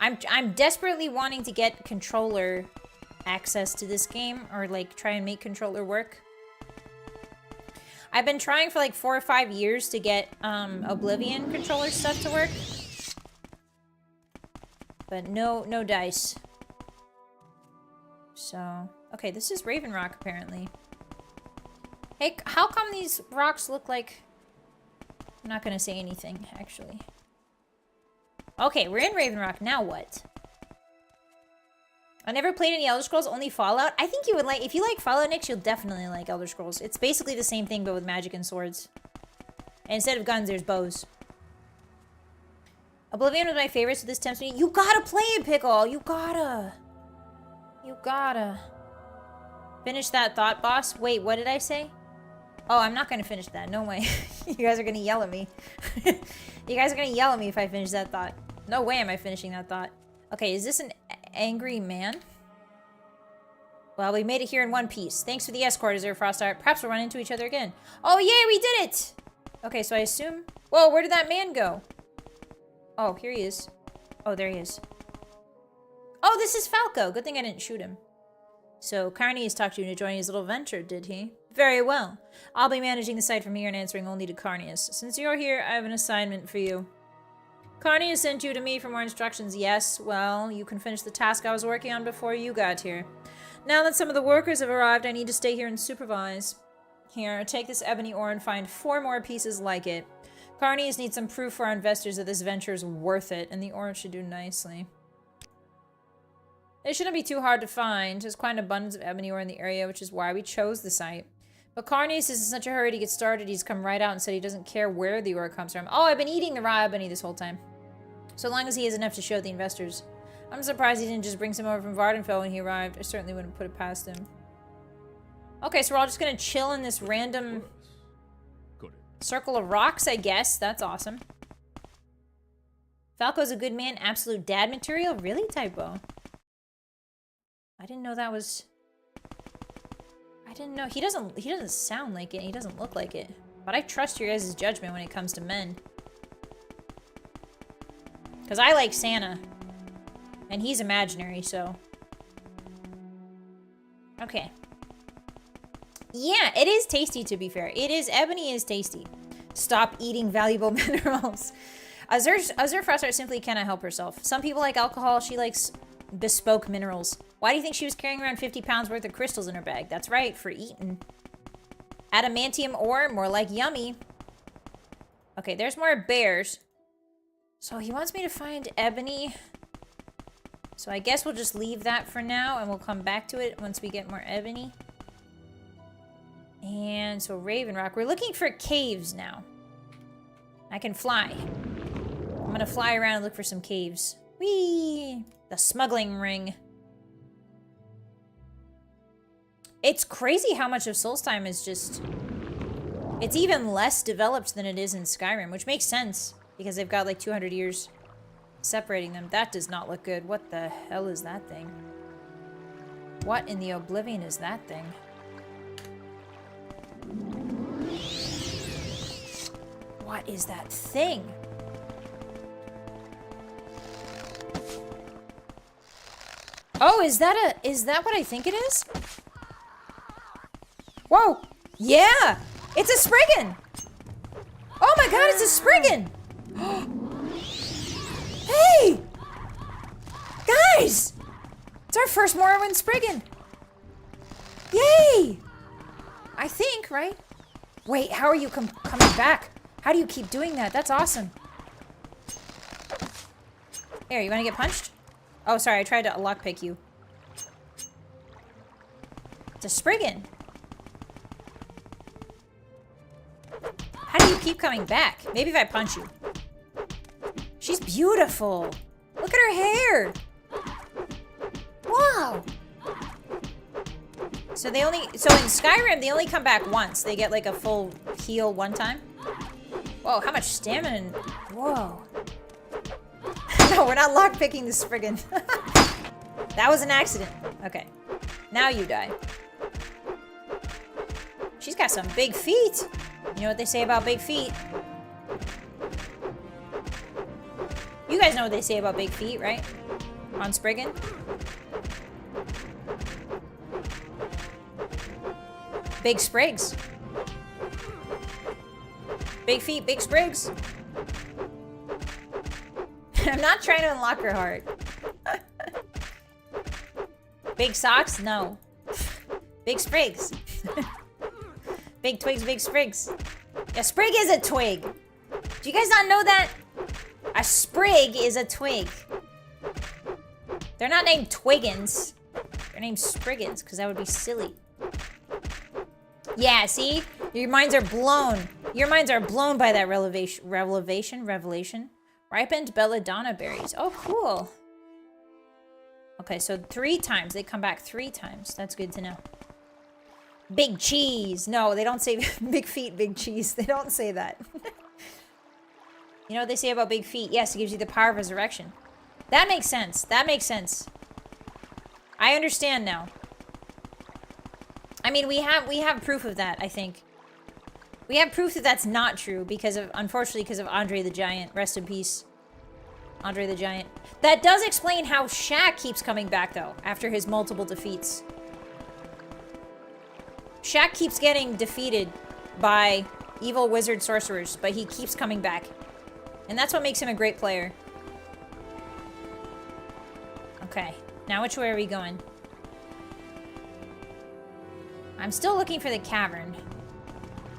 I'm desperately wanting to get controller access to this game, or like try and make controller work. I've been trying for like 4 or 5 years to get Oblivion controller stuff to work. But no dice. So, okay, this is Raven Rock apparently. Hey, how come these rocks look like... I'm not gonna say anything, actually. Okay, we're in Raven Rock, now what? I never played any Elder Scrolls, only Fallout. I think you would like... If you like Fallout, Nix, you'll definitely like Elder Scrolls. It's basically the same thing, but with magic and swords. And instead of guns, there's bows. Oblivion was my favorite, so this tempts me. You gotta play it, Pickle! You gotta! You gotta. Finish that thought, boss. Wait, what did I say? Oh, I'm not gonna finish that. No way. You guys are gonna yell at me. You guys are gonna yell at me if I finish that thought. No way am I finishing that thought. Okay, is this an angry man? Well, we made it here in one piece. Thanks for the escort, is there, Frostart? Perhaps we'll run into each other again. Oh, yeah, we did it! Okay, so I assume... Whoa, where did that man go? Oh, here he is. Oh, there he is. Oh, this is Falco. Good thing I didn't shoot him. So, Carnies talked you into joining his little venture, did he? Very well. I'll be managing the site from here and answering only to Carnius. Since you're here, I have an assignment for you. Carnius sent you to me for more instructions. Yes, well, you can finish the task I was working on before you got here. Now that some of the workers have arrived, I need to stay here and supervise. Here, take this ebony ore and find 4 more pieces like it. Carnies needs some proof for our investors that this venture is worth it, and the ore should do nicely. It shouldn't be too hard to find. There's quite an abundance of ebony ore in the area, which is why we chose the site. But Carnies is in such a hurry to get started, he's come right out and said he doesn't care where the ore comes from. Oh, I've been eating the raw ebony this whole time. So long as he has enough to show the investors. I'm surprised he didn't just bring some over from Vardenfell when he arrived. I certainly wouldn't put it past him. Okay, so we're all just gonna chill in this random circle of rocks, I guess. That's awesome. Falco's a good man, absolute dad material? Really, Typo? I didn't know that was... I didn't know. He doesn't sound like it. He doesn't look like it. But I trust your guys' judgment when it comes to men. Because I like Santa. And he's imaginary, so... Okay. Yeah, it is tasty, to be fair. It is... Ebony is tasty. Stop eating valuable minerals. Azure Frostart simply cannot help herself. Some people like alcohol. She likes bespoke minerals. Why do you think she was carrying around 50 pounds worth of crystals in her bag? That's right, for eating. Adamantium ore, more like yummy. Okay, there's more bears. So he wants me to find ebony. So I guess we'll just leave that for now, and we'll come back to it once we get more ebony. And so Raven Rock. We're looking for caves now. I can fly. I'm gonna fly around and look for some caves. Whee! The smuggling ring. It's crazy how much of Solstheim is just... It's even less developed than it is in Skyrim, which makes sense, because they've got like 200 years separating them. That does not look good. What the hell is that thing? What in the oblivion is that thing? What is that thing? Oh, is that what I think it is? Whoa! Yeah! It's a Spriggan! Oh my god, it's a Spriggan! Hey! Guys! It's our first Morrowind Spriggan! Yay! I think, right? Wait, how are you coming back? How do you keep doing that? That's awesome. Here, you wanna get punched? Oh, sorry, I tried to lockpick you. It's a Spriggan. keep coming back. Maybe if I punch you. She's beautiful. Look at her hair. Wow. So in Skyrim, they only come back once. They get like a full heal one time. Whoa, how much stamina? Whoa. No, we're not lockpicking this friggin'. That was an accident. Okay. Now you die. She's got some big feet. You know what they say about big feet? You guys know what they say about big feet, right? On Spriggan? Big sprigs. Big feet, big sprigs. I'm not trying to unlock her heart. Big socks? No. Big sprigs. Big twigs, big sprigs. A sprig is a twig. Do you guys not know that? A sprig is a twig. They're not named Twiggins. They're named Spriggans, because that would be silly. Yeah, see? Your minds are blown. Your minds are blown by that revelation. Ripened belladonna berries. Oh, cool. Okay, so 3 times. They come back 3 times. That's good to know. Big cheese. No, they don't say big feet, big cheese. They don't say that. You know what they say about big feet? Yes, it gives you the power of resurrection. That makes sense. That makes sense. I understand now. I mean, we have proof of that, I think. We have proof that that's not true because of, unfortunately, because of Andre the Giant. Rest in peace, Andre the Giant. That does explain how Shaq keeps coming back, though, after his multiple defeats. Shaq keeps getting defeated by evil wizard sorcerers, but he keeps coming back. And that's what makes him a great player. Okay, now which way are we going? I'm still looking for the cavern.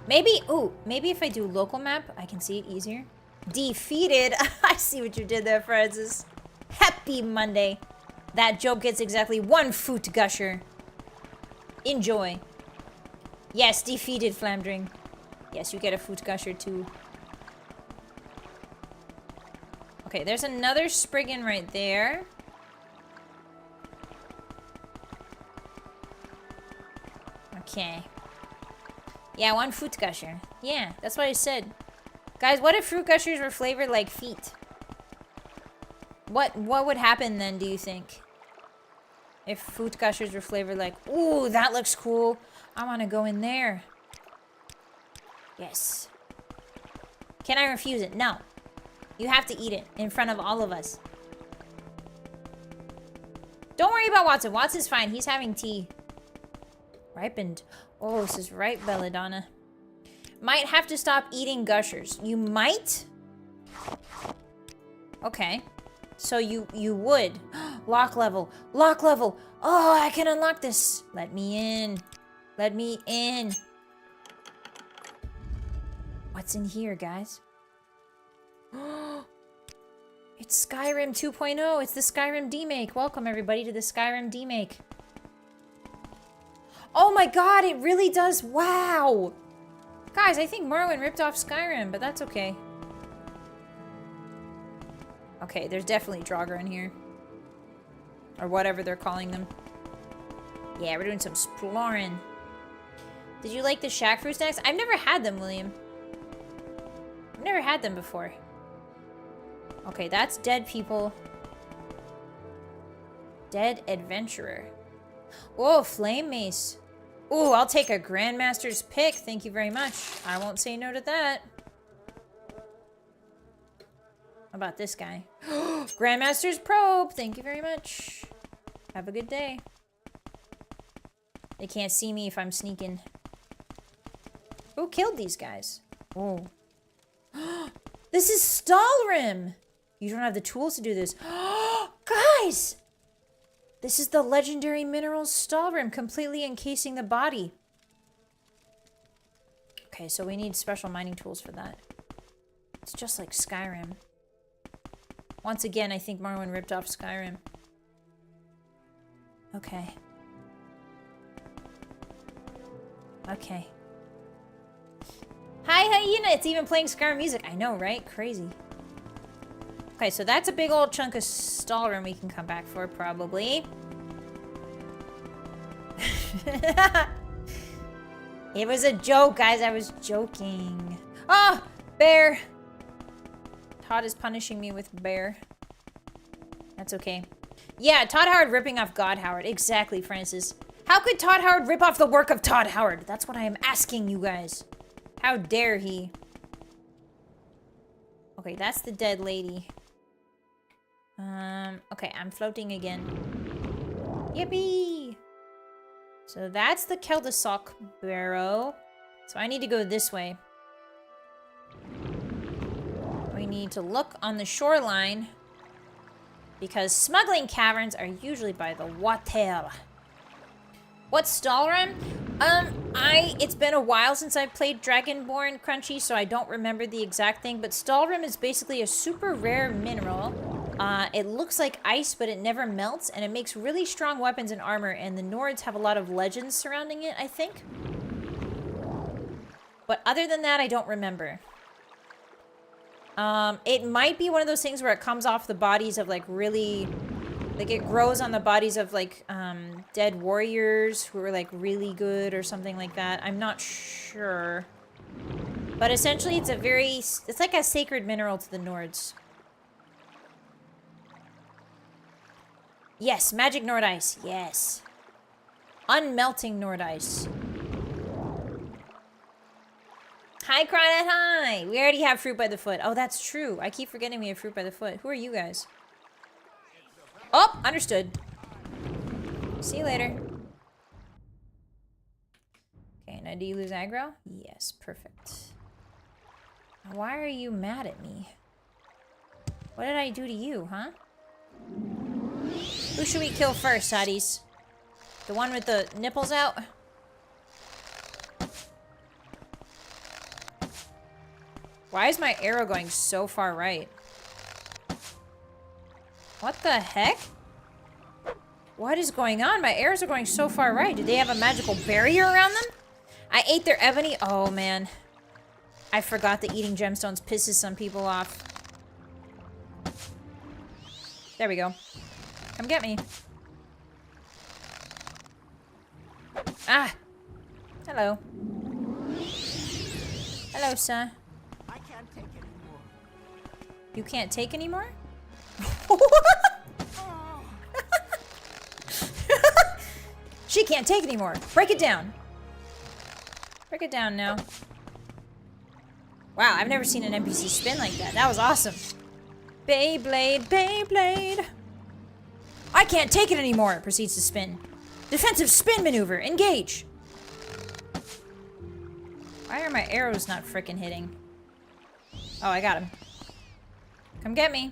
Maybe, ooh, maybe if I do local map, I can see it easier. Defeated. I see what you did there, Francis. Happy Monday. That joke gets exactly 1 foot gusher. Enjoy. Yes, defeated, Flamdring. Yes, you get a foot gusher too. Okay, there's another Spriggan right there. Okay. Yeah, 1 fruit gusher. Yeah, that's what I said. Guys, what if fruit gushers were flavored like feet? What would happen then, do you think? If fruit gushers were flavored like... Ooh, that looks cool. I want to go in there. Yes. Can I refuse it? No. You have to eat it in front of all of us. Don't worry about Watson. Watson's fine. He's having tea. Ripened. Oh, this is ripe belladonna. Might have to stop eating gushers. You might? Okay. So you would. Lock level. Lock level. Oh, I can unlock this. Let me in. Let me in. What's in here, guys? It's Skyrim 2.0. It's the Skyrim demake. Welcome, everybody, to the Skyrim demake. Oh my god, it really does. Wow. Guys, I think Morrowind ripped off Skyrim, but that's okay. Okay, there's definitely Draugr in here. Or whatever they're calling them. Yeah, we're doing some exploring. Did you like the Shack fruit snacks? I've never had them, William. I've never had them before. Okay, that's dead people. Dead adventurer. Whoa, flame mace. Ooh, I'll take a Grandmaster's pick. Thank you very much. I won't say no to that. How about this guy? Grandmaster's probe. Thank you very much. Have a good day. They can't see me if I'm sneaking. Who killed these guys? Oh. This is Stalrim. You don't have the tools to do this. Guys! This is the legendary mineral Stalrim, completely encasing the body. Okay, so we need special mining tools for that. It's just like Skyrim. Once again, I think Morrowind ripped off Skyrim. Okay. Okay. Hi, hyena! It's even playing Scar music. I know, right? Crazy. Okay, so that's a big old chunk of stall room we can come back for, probably. It was a joke, guys. I was joking. Oh, bear. Todd is punishing me with bear. That's okay. Yeah, Todd Howard ripping off God Howard. Exactly, Francis. How could Todd Howard rip off the work of Todd Howard? That's what I am asking you guys. How dare he? Okay, that's the dead lady. Okay, I'm floating again. Yippee! So that's the Keldesock barrow. So I need to go this way. We need to look on the shoreline because smuggling caverns are usually by the water. What's Stalrim? It's been a while since I played Dragonborn Crunchy, so I don't remember the exact thing, but Stalrim is basically a super rare mineral. It looks like ice, but it never melts, and it makes really strong weapons and armor, and the Nords have a lot of legends surrounding it, I think. But other than that, I don't remember. It might be one of those things where it comes off the bodies of, like, really... Like, it grows on the bodies of, like, dead warriors who are, like, really good or something like that. I'm not sure. But essentially, it's a very... It's like a sacred mineral to the Nords. Yes, magic Nord ice. Yes. Unmelting Nord ice. Hi, Cronette, hi! We already have fruit by the foot. Oh, that's true. I keep forgetting we have fruit by the foot. Who are you guys? Oh, understood. See you later. Okay, now do you lose aggro? Yes, perfect. Why are you mad at me? What did I do to you, huh? Who should we kill first, Hotties? The one with the nipples out? Why is my arrow going so far right? What the heck? What is going on? My arrows are going so far right. Do they have a magical barrier around them? I ate their ebony. Oh, man. I forgot that eating gemstones pisses some people off. There we go. Come get me. Ah. Hello. Hello, sir. I can't take it anymore. You can't take anymore? She can't take anymore. Break it down. Break it down now. Wow, I've never seen an NPC spin like that. That was awesome. Beyblade, Beyblade. I can't take it anymore. Proceeds to spin. Defensive spin maneuver. Engage. Why are my arrows not frickin' hitting? Oh, I got him. Come get me.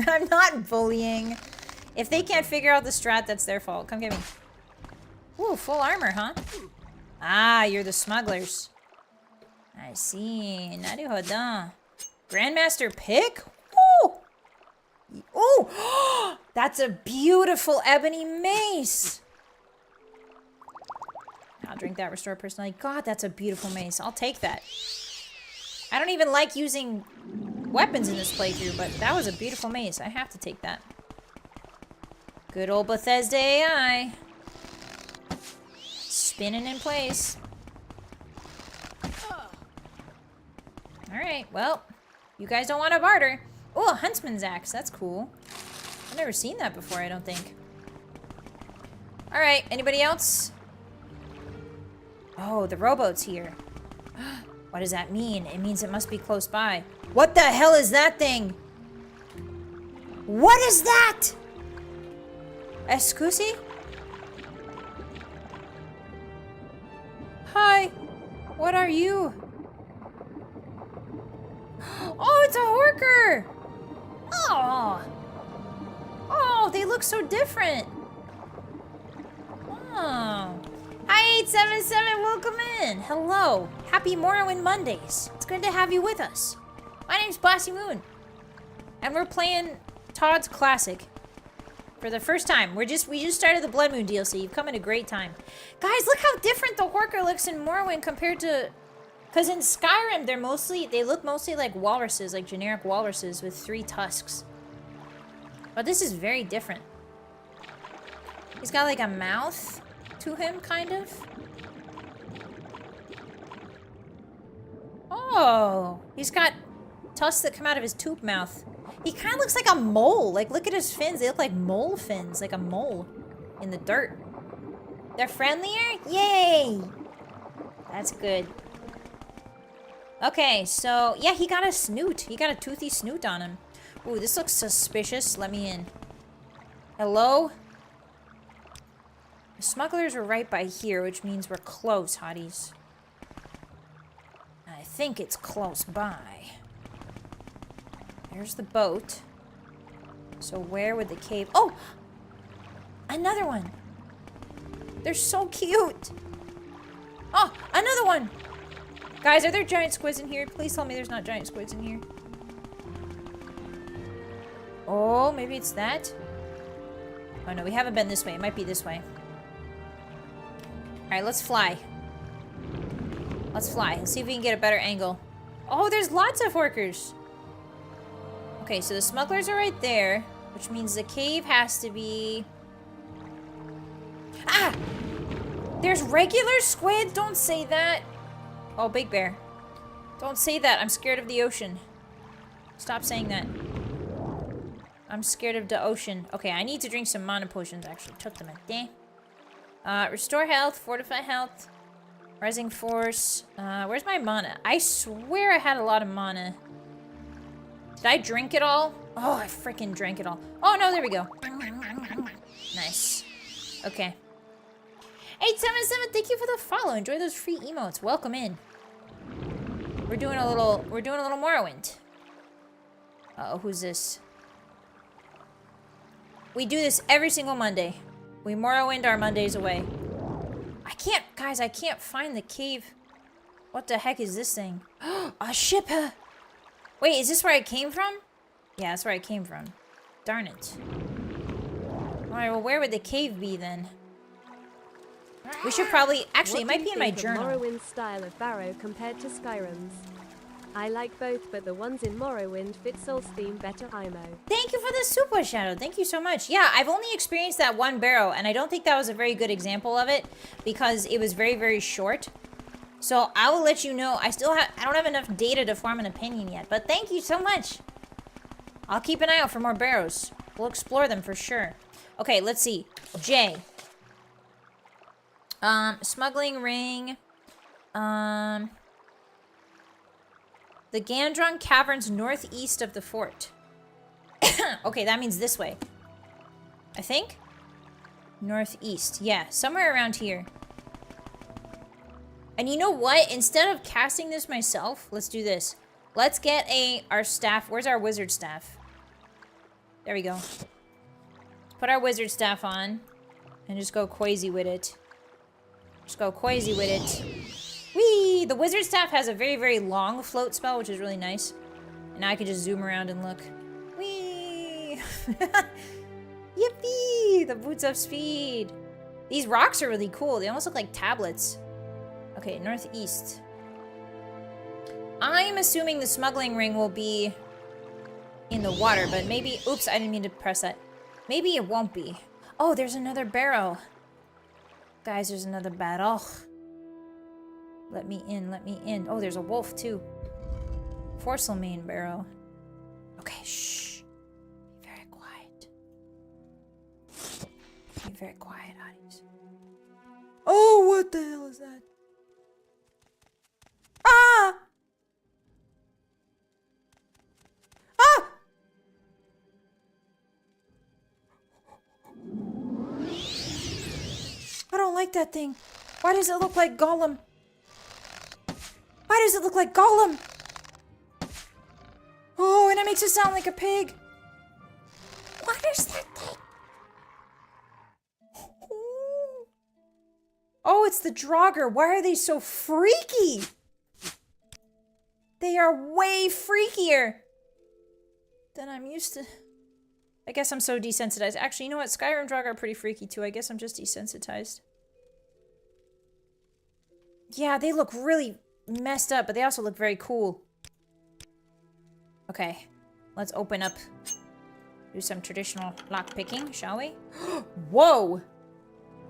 I'm not bullying. If they can't figure out the strat, that's their fault. Come get me. Ooh, full armor, huh? Ah, you're the smugglers. I see. Naruhodo. Grandmaster pick? Ooh! Ooh! That's a beautiful ebony mace! I'll drink that, restore personality. God, that's a beautiful mace. I'll take that. I don't even like using weapons in this playthrough, but that was a beautiful mace. I have to take that. Good old Bethesda AI. Spinning in place. Alright, well, you guys don't want to barter. Oh, a huntsman's axe. That's cool. I've never seen that before, I don't think. Alright, anybody else? Oh, the rowboat's here. What does that mean? It means it must be close by. What the hell is that thing? What is that? Escusi? Hi. What are you? Oh, it's a horker! Oh. Oh, they look so different. Oh. Hi, 877, welcome in. Hello. Happy Morrowind Mondays. It's good to have you with us. My name's Bossymoon. And we're playing Todd's Classic. For the first time. We just started the Bloodmoon DLC. You've come at a great time. Guys, look how different the Horker looks in Morrowind compared to... Because in Skyrim, they look mostly like walruses, like generic walruses with 3 tusks. But this is very different. He's got like a mouth to him, kind of. Oh, he's got tusks that come out of his tube mouth. He kind of looks like a mole. Like, look at his fins. They look like mole fins, like a mole in the dirt. They're friendlier? Yay! That's good. Okay, so, yeah, he got a snoot. He got a toothy snoot on him. Ooh, this looks suspicious. Let me in. Hello? The smugglers are right by here, which means we're close, hotties. I think it's close by. There's the boat. So where would the cave... Oh! Another one! They're so cute! Oh! Another one! Guys, are there giant squids in here? Please tell me there's not giant squids in here. Oh, maybe it's that? Oh no, we haven't been this way. It might be this way. Alright, let's fly. Let's fly. Let's see if we can get a better angle. Oh, there's lots of workers! Okay, so the smugglers are right there, which means the cave has to be... Ah! There's regular squid? Don't say that. Oh, Big Bear. Don't say that. I'm scared of the ocean. Stop saying that. I'm scared of the ocean. Okay, I need to drink some mana potions, actually. Took them at day. Restore health, fortify health, rising force. Where's my mana? I swear I had a lot of mana. Did I drink it all? Oh, I freaking drank it all. Oh, no, there we go. Nice. Okay. 877, thank you for the follow. Enjoy those free emotes. Welcome in. We're doing a little Morrowind. Uh-oh, who's this? We do this every single Monday. We Morrowind our Mondays away. Guys, I can't find the cave. What the heck is this thing? A ship! Wait, is this where I came from? Yeah, that's where I came from. Darn it. Alright, well, where would the cave be then? We should probably... Actually, it might be in my journal. Morrowind's style of barrow compared to Skyrim's. I like both, but the ones in Morrowind fit Solstheim better. IMO. Thank you for the super shadow. Thank you so much. Yeah, I've only experienced that one barrow, and I don't think that was a very good example of it because it was very, very short. So I will let you know. I don't have enough data to form an opinion yet, but thank you so much. I'll keep an eye out for more barrows. We'll explore them for sure. Okay, let's see. J. Smuggling ring. The Gandron Caverns northeast of the fort. Okay, that means this way. I think? Northeast. Yeah, somewhere around here. And you know what? Instead of casting this myself, let's do this. Let's get our staff. Where's our wizard staff? There we go. Put our wizard staff on. And just go crazy with it. Just go crazy with it. Whee! The wizard staff has a very, very long float spell, which is really nice. And now I can just zoom around and look. Whee! Yippee! The boots of speed. These rocks are really cool. They almost look like tablets. Okay, northeast. I'm assuming the smuggling ring will be in the water, but maybe... Oops, I didn't mean to press that. Maybe it won't be. Oh, there's another barrow. Guys, there's another barrow. Let me in, let me in. Oh, there's a wolf, too. Forcemain barrow. Okay, shh. Be very quiet. Be very quiet, Hotties. Oh, what the hell is that? Ah! Ah! I don't like that thing. Why does it look like Gollum? Why does it look like Gollum? Oh, and it makes it sound like a pig. What is that thing? Oh, it's the Draugr. Why are they so freaky? They are way freakier than I'm used to. I guess I'm so desensitized. Actually, you know what? Skyrim Draugr are pretty freaky too. I guess I'm just desensitized. Yeah, they look really messed up, but they also look very cool. Okay, let's open up. Do some traditional lockpicking, shall we? Whoa!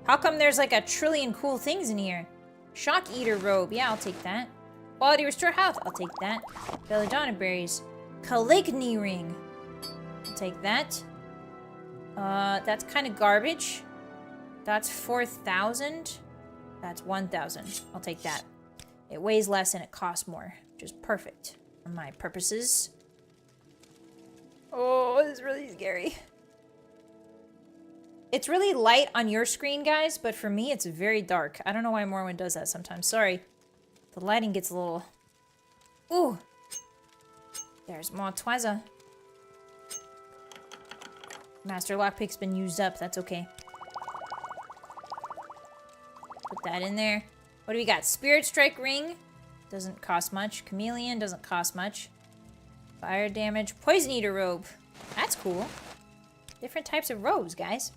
How come there's like a trillion cool things in here? Shock Eater Robe. Yeah, I'll take that. Quality Restore Health. I'll take that. Belladonna Berries. Caligny Ring. I'll take that. That's kind of garbage. That's 4,000. That's 1,000. I'll take that. It weighs less and it costs more, which is perfect for my purposes. Oh, this is really scary. It's really light on your screen, guys, but for me, it's very dark. I don't know why Morrowind does that sometimes. Sorry. The lighting gets a little... Ooh. There's more Twaza. Master Lockpick's been used up. That's okay. Put that in there. What do we got? Spirit Strike Ring. Doesn't cost much. Chameleon doesn't cost much. Fire damage. Poison Eater Robe. That's cool. Different types of robes, guys.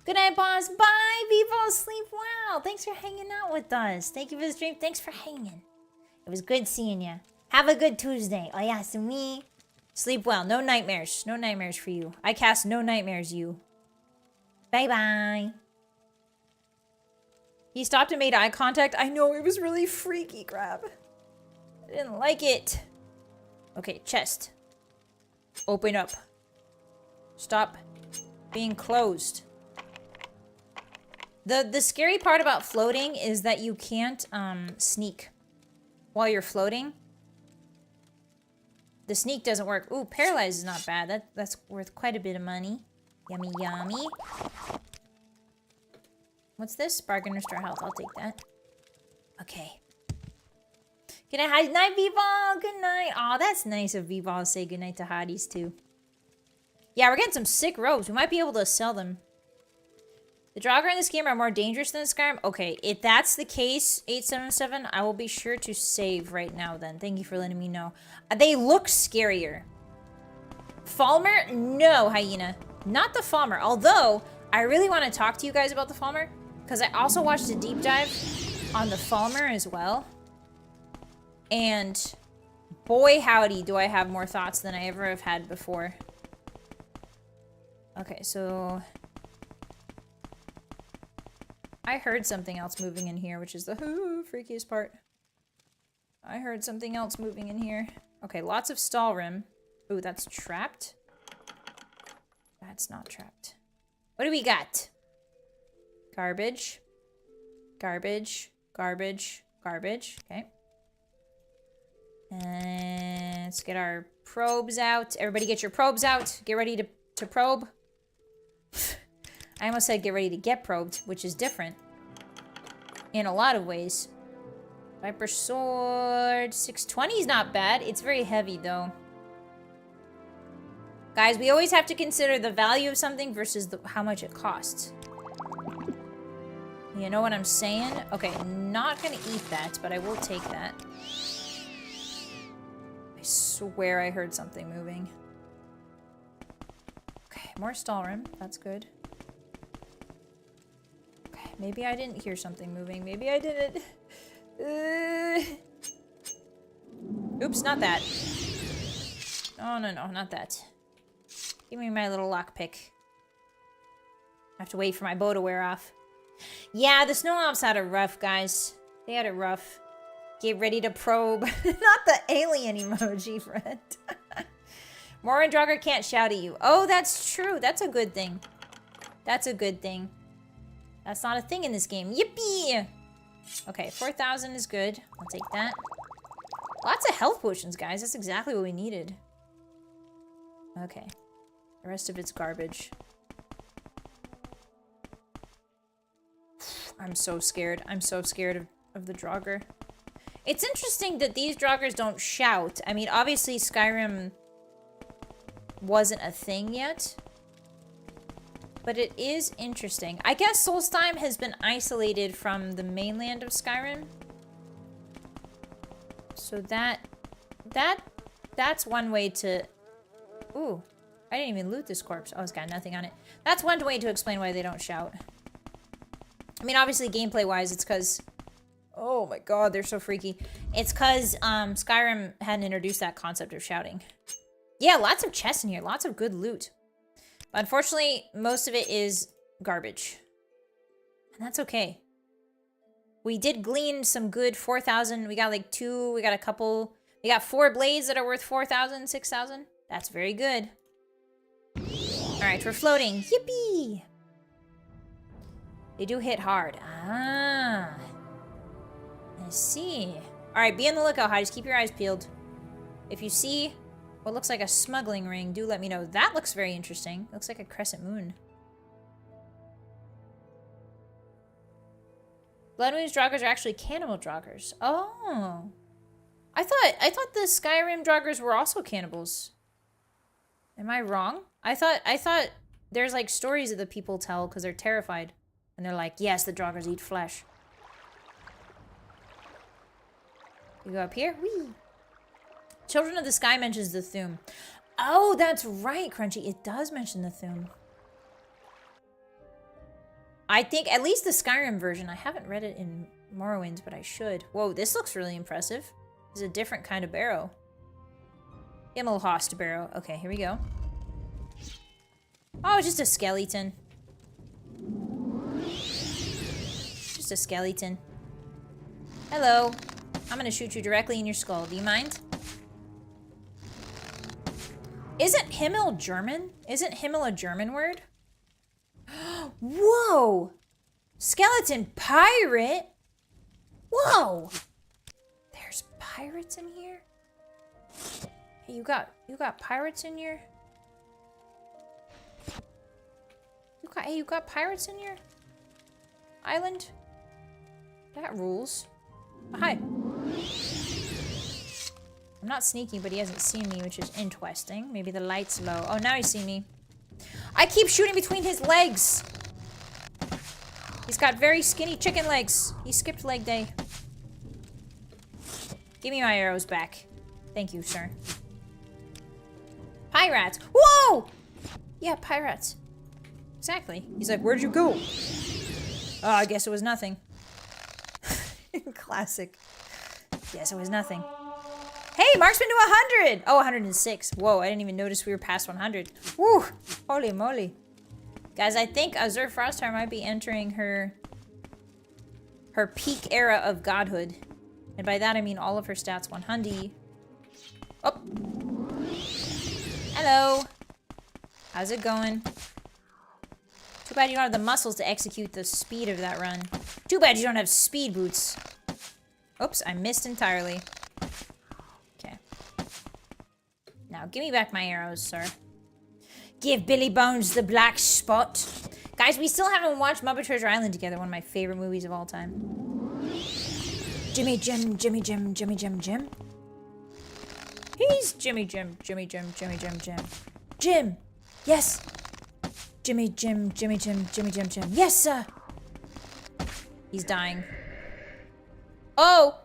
Good night, boss. Bye. Be fall asleep. Wow. Thanks for hanging out with us. Thank you for the stream. Thanks for hanging. It was good seeing you. Have a good Tuesday. Oh, yeah, so me. Sleep well. No nightmares. No nightmares for you. I cast no nightmares, you. Bye-bye. He stopped and made eye contact. I know, it was really freaky, Crab. I didn't like it. Okay, chest. Open up. Stop being closed. The scary part about floating is that you can't sneak while you're floating. The sneak doesn't work. Ooh, paralyzed is not bad. That's worth quite a bit of money. Yummy, yummy. What's this? Bargain Restore Health. I'll take that. Okay. Good night, V-Ball. Good night. Aw, that's nice of V-Ball to say goodnight to Hotties, too. Yeah, we're getting some sick robes. We might be able to sell them. The Draugr in this game are more dangerous than Skyrim. Okay, if that's the case, 877, I will be sure to save right now then. Thank you for letting me know. They look scarier. Falmer? No, Hyena. Not the Falmer. Although, I really want to talk to you guys about the Falmer. Because I also watched a deep dive on the Falmer as well. And boy howdy do I have more thoughts than I ever have had before. Okay, so... I heard something else moving in here, which is the freakiest part. I heard something else moving in here. Okay, lots of stall rim. Ooh, that's trapped. That's not trapped. What do we got? Garbage. Garbage. Garbage. Garbage. Okay. And let's get our probes out. Everybody get your probes out. Get ready to probe. I almost said get ready to get probed, which is different. In a lot of ways. Viper Sword. 620 is not bad. It's very heavy, though. Guys, we always have to consider the value of something versus how much it costs. You know what I'm saying? Okay, not gonna eat that, but I will take that. I swear I heard something moving. Okay, more stall rim. That's good. Okay, maybe I didn't hear something moving. Maybe I didn't. Oops, not that. Oh, no, not that. Give me my little lockpick. I have to wait for my bow to wear off. Yeah, the snow elves had it rough, guys. They had it rough. Get ready to probe. Not the alien emoji, friend. Morrowind Draugr can't shout at you. Oh, that's true. That's a good thing. That's a good thing. That's not a thing in this game. Yippee! Okay, 4,000 is good. I'll take that. Lots of health potions, guys. That's exactly what we needed. Okay. The rest of it's garbage. I'm so scared. I'm so scared of the Draugr. It's interesting that these Draugrs don't shout. I mean, obviously Skyrim wasn't a thing yet. But it is interesting. I guess Solstheim has been isolated from the mainland of Skyrim. So that's one way to... Ooh. I didn't even loot this corpse. Oh, it's got nothing on it. That's one way to explain why they don't shout. I mean, obviously, gameplay-wise, it's because... Oh my god, they're so freaky. It's because Skyrim hadn't introduced that concept of shouting. Yeah, lots of chests in here. Lots of good loot. But unfortunately, most of it is garbage. And that's okay. We did glean some good 4,000. We got like 2. We got a couple. We got 4 blades that are worth 4,000, 6,000. That's very good. Alright, we're floating. Yippee! They do hit hard. Ah. I see. Alright, be on the lookout, Hotties. Keep your eyes peeled. If you see what looks like a smuggling ring, do let me know. That looks very interesting. Looks like a crescent moon. Bloodmoon's Draugrs are actually cannibal Draugrs. Oh. I thought the Skyrim Draugrs were also cannibals. Am I wrong? I thought there's like stories that the people tell because they're terrified. And they're like, yes, the Draugrs eat flesh. You go up here? Whee! Children of the Sky mentions the Thuum. Oh, that's right, Crunchy. It does mention the Thuum. I think, at least the Skyrim version. I haven't read it in Morrowind, but I should. Whoa, this looks really impressive. This is a different kind of barrow. Himmelhost barrow. Okay, here we go. Oh, just a skeleton. Just a skeleton. Hello. I'm gonna shoot you directly in your skull. Do you mind? Isn't Himmel German? Isn't Himmel a German word? Whoa! Skeleton pirate? Whoa! There's pirates in here? Hey, you got pirates in your... You got pirates in your island? That rules. Oh, hi. I'm not sneaky, but he hasn't seen me, which is interesting. Maybe the light's low. Oh, now he's seen me. I keep shooting between his legs. He's got very skinny chicken legs. He skipped leg day. Give me my arrows back. Thank you, sir. Pirates. Whoa! Yeah, pirates. Exactly. He's like, where'd you go? Oh, I guess it was nothing. Classic. Yes, it was nothing. Hey, marksman to 100! Oh, 106. Whoa, I didn't even notice we were past 100. Woo! Holy moly. Guys, I think Azure Frostmoth might be entering her peak era of godhood. And by that I mean all of her stats 100. Oh! Hello! How's it going? Too bad you don't have the muscles to execute the speed of that run. Too bad you don't have speed boots. Oops, I missed entirely. Okay. Now, give me back my arrows, sir. Give Billy Bones the black spot. Guys, we still haven't watched Muppet Treasure Island together, one of my favorite movies of all time. Jimmy Jim, Jimmy Jim, Jimmy Jim, Jim. He's Jimmy Jim, Jimmy Jim, Jimmy Jim, Jim. Jim! Yes! Jimmy Jim, Jimmy Jim, Jimmy Jim, Jim. Yes, sir! He's dying. Oh!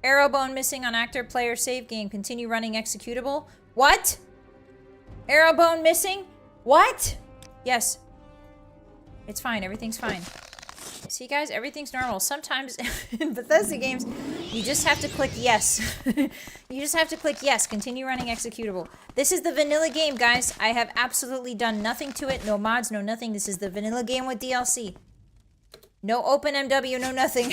Arrow bone missing on actor player save game. Continue running executable. What? Arrow bone missing? What? Yes. It's fine. Everything's fine. See, guys? Everything's normal. Sometimes in Bethesda games, you just have to click yes. You just have to click yes. Continue running executable. This is the vanilla game, guys. I have absolutely done nothing to it. No mods, no nothing. This is the vanilla game with DLC. No open MW, no nothing.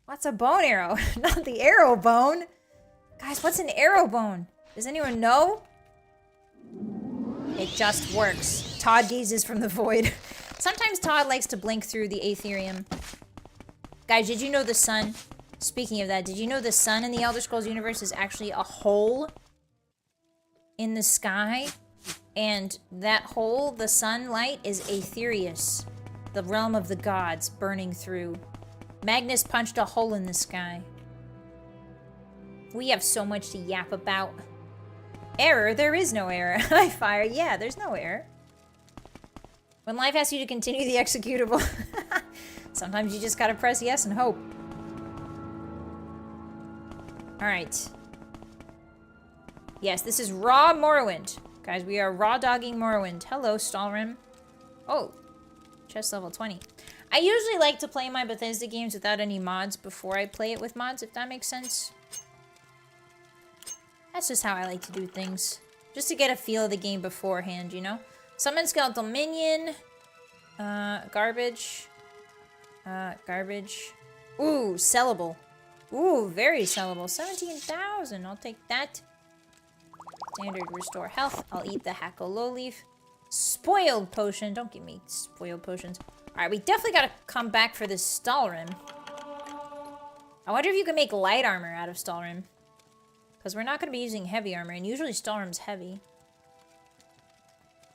What's a bone arrow? Not the arrow bone. Guys, what's an arrow bone? Does anyone know? It just works. Todd gazes from the void. Sometimes Todd likes to blink through the Aetherium. Guys, did you know the sun? Speaking of that, did you know the sun in the Elder Scrolls universe is actually a hole in the sky? And that hole, the sunlight, is Aetherius, the realm of the gods, burning through. Magnus punched a hole in the sky. We have so much to yap about. Error? There is no error. I fire. Yeah, there's no error. When life asks you to continue the executable, sometimes you just gotta press yes and hope. Alright. Yes, this is raw Morrowind. Guys, we are raw dogging Morrowind. Hello, Stalrim. Oh, chest level 20. I usually like to play my Bethesda games without any mods before I play it with mods, if that makes sense. That's just how I like to do things. Just to get a feel of the game beforehand, you know? Summon skeletal minion. Garbage. Garbage. Ooh, sellable. Ooh, very sellable. 17,000. I'll take that. Standard restore health. I'll eat the Hackle Lowleaf. Spoiled potion. Don't give me spoiled potions. Alright, we definitely gotta come back for this Stalrim. I wonder if you can make light armor out of Stalrim. Because we're not gonna be using heavy armor, and usually Stalrim's heavy.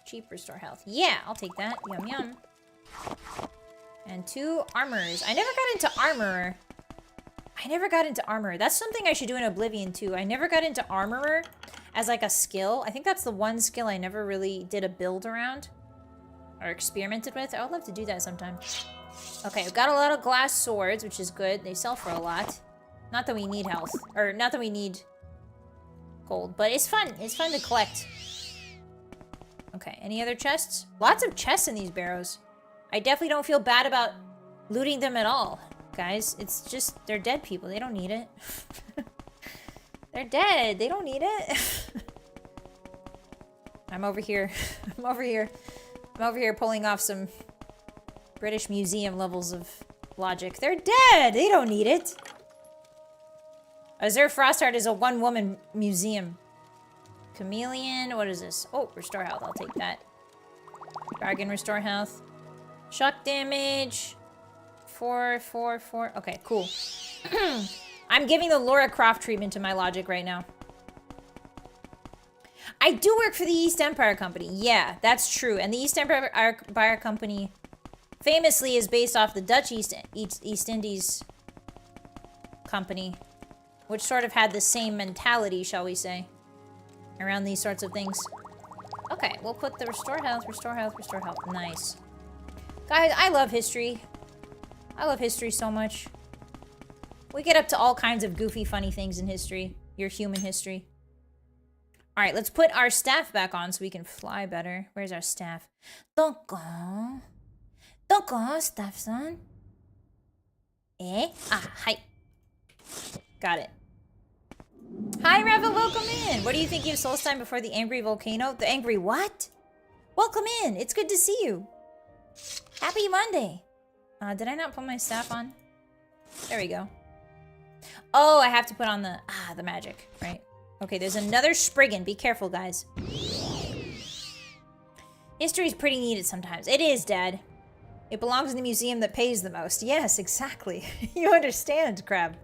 Cheap restore health. Yeah, I'll take that. Yum yum. And 2 armors. I never got into armorer. That's something I should do in Oblivion too. I never got into armorer as like a skill. I think that's the one skill I never really did a build around. Or experimented with. I would love to do that sometime. Okay, we've got a lot of glass swords, which is good. They sell for a lot. Not that we need health. Or not that we need gold. But it's fun. It's fun to collect. Okay, any other chests? Lots of chests in these barrows. I definitely don't feel bad about looting them at all, guys. It's just, they're dead people. They don't need it. They're dead. They don't need it. I'm over here. I'm over here pulling off some British Museum levels of logic. They're dead! They don't need it! Azure Frostheart is a one-woman museum. Chameleon, what is this? Oh, restore health, I'll take that. Dragon, restore health. Shock damage. 4, 4, 4. Okay, cool. I'm giving the Laura Croft treatment to my logic right now. I do work for the East Empire Company. Yeah, that's true. And the East Empire Company famously is based off the Dutch East Indies Company, which sort of had the same mentality, shall we say, around these sorts of things. Okay, we'll put the restore health, restore health, restore health. Nice. Guys, I love history. I love history so much. We get up to all kinds of goofy, funny things in history. Your human history. All right, let's put our staff back on so we can fly better. Where's our staff? Don't go, staff-san. Eh? Ah, hi. Got it. Hi, Reva, welcome in. What do you think of Solstheim before the angry volcano? The angry what? Welcome in. It's good to see you. Happy Monday. Did I not put my staff on? There we go. Oh, I have to put on the magic, right? Okay, there's another Spriggan. Be careful, guys. History's pretty needed sometimes. It is, Dad. It belongs in the museum that pays the most. Yes, exactly. You understand, Crab.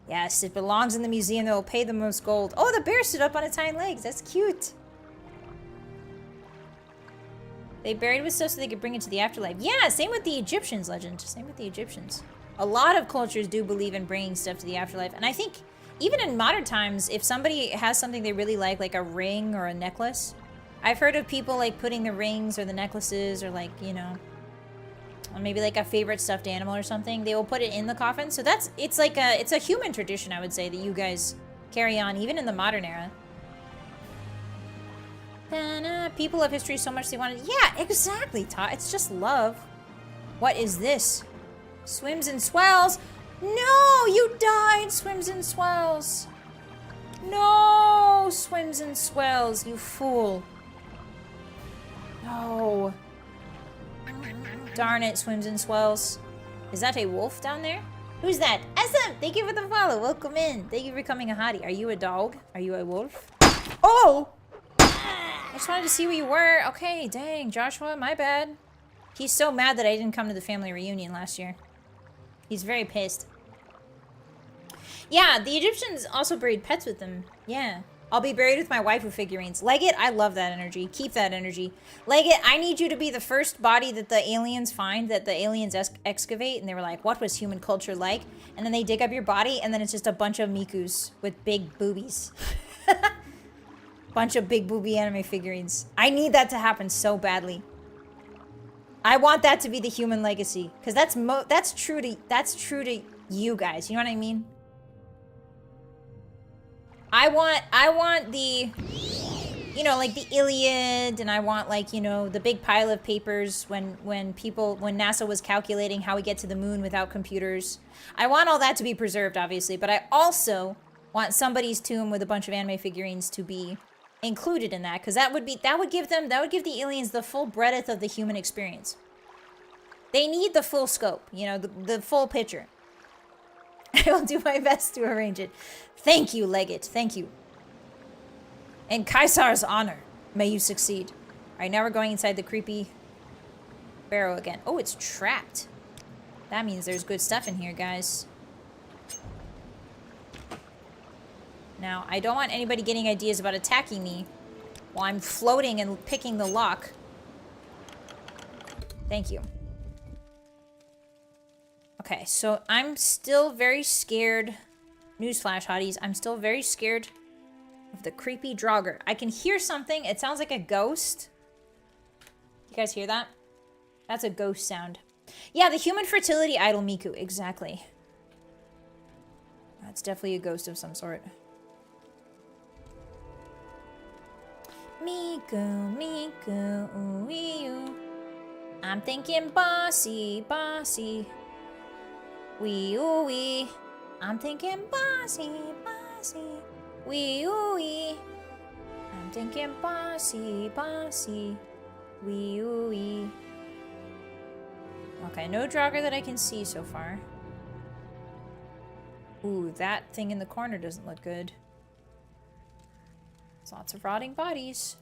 Yes, it belongs in the museum that will pay the most gold. Oh, the bear stood up on its hind legs. That's cute. They buried with stuff so they could bring it to the afterlife. Yeah, same with the Egyptians, legend. Same with the Egyptians. A lot of cultures do believe in bringing stuff to the afterlife. And I think even in modern times, if somebody has something they really like a ring or a necklace, I've heard of people like putting the rings or the necklaces or like, you know, or maybe like a favorite stuffed animal or something. They will put it in the coffin. So it's a human tradition, I would say, that you guys carry on even in the modern era. People love history so much they want to... Yeah, exactly, Todd. It's just love. What is this? Swims and swells. No, you died, Swims and swells. No, Swims and swells, you fool. No. Darn it, Swims and swells. Is that a wolf down there? Who's that? SM, thank you for the follow. Welcome in. Thank you for becoming a hottie. Are you a dog? Are you a wolf? Oh! I just wanted to see where you were. Okay, dang, Joshua, my bad. He's so mad that I didn't come to the family reunion last year. He's very pissed. Yeah, the Egyptians also buried pets with them. Yeah. I'll be buried with my waifu figurines. Leggett, I love that energy. Keep that energy. Leggett, I need you to be the first body that the aliens find, that the aliens excavate. And they were like, what was human culture like? And then they dig up your body, and then it's just a bunch of Mikus with big boobies. Bunch of big booby anime figurines. I need that to happen so badly. I want that to be the human legacy, because that's true to you guys. You know what I mean? I want the, you know, like the Iliad, and I want, like, you know, the big pile of papers when NASA was calculating how we get to the moon without computers. I want all that to be preserved, obviously, but I also want somebody's tomb with a bunch of anime figurines to be included in that, because that would give the aliens the full breadth of the human experience. They need the full scope, you know, the full picture. I will do my best to arrange it. Thank you, Leggett. Thank you. In Caesar's honor, may you succeed. All right, now we're going inside the creepy barrow again. Oh, it's trapped. That means there's good stuff in here, guys. Now, I don't want anybody getting ideas about attacking me while I'm floating and picking the lock. Thank you. Okay, so I'm still very scared. Newsflash, hotties. I'm still very scared of the creepy Draugr. I can hear something. It sounds like a ghost. You guys hear that? That's a ghost sound. Yeah, the human fertility idol Miku. Exactly. That's definitely a ghost of some sort. Miku, Miku, ooh, you. I'm thinking bossy, bossy. Wee oo wee. I'm thinking bossy, bossy. Wee oo wee. I'm thinking bossy, bossy. Wee oo wee. Okay, no Draugr that I can see so far. Ooh, that thing in the corner doesn't look good. There's lots of rotting bodies.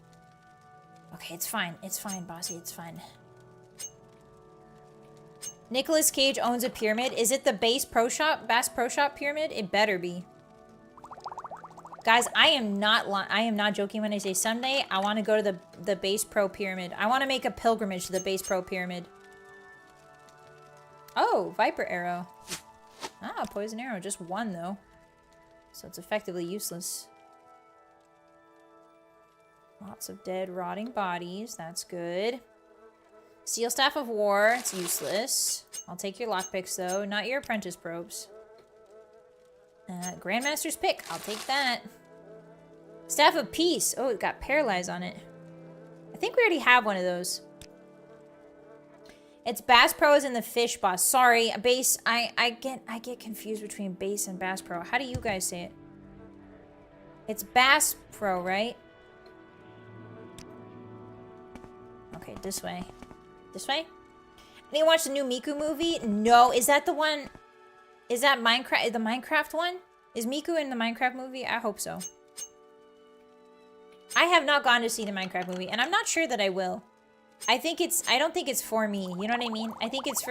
Okay, it's fine. It's fine, bossy. It's fine. Nicolas Cage owns a pyramid. Is it the Bass Pro Shop pyramid? It better be. Guys, I am not joking when I say someday I want to go to the Bass Pro pyramid. I want to make a pilgrimage to the Bass Pro pyramid. Oh, Viper Arrow. Ah, Poison Arrow. Just one, though. So it's effectively useless. Lots of dead, rotting bodies. That's good. Steel Staff of War. It's useless. I'll take your lockpicks, though. Not your apprentice probes. Grandmaster's Pick. I'll take that. Staff of Peace. Oh, it got paralyzed on it. I think we already have one of those. It's Bass Pro is in the fish boss. Sorry, Bass. I get confused between Bass and Bass Pro. How do you guys say it? It's Bass Pro, right? Okay, this way. This way? Anyone watch the new Miku movie? No. Is that the one? Is that Minecraft? The Minecraft one? Is Miku in the Minecraft movie? I hope so. I have not gone to see the Minecraft movie, and I'm not sure that I will. I don't think it's for me. You know what I mean? I think it's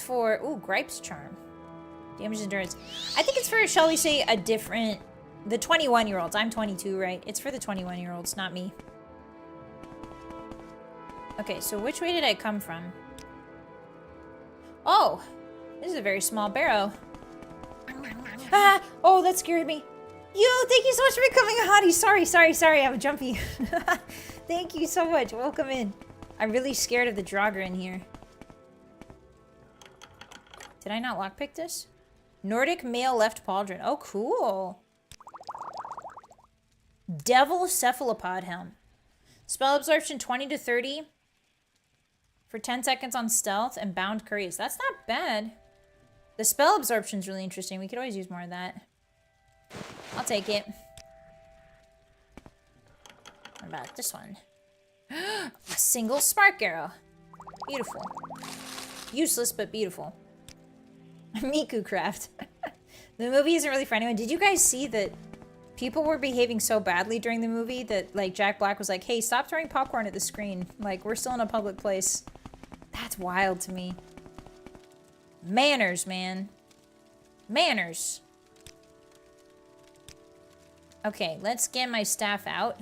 for, ooh, Gripes Charm. Damage Endurance. I think it's for, shall we say, the 21-year-olds. I'm 22, right? It's for the 21-year-olds, not me. Okay, so which way did I come from? Oh, this is a very small barrow. Ah, oh, that scared me. Yo, thank you so much for becoming a hottie. Sorry, I'm jumpy. Thank you so much. Welcome in. I'm really scared of the Draugr in here. Did I not lockpick this? Nordic male left pauldron. Oh, cool. Devil cephalopod helm. Spell absorption 20 to 30 for 10 seconds on stealth and bound couriers. That's not bad. The spell absorption is really interesting. We could always use more of that. I'll take it. What about this one? A single spark arrow. Beautiful. Useless, but beautiful. Miku craft. The movie isn't really for anyone. Did you guys see that people were behaving so badly during the movie that, like, Jack Black was like, hey, stop throwing popcorn at the screen. Like, we're still in a public place. That's wild to me. Manners, man. Manners. Okay, let's get my staff out.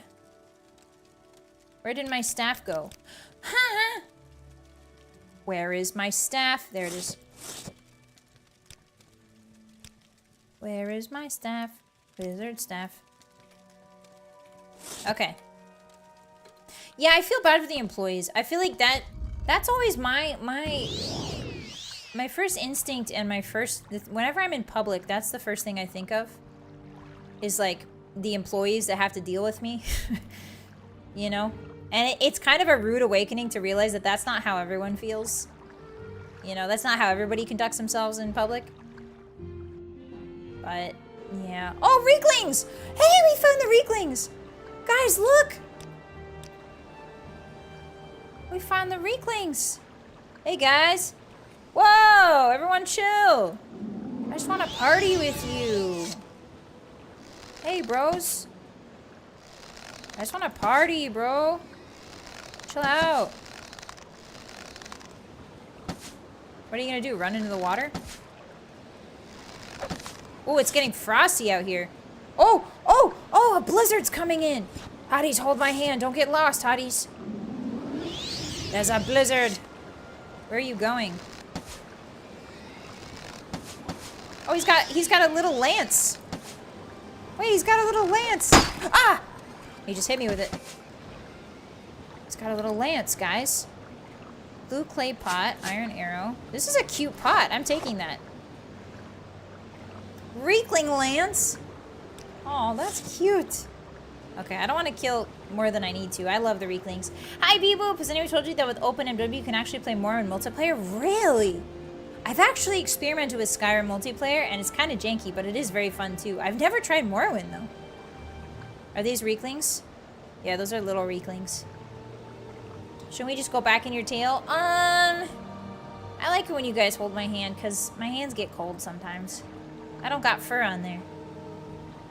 Where did my staff go? Ha! Where is my staff? There it is. Where is my staff? Wizard staff. Okay. Yeah, I feel bad for the employees. I feel like that's always my my first instinct and whenever I'm in public, that's the first thing I think of. Is like the employees that have to deal with me. You know? And it's kind of a rude awakening to realize that that's not how everyone feels. You know, that's not how everybody conducts themselves in public. But, yeah. Oh, Reeklings! Hey, we found the Reeklings! Guys, look! We found the Reeklings! Hey, guys! Whoa! Everyone chill! I just want to party with you! Hey, bros! I just want to party, bro! Chill out! What are you gonna do? Run into the water? Oh, it's getting frosty out here. Oh! Oh! Oh! A blizzard's coming in! Hotties, hold my hand. Don't get lost, Hotties. There's a blizzard. Where are you going? Oh, he's got a little lance. Wait, he's got a little lance. Ah! He just hit me with it. He's got a little lance, guys. Blue clay pot, iron arrow. This is a cute pot. I'm taking that. Reekling lance. Oh, that's cute. Okay, I don't want to kill more than I need to. I love the Reeklings. Hi, Beboop. Has anyone told you that with OpenMW you can actually play Morrowind multiplayer? Really? I've actually experimented with Skyrim multiplayer, and it's kind of janky, but it is very fun, too. I've never tried Morrowind, though. Are these Reeklings? Yeah, those are little Reeklings. Should we just go back in your tail? I like it when you guys hold my hand, because my hands get cold sometimes. I don't got fur on there.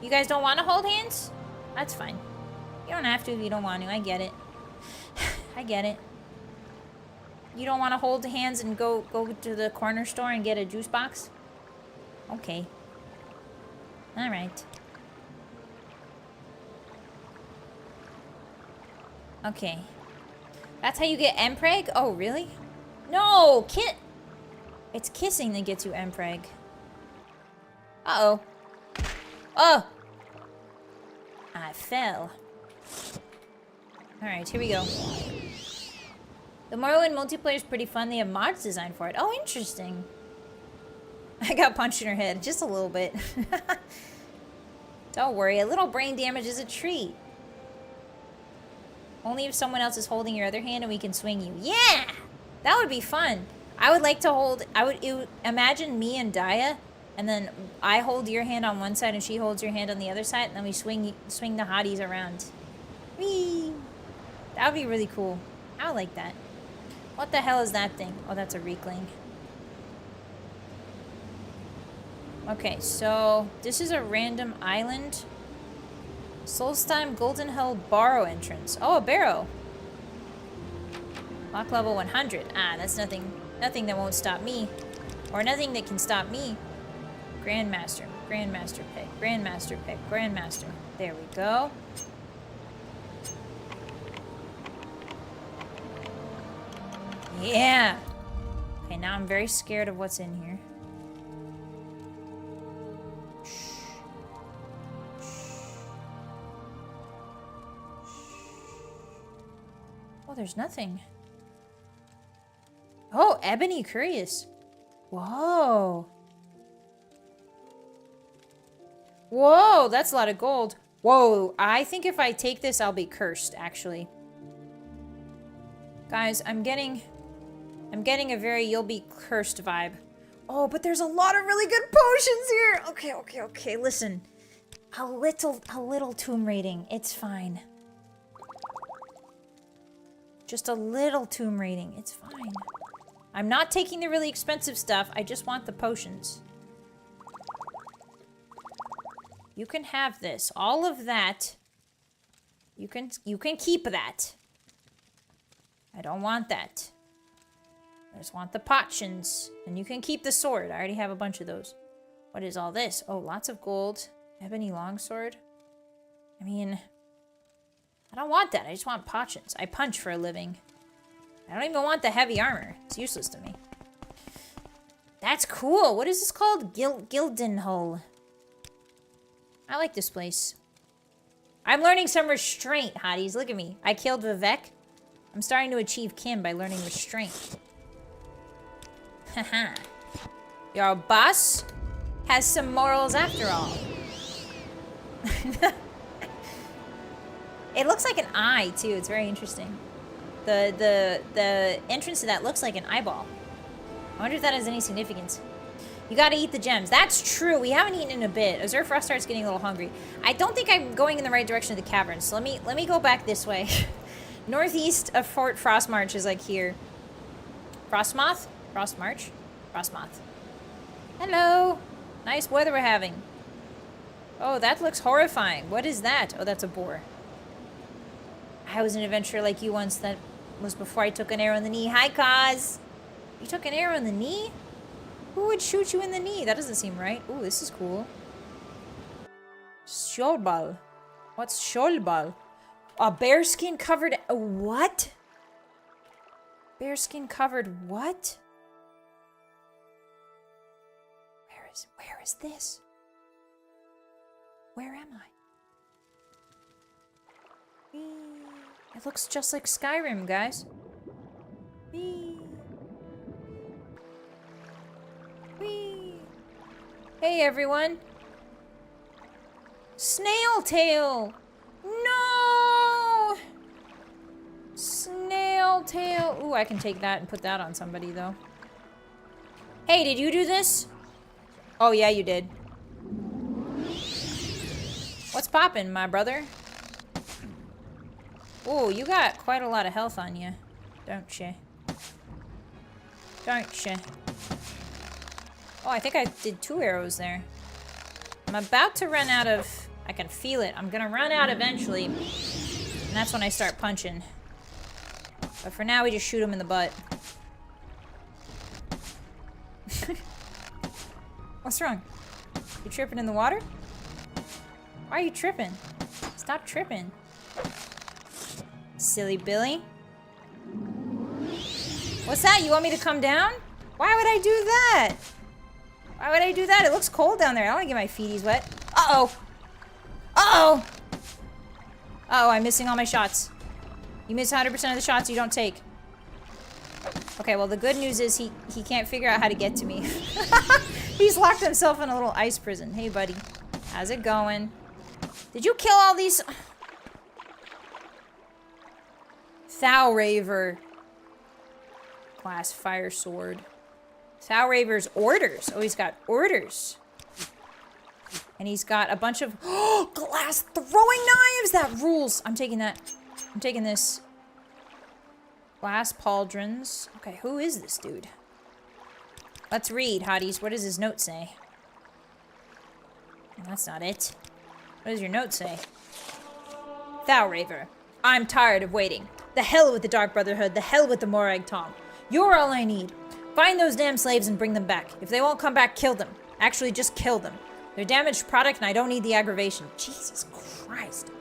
You guys don't want to hold hands? That's fine. You don't have to if you don't want to. I get it. I get it. You don't want to hold hands and go to the corner store and get a juice box? Okay. Alright. Okay. That's how you get Mpreg? Oh, really? No! It's kissing that gets you Mpreg. Uh-oh. Oh! I fell. Alright, here we go. The Morrowind multiplayer is pretty fun. They have mods designed for it. Oh, interesting. I got punched in her head. Just a little bit. Don't worry. A little brain damage is a treat. Only if someone else is holding your other hand and we can swing you. Yeah! That would be fun. I would like to hold... imagine me and Daya, and then I hold your hand on one side and she holds your hand on the other side, and then we swing the hotties around. Whee! That would be really cool. I would like that. What the hell is that thing? Oh, that's a Reekling. Okay, so this is a random island. Solstheim Golden Hill Barrow entrance. Oh, a barrow. Lock level 100. Ah, that's nothing that won't stop me. Or nothing that can stop me. Grandmaster. Grandmaster pick. Grandmaster pick. Grandmaster. There we go. Yeah. Okay, now I'm very scared of what's in here. Oh, there's nothing. Oh, Ebony Curious. Whoa. Whoa, that's a lot of gold. Whoa, I think if I take this, I'll be cursed, actually. Guys, I'm getting a very you'll be cursed vibe. Oh, but there's a lot of really good potions here. Okay. Listen. A little tomb rating. It's fine. Just a little tomb rating. It's fine. I'm not taking the really expensive stuff. I just want the potions. You can have this. All of that. You can keep that. I don't want that. I just want the potions. And you can keep the sword. I already have a bunch of those. What is all this? Oh, lots of gold. Ebony longsword. I mean, I don't want that. I just want potions. I punch for a living. I don't even want the heavy armor. It's useless to me. That's cool. What is this called? Gildenhull. I like this place. I'm learning some restraint, hotties. Look at me. I killed Vivek. I'm starting to achieve Kim by learning restraint. Haha. Your boss has some morals after all. It looks like an eye too. It's very interesting. The entrance to that looks like an eyeball. I wonder if that has any significance. You gotta eat the gems. That's true. We haven't eaten in a bit. Azure Frost starts getting a little hungry. I don't think I'm going in the right direction of the caverns. So let me go back this way. Northeast of Fort Frostmarch is like here. Frostmoth? Frostmarch? Frostmoth. Hello. Nice weather we're having. Oh, that looks horrifying. What is that? Oh, that's a boar. I was an adventurer like you once. That was before I took an arrow in the knee. Hi, Kaz. You took an arrow in the knee? Who would shoot you in the knee? That doesn't seem right. Ooh, this is cool. Sholbal. What's Sholbal? A bearskin covered... What? Bearskin covered what? Where is this? Where am I? It looks just like Skyrim, guys. Whee. Hey, everyone. Snail tail. No! Snail tail. Ooh, I can take that and put that on somebody, though. Hey, did you do this? Oh, yeah, you did. What's poppin', my brother? Ooh, you got quite a lot of health on you, don't you? Don't you? Oh, I think I did 2 arrows there. I'm about to run out of... I can feel it. I'm gonna run out eventually. And that's when I start punching. But for now, we just shoot him in the butt. What's wrong? You tripping in the water? Why are you tripping? Stop tripping. Silly Billy. What's that? You want me to come down? Why would I do that? Why would I do that? It looks cold down there. I don't want to get my feeties wet. Uh-oh. Uh-oh. Uh-oh, I'm missing all my shots. You miss 100% of the shots you don't take. Okay, well, the good news is he can't figure out how to get to me. He's locked himself in a little ice prison. Hey, buddy. How's it going? Did you kill all these... Thalraver. Class fire sword. Thalraver's orders. Oh, he's got orders. And he's got a bunch of glass throwing knives. That rules. I'm taking that. I'm taking this. Glass pauldrons. Okay, who is this dude? Let's read, Hotties. What does his note say? That's not it. What does your note say? Thalraver. I'm tired of waiting. The hell with the Dark Brotherhood. The hell with the Morag Tom. You're all I need. Find those damn slaves and bring them back. If they won't come back, kill them. Actually, just kill them. They're damaged product and I don't need the aggravation. Jesus Christ.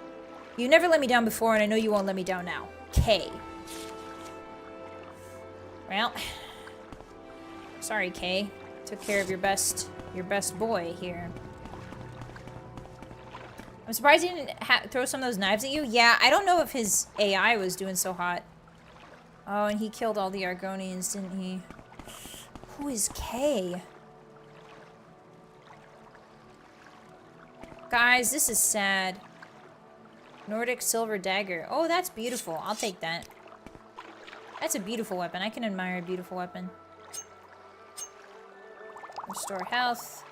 You never let me down before and I know you won't let me down now. K. Well, sorry, Kay. Took care of your best boy here. I'm surprised he didn't throw some of those knives at you. Yeah, I don't know if his AI was doing so hot. Oh, and he killed all the Argonians, didn't he? Who is Kay? Guys, this is sad. Nordic silver dagger. Oh, that's beautiful. I'll take that. That's a beautiful weapon. I can admire a beautiful weapon. Restore health.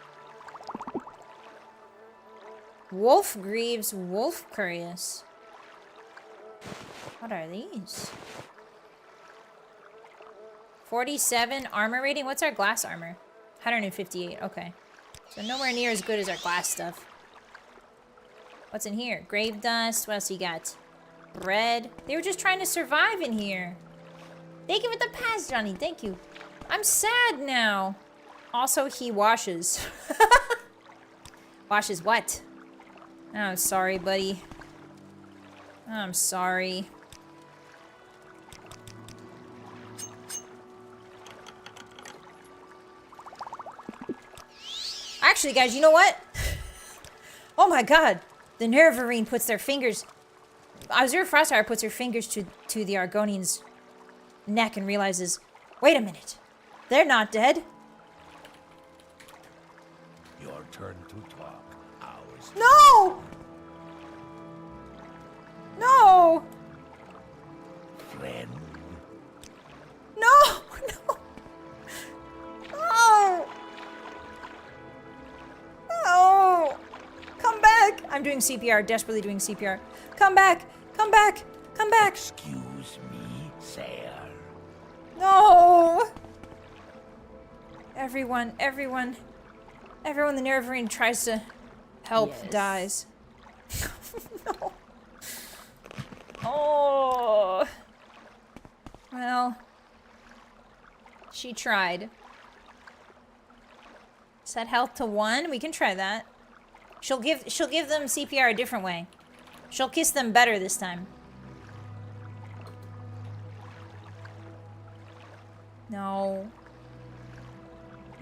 Wolf Greaves, Wolf Curious. What are these? 47 armor rating. What's our glass armor? 158. Okay. So nowhere near as good as our glass stuff. What's in here? Grave dust. What else you got? Bread. They were just trying to survive in here. Thank you for the pass, Johnny. Thank you. I'm sad now. Also, he washes. Washes what? Oh, I'm sorry, buddy. I'm sorry. Actually, guys, you know what? Oh my god. The Nervarine puts their fingers... Azure puts her fingers to the Argonian's neck and realizes, wait a minute. They're not dead. Your turn to talk. Ours. No! No! Friend. No! No! No! No! Come back! I'm doing CPR, desperately doing CPR. Come back! Come back! Come back! Excuse me, sir. No! Everyone the Nerevarine tries to help dies. No. Oh. Well, she tried. Set health to 1. We can try that. She'll give them CPR a different way. She'll kiss them better this time. No.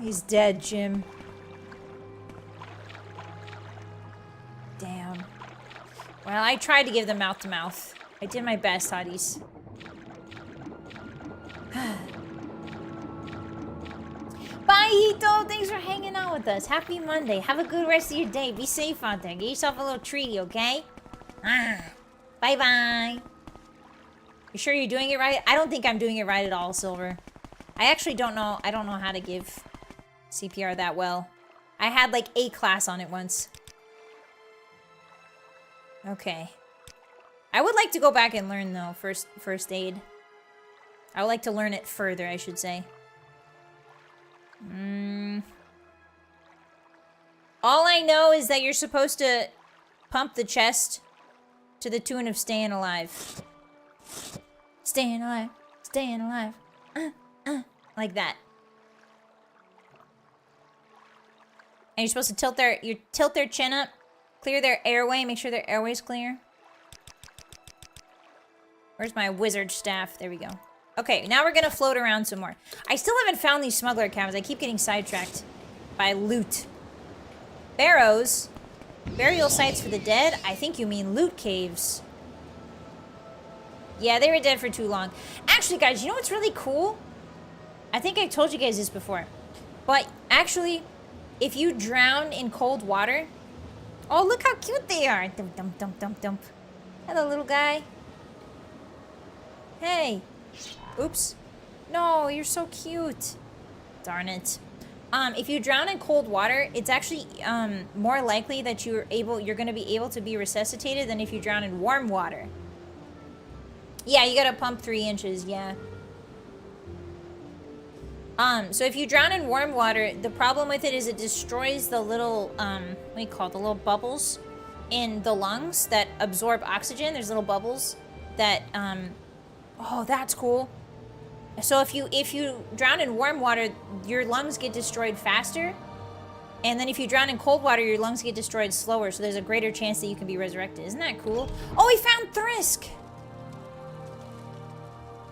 He's dead, Jim. Damn. Well, I tried to give them mouth to mouth. I did my best, Hotties. Bye, Hito! Thanks for hanging out with us. Happy Monday. Have a good rest of your day. Be safe out there. Get yourself a little treaty, okay? Bye-bye. You sure you're doing it right? I don't think I'm doing it right at all, Silver. I actually don't know. I don't know how to give CPR that well. I had like A class on it once. Okay. I would like to go back and learn though, first aid. I would like to learn it further, I should say. All I know is that you're supposed to pump the chest to the tune of Staying Alive. Staying alive, staying alive. Like that. And you're supposed to tilt their chin up, clear their airway, make sure their airway's clear. Where's my wizard staff? There we go. Okay, now we're gonna float around some more. I still haven't found these smuggler cabins. I keep getting sidetracked by loot. Barrows. Burial sites for the dead. I think you mean loot caves. Yeah, they were dead for too long. Actually, guys, you know what's really cool? I think I told you guys this before. But actually, if you drown in cold water... Oh, look how cute they are. Dump, dump, dump, dump, dump. Hello, little guy. Hey. Oops. No, you're so cute. Darn it. If you drown in cold water, it's actually more likely that you're going to be able to be resuscitated than if you drown in warm water. Yeah, you gotta pump 3 inches, yeah. So if you drown in warm water, the problem with it is it destroys the little, what do you call it, the little bubbles in the lungs that absorb oxygen. There's little bubbles that, oh, that's cool. So if you drown in warm water, your lungs get destroyed faster. And then if you drown in cold water, your lungs get destroyed slower. So there's a greater chance that you can be resurrected. Isn't that cool? Oh, we found Thrisk!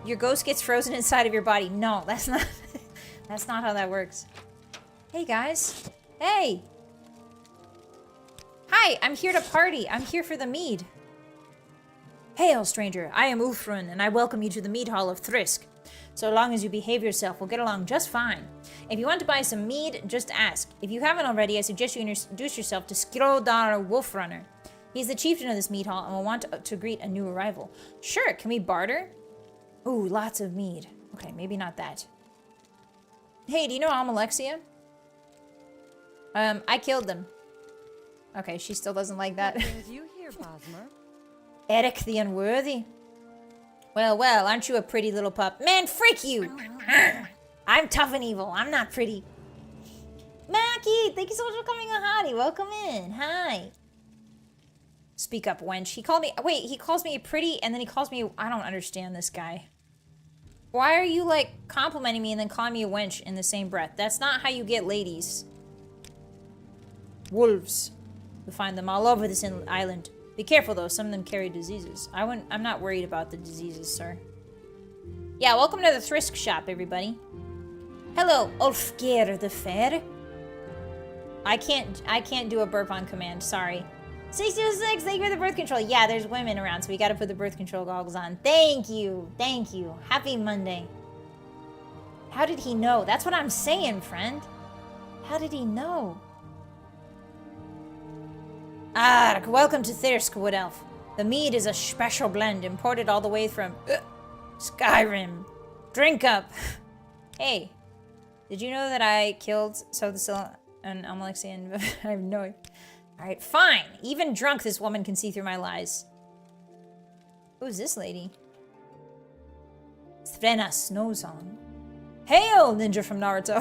Your ghost gets frozen inside of your body. No, that's not... That's not how that works. Hey, guys. Hey! Hi, I'm here to party. I'm here for the mead. Hail, stranger. I am Ulfrun, and I welcome you to the mead hall of Thrisk. So long as you behave yourself, we'll get along just fine. If you want to buy some mead, just ask. If you haven't already, I suggest you introduce yourself to Skrodar Wolfrunner. He's the chieftain of this mead hall and will want to greet a new arrival. Sure, can we barter? Ooh, lots of mead. Okay, maybe not that. Hey, do you know Almalexia? I killed them. Okay, she still doesn't like that. You here, Bosmer? Eric the Unworthy. Well, aren't you a pretty little pup? Man, freak you! I'm tough and evil. I'm not pretty. Mackie, thank you so much for coming on, Hottie. Welcome in. Hi. Speak up, wench. He called me... Wait, he calls me pretty, and then he calls me... I don't understand this guy. Why are you, like, complimenting me and then calling me a wench in the same breath? That's not how you get ladies. Wolves. You'll find them all over this island. Be careful, though. Some of them carry diseases. I'm not worried about the diseases, sir. Yeah, welcome to the Thrisk shop, everybody. Hello, Ulfgeir the Fair. I can't do a burp on command. Sorry. 606, thank you for the birth control. Yeah, there's women around, so we gotta put the birth control goggles on. Thank you. Thank you. Happy Monday. How did he know? That's what I'm saying, friend. How did he know? Ah, welcome to Thirsk, Wood Elf. The mead is a special blend imported all the way from Skyrim. Drink up. Hey, did you know that I killed Solstheim and Amalexian? I have no idea. Alright, fine. Even drunk, this woman can see through my lies. Who's this lady? Svrena Snowsong. Hail, ninja from Naruto.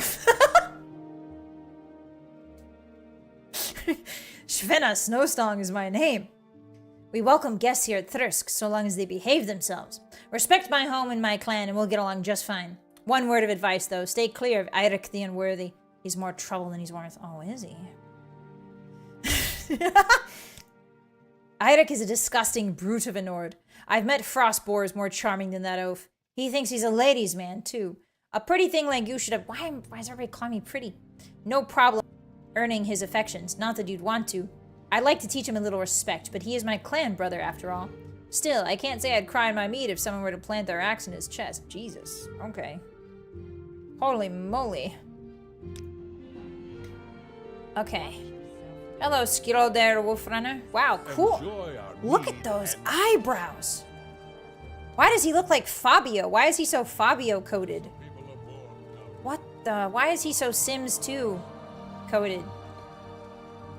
Svrena Snowsong is my name. We welcome guests here at Thirsk so long as they behave themselves. Respect my home and my clan and we'll get along just fine. One word of advice though, stay clear of Eirik the Unworthy. He's more trouble than he's worth. Oh, is he? Eirik is a disgusting brute of a Nord. I've met frost boars more charming than that oaf. He thinks he's a ladies' man, too. A pretty thing like you should have... Why does everybody call me pretty? No problem earning his affections. Not that you'd want to. I'd like to teach him a little respect, but he is my clan brother after all. Still, I can't say I'd cry in my meat if someone were to plant their axe in his chest. Jesus. Okay. Holy moly. Okay. Hello, Skiro der Wolfrunner. Wow, cool. Look at those eyebrows. Why does he look like Fabio? Why is he so Fabio coded? What the? Why is he so Sims 2 coded?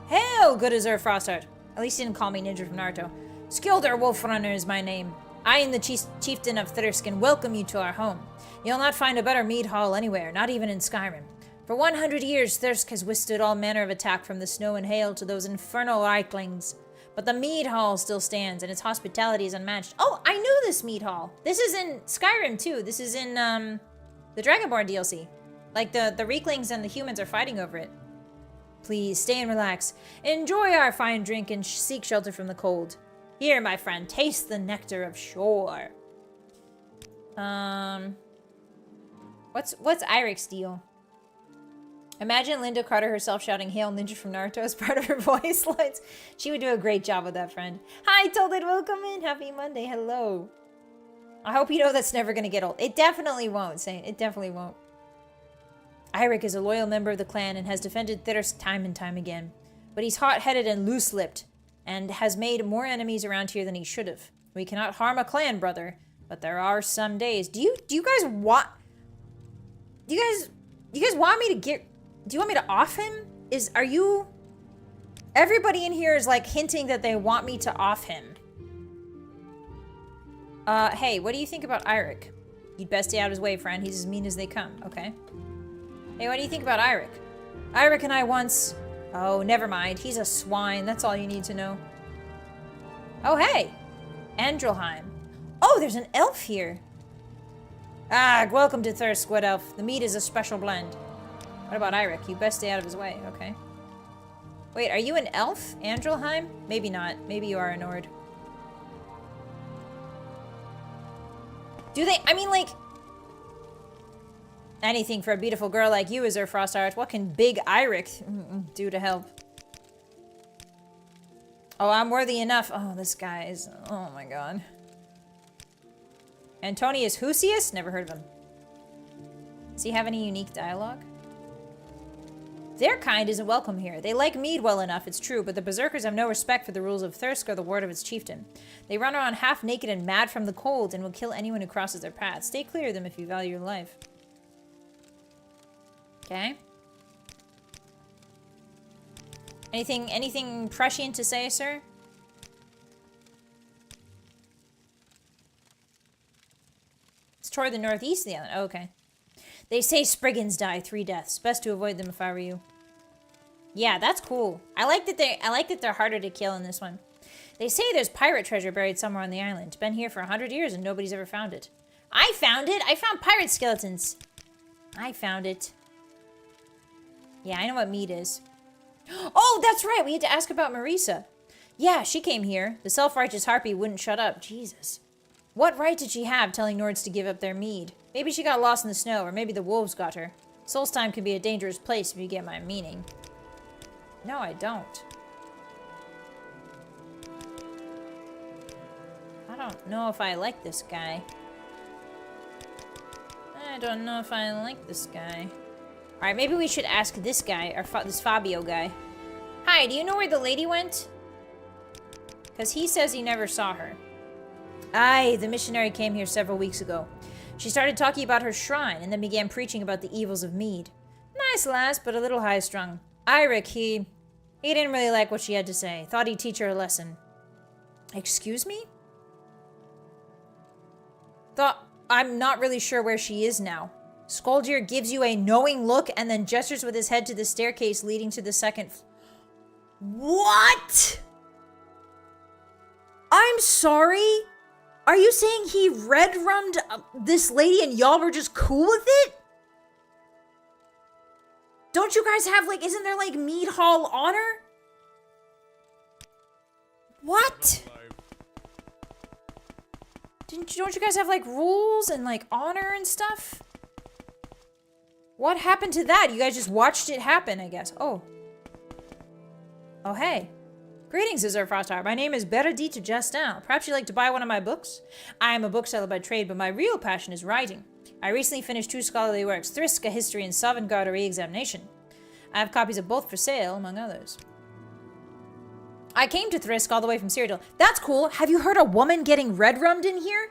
Hail, good as Frostart. At least he didn't call me Ninja from Naruto. Skilder Wolfrunner is my name. I am the chieftain of Thirsk and welcome you to our home. You'll not find a better mead hall anywhere, not even in Skyrim. For 100 years, Thirsk has withstood all manner of attack from the snow and hail to those infernal Reiklings. But the mead hall still stands, and its hospitality is unmatched. Oh, I knew this mead hall. This is in Skyrim, too. This is in, the Dragonborn DLC. Like, the Reiklings and the humans are fighting over it. Please, stay and relax. Enjoy our fine drink and seek shelter from the cold. Here, my friend, taste the nectar of shore. What's Eirik's deal? Imagine Linda Carter herself shouting Hail Ninja from Naruto as part of her voice lines. She would do a great job with that, friend. Hi, Tolded, welcome in. Happy Monday, hello. I hope you know that's never going to get old. It definitely won't, Saint. It definitely won't. Eirik is a loyal member of the clan and has defended Thirsk time and time again. But he's hot-headed and loose-lipped, and has made more enemies around here than he should have. We cannot harm a clan, brother, but there are some days. Do you guys want... Do you guys want me to get... Do you want me to off him? Are you... Everybody in here is like hinting that they want me to off him. Hey, what do you think about Eirik? You'd best stay out of his way, friend. He's as mean as they come. Okay. Hey, what do you think about Eirik? Eirik and I once... Oh, never mind. He's a swine. That's all you need to know. Oh, hey. Andrelheim. Oh, there's an elf here. Ah, welcome to Thirsk, Wood Elf. The meat is a special blend. What about Eirik? You best stay out of his way. Okay. Wait, are you an elf, Andrelheim? Maybe not. Maybe you are a Nord. Do they... I mean, like... Anything for a beautiful girl like you is her Frostart. What can big Eirik do to help? Oh, I'm worthy enough. Oh, this guy is... Oh my god. Antonius Husius? Never heard of him. Does he have any unique dialogue? Their kind isn't welcome here. They like mead well enough, it's true, but the Berserkers have no respect for the rules of Thirsk or the word of its chieftain. They run around half naked and mad from the cold and will kill anyone who crosses their path. Stay clear of them if you value your life. Okay. Anything prescient to say, sir? It's toward the northeast of the island. Oh, okay. They say Spriggans die 3 deaths. Best to avoid them if I were you. Yeah, that's cool. I like that they're harder to kill in this one. They say there's pirate treasure buried somewhere on the island. Been here for 100 years and nobody's ever found it. I found it! I found pirate skeletons! I found it. Yeah, I know what meat is. Oh, that's right! We had to ask about Marisa. Yeah, she came here. The self-righteous harpy wouldn't shut up. Jesus. What right did she have telling Nords to give up their mead? Maybe she got lost in the snow, or maybe the wolves got her. Solstheim can be a dangerous place if you get my meaning. No, I don't. I don't know if I like this guy. don't know if I like this guy. Alright, maybe we should ask this guy, or this Fabio guy. Hi, do you know where the lady went? Because he says he never saw her. Aye, the missionary came here several weeks ago. She started talking about her shrine, and then began preaching about the evils of mead. Nice lass, but a little high-strung. Eirik, he didn't really like what she had to say. Thought he'd teach her a lesson. Excuse me? I'm not really sure where she is now. Skoldir gives you a knowing look and then gestures with his head to the staircase leading to the second What? I'm sorry? Are you saying he red-rummed this lady and y'all were just cool with it? Don't you guys have, like, isn't there, like, mead hall honor? What? Don't you guys have, like, rules and, like, honor and stuff? What happened to that? You guys just watched it happen, I guess. Oh. Oh, hey. Greetings, Azure Frostheart. My name is Beredita Justin. Perhaps you'd like to buy one of my books? I am a bookseller by trade, but my real passion is writing. I recently finished 2 scholarly works, Thriska History and Sovngarde Re-Examination. I have copies of both for sale, among others. I came to Thrisk all the way from Cyrodiil. That's cool. Have you heard a woman getting red-rummed in here?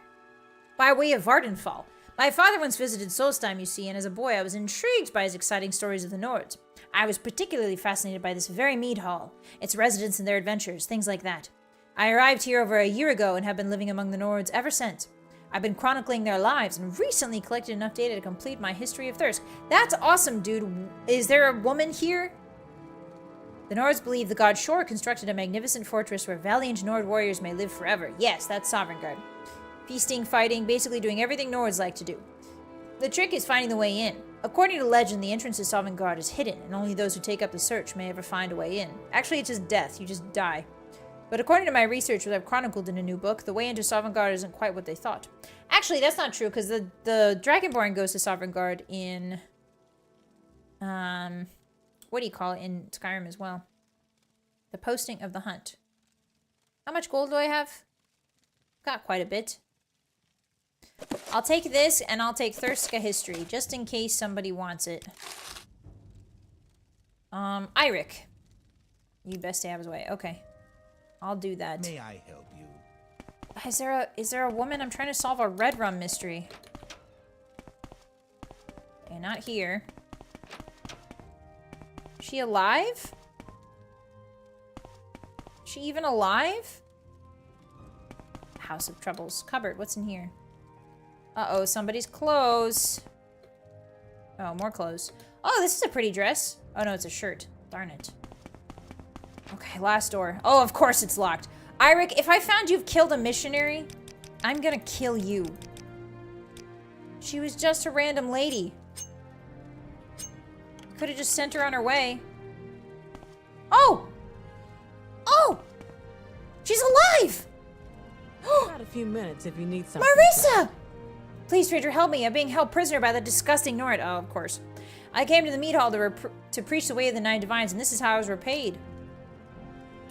By way of Vardenfall. My father once visited Solstheim, you see, and as a boy I was intrigued by his exciting stories of the Nords. I was particularly fascinated by this very mead hall, its residents and their adventures, things like that. I arrived here over a year ago and have been living among the Nords ever since. I've been chronicling their lives and recently collected enough data to complete my history of Thirsk. That's awesome, dude. Is there a woman here? The Nords believe the god Shor constructed a magnificent fortress where valiant Nord warriors may live forever. Yes, that's Sovngarde. Feasting, fighting, basically doing everything Nords like to do. The trick is finding the way in. According to legend, the entrance to Sovngarde is hidden, and only those who take up the search may ever find a way in. Actually, it's just death. You just die. But according to my research, which I've chronicled in a new book, the way into Sovngarde isn't quite what they thought. Actually, that's not true, because the Dragonborn goes to Sovngarde in... what do you call it? In Skyrim as well. The posting of the hunt. How much gold do I have? Got quite a bit. I'll take this, and I'll take Thirska History, just in case somebody wants it. Eirik. You best stay out of his way. Okay. I'll do that. May I help you? Is there a woman? I'm trying to solve a red rum mystery. Okay, not here. Is she alive? Is she even alive? House of Troubles. Cupboard. What's in here? Uh-oh, somebody's clothes. Oh, more clothes. Oh, this is a pretty dress. Oh, no, it's a shirt. Darn it. Okay, last door. Oh, of course it's locked. Eirik, if I found you've killed a missionary, I'm gonna kill you. She was just a random lady. Could have just sent her on her way. Oh! Oh! She's alive! Got a few minutes if you need something. Marisa! Please, Trader, help me. I'm being held prisoner by the disgusting Nord. Oh, of course. I came to the mead hall to preach the way of the Nine Divines, and this is how I was repaid.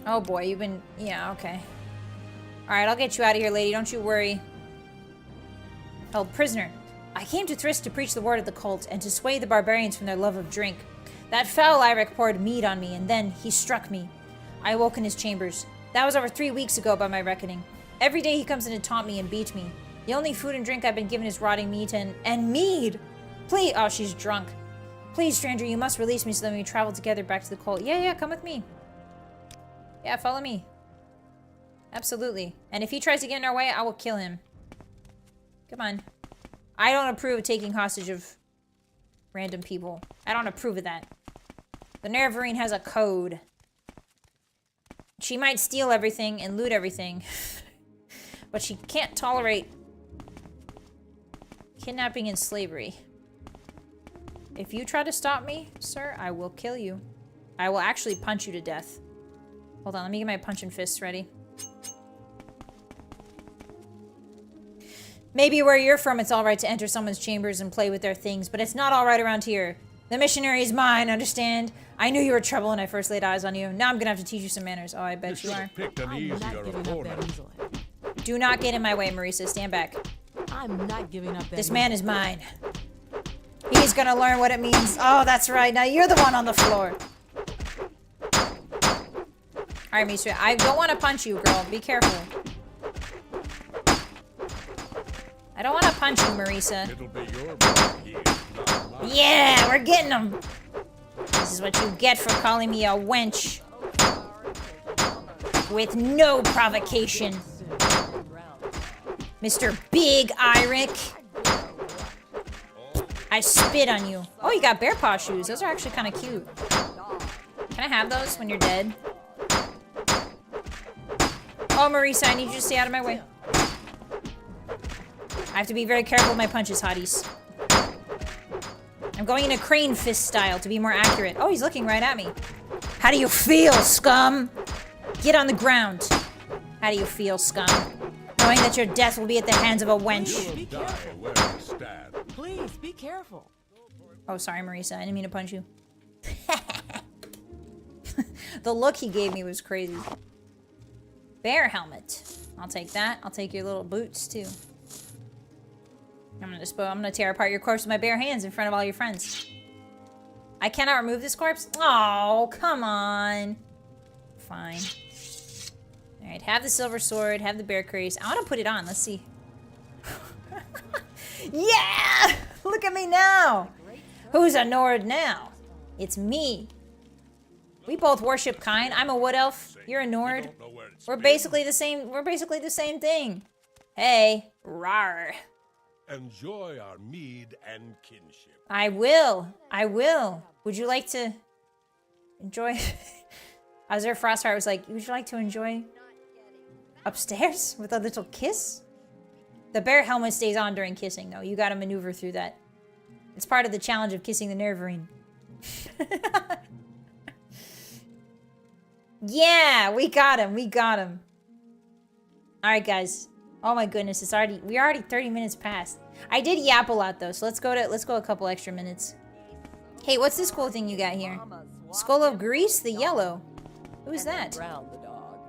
Oh boy, you've been... Yeah, okay. Alright, I'll get you out of here, lady. Don't you worry. Held prisoner. I came to Thrisk to preach the word of the cult, and to sway the barbarians from their love of drink. That foul Eirik poured mead on me, and then he struck me. I awoke in his chambers. That was over 3 weeks ago by my reckoning. Every day he comes in to taunt me and beat me. The only food and drink I've been given is rotting meat and mead! Please- Oh, she's drunk. Please, stranger, you must release me so that we can travel together back to the cult. Yeah, come with me. Yeah, follow me. Absolutely. And if he tries to get in our way, I will kill him. Come on. I don't approve of taking hostage of random people. I don't approve of that. The Nerevarine has a code. She might steal everything and loot everything. But she can't tolerate kidnapping and slavery. If you try to stop me, sir, I will kill you. I will actually punch you to death. Hold on, let me get my punching fists ready. Maybe where you're from, it's alright to enter someone's chambers and play with their things, but it's not alright around here. The missionary is mine, understand? I knew you were trouble when I first laid eyes on you. Now I'm gonna have to teach you some manners. Oh, I bet you are. Picked an I'm not easier giving up opponent. that easily. Do not get in my way, Marisa. Stand back. I'm not giving up that This easily. man is mine. He's gonna learn what it means. Oh, that's right. Now you're the one on the floor. Alright, Mister. I don't want to punch you, girl. Be careful. I don't want to punch you, Marisa. It'll be your blood here, not mine. Yeah, we're getting them. This is what you get for calling me a wench. With no provocation. Mr. Big Iric. I spit on you. Oh, you got bear paw shoes. Those are actually kind of cute. Can I have those when you're dead? Oh, Marisa, I need you to stay out of my way. I have to be very careful with my punches, hotties. I'm going in a crane fist style to be more accurate. Oh, he's looking right at me. How do you feel, scum? Get on the ground. How do you feel, scum? Knowing that your death will be at the hands of a wench. Be Die careful. where you stand. Please, be careful. Oh, sorry, Marisa. I didn't mean to punch you. The look he gave me was crazy. Bear helmet. I'll take that. I'll take your little boots, too. I'm gonna tear apart your corpse with my bare hands in front of all your friends. I cannot remove this corpse? Oh, come on. Fine. Alright, have the silver sword, have the bear craze. I want to put it on. Let's see. Yeah! Look at me now! Who's a Nord now? It's me. We both worship kind. I'm a wood elf. You're a Nord. We're basically the same. We're basically the same thing. Hey, rar. Enjoy our mead and kinship. I will. I will. Would you like to enjoy? Azure Frostheart was like, would you like to enjoy upstairs with a little kiss? The bear helmet stays on during kissing, though. You gotta maneuver through that. It's part of the challenge of kissing the Nerverine. Yeah, we got him. We got him. All right, guys. Oh my goodness, we're already 30 minutes past. I did yap a lot though, so let's go a couple extra minutes. Hey, what's this cool thing you got here? Skull of Greece, the yellow. Who is that? Round the dog.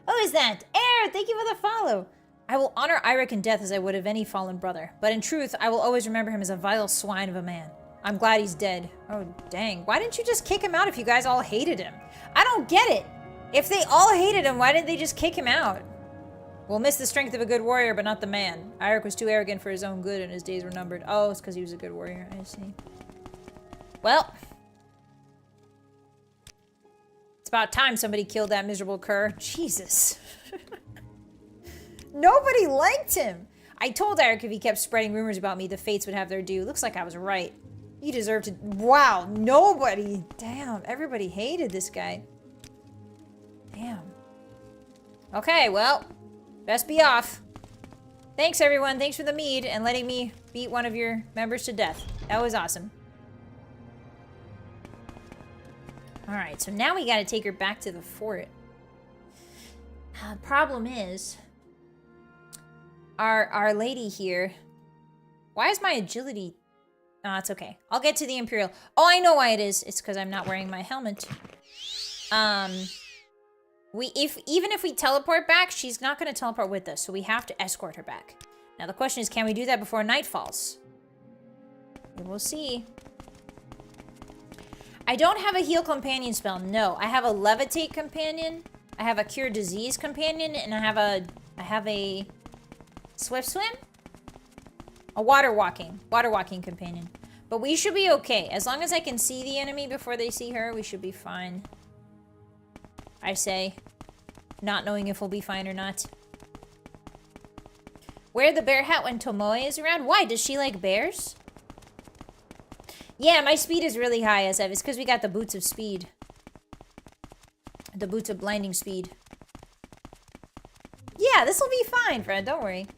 Who is that? Air, thank you for the follow. I will honor Iric in death as I would of any fallen brother, but in truth, I will always remember him as a vile swine of a man. I'm glad he's dead. Oh, dang. Why didn't you just kick him out if you guys all hated him? I don't get it. If they all hated him, why didn't they just kick him out? We'll miss the strength of a good warrior, but not the man. Iric was too arrogant for his own good and his days were numbered. Oh, it's because he was a good warrior. I see. Well. It's about time somebody killed that miserable cur. Jesus. Nobody liked him. I told Iric if he kept spreading rumors about me, the fates would have their due. Looks like I was right. He deserved to... Wow, nobody... Damn, everybody hated this guy. Damn. Okay, well, best be off. Thanks, everyone. Thanks for the mead and letting me beat one of your members to death. That was awesome. Alright, so now we gotta take her back to the fort. Problem is... Our lady here... Why is my agility... No, it's okay. I'll get to the Imperial. Oh, I know why it is. It's because I'm not wearing my helmet. Even if we teleport back, she's not going to teleport with us, so we have to escort her back. Now the question is, can we do that before night falls? We'll see. I don't have a heal companion spell. No, I have a levitate companion. I have a cure disease companion, and I have a swift swim. A water walking companion. But we should be okay. As long as I can see the enemy before they see her, we should be fine. I say. Not knowing if we'll be fine or not. Wear the bear hat when Tomoe is around? Why? Does she like bears? Yeah, my speed is really high, SF. It's because we got the boots of speed. The boots of blinding speed. Yeah, this will be fine, Fred. Don't worry.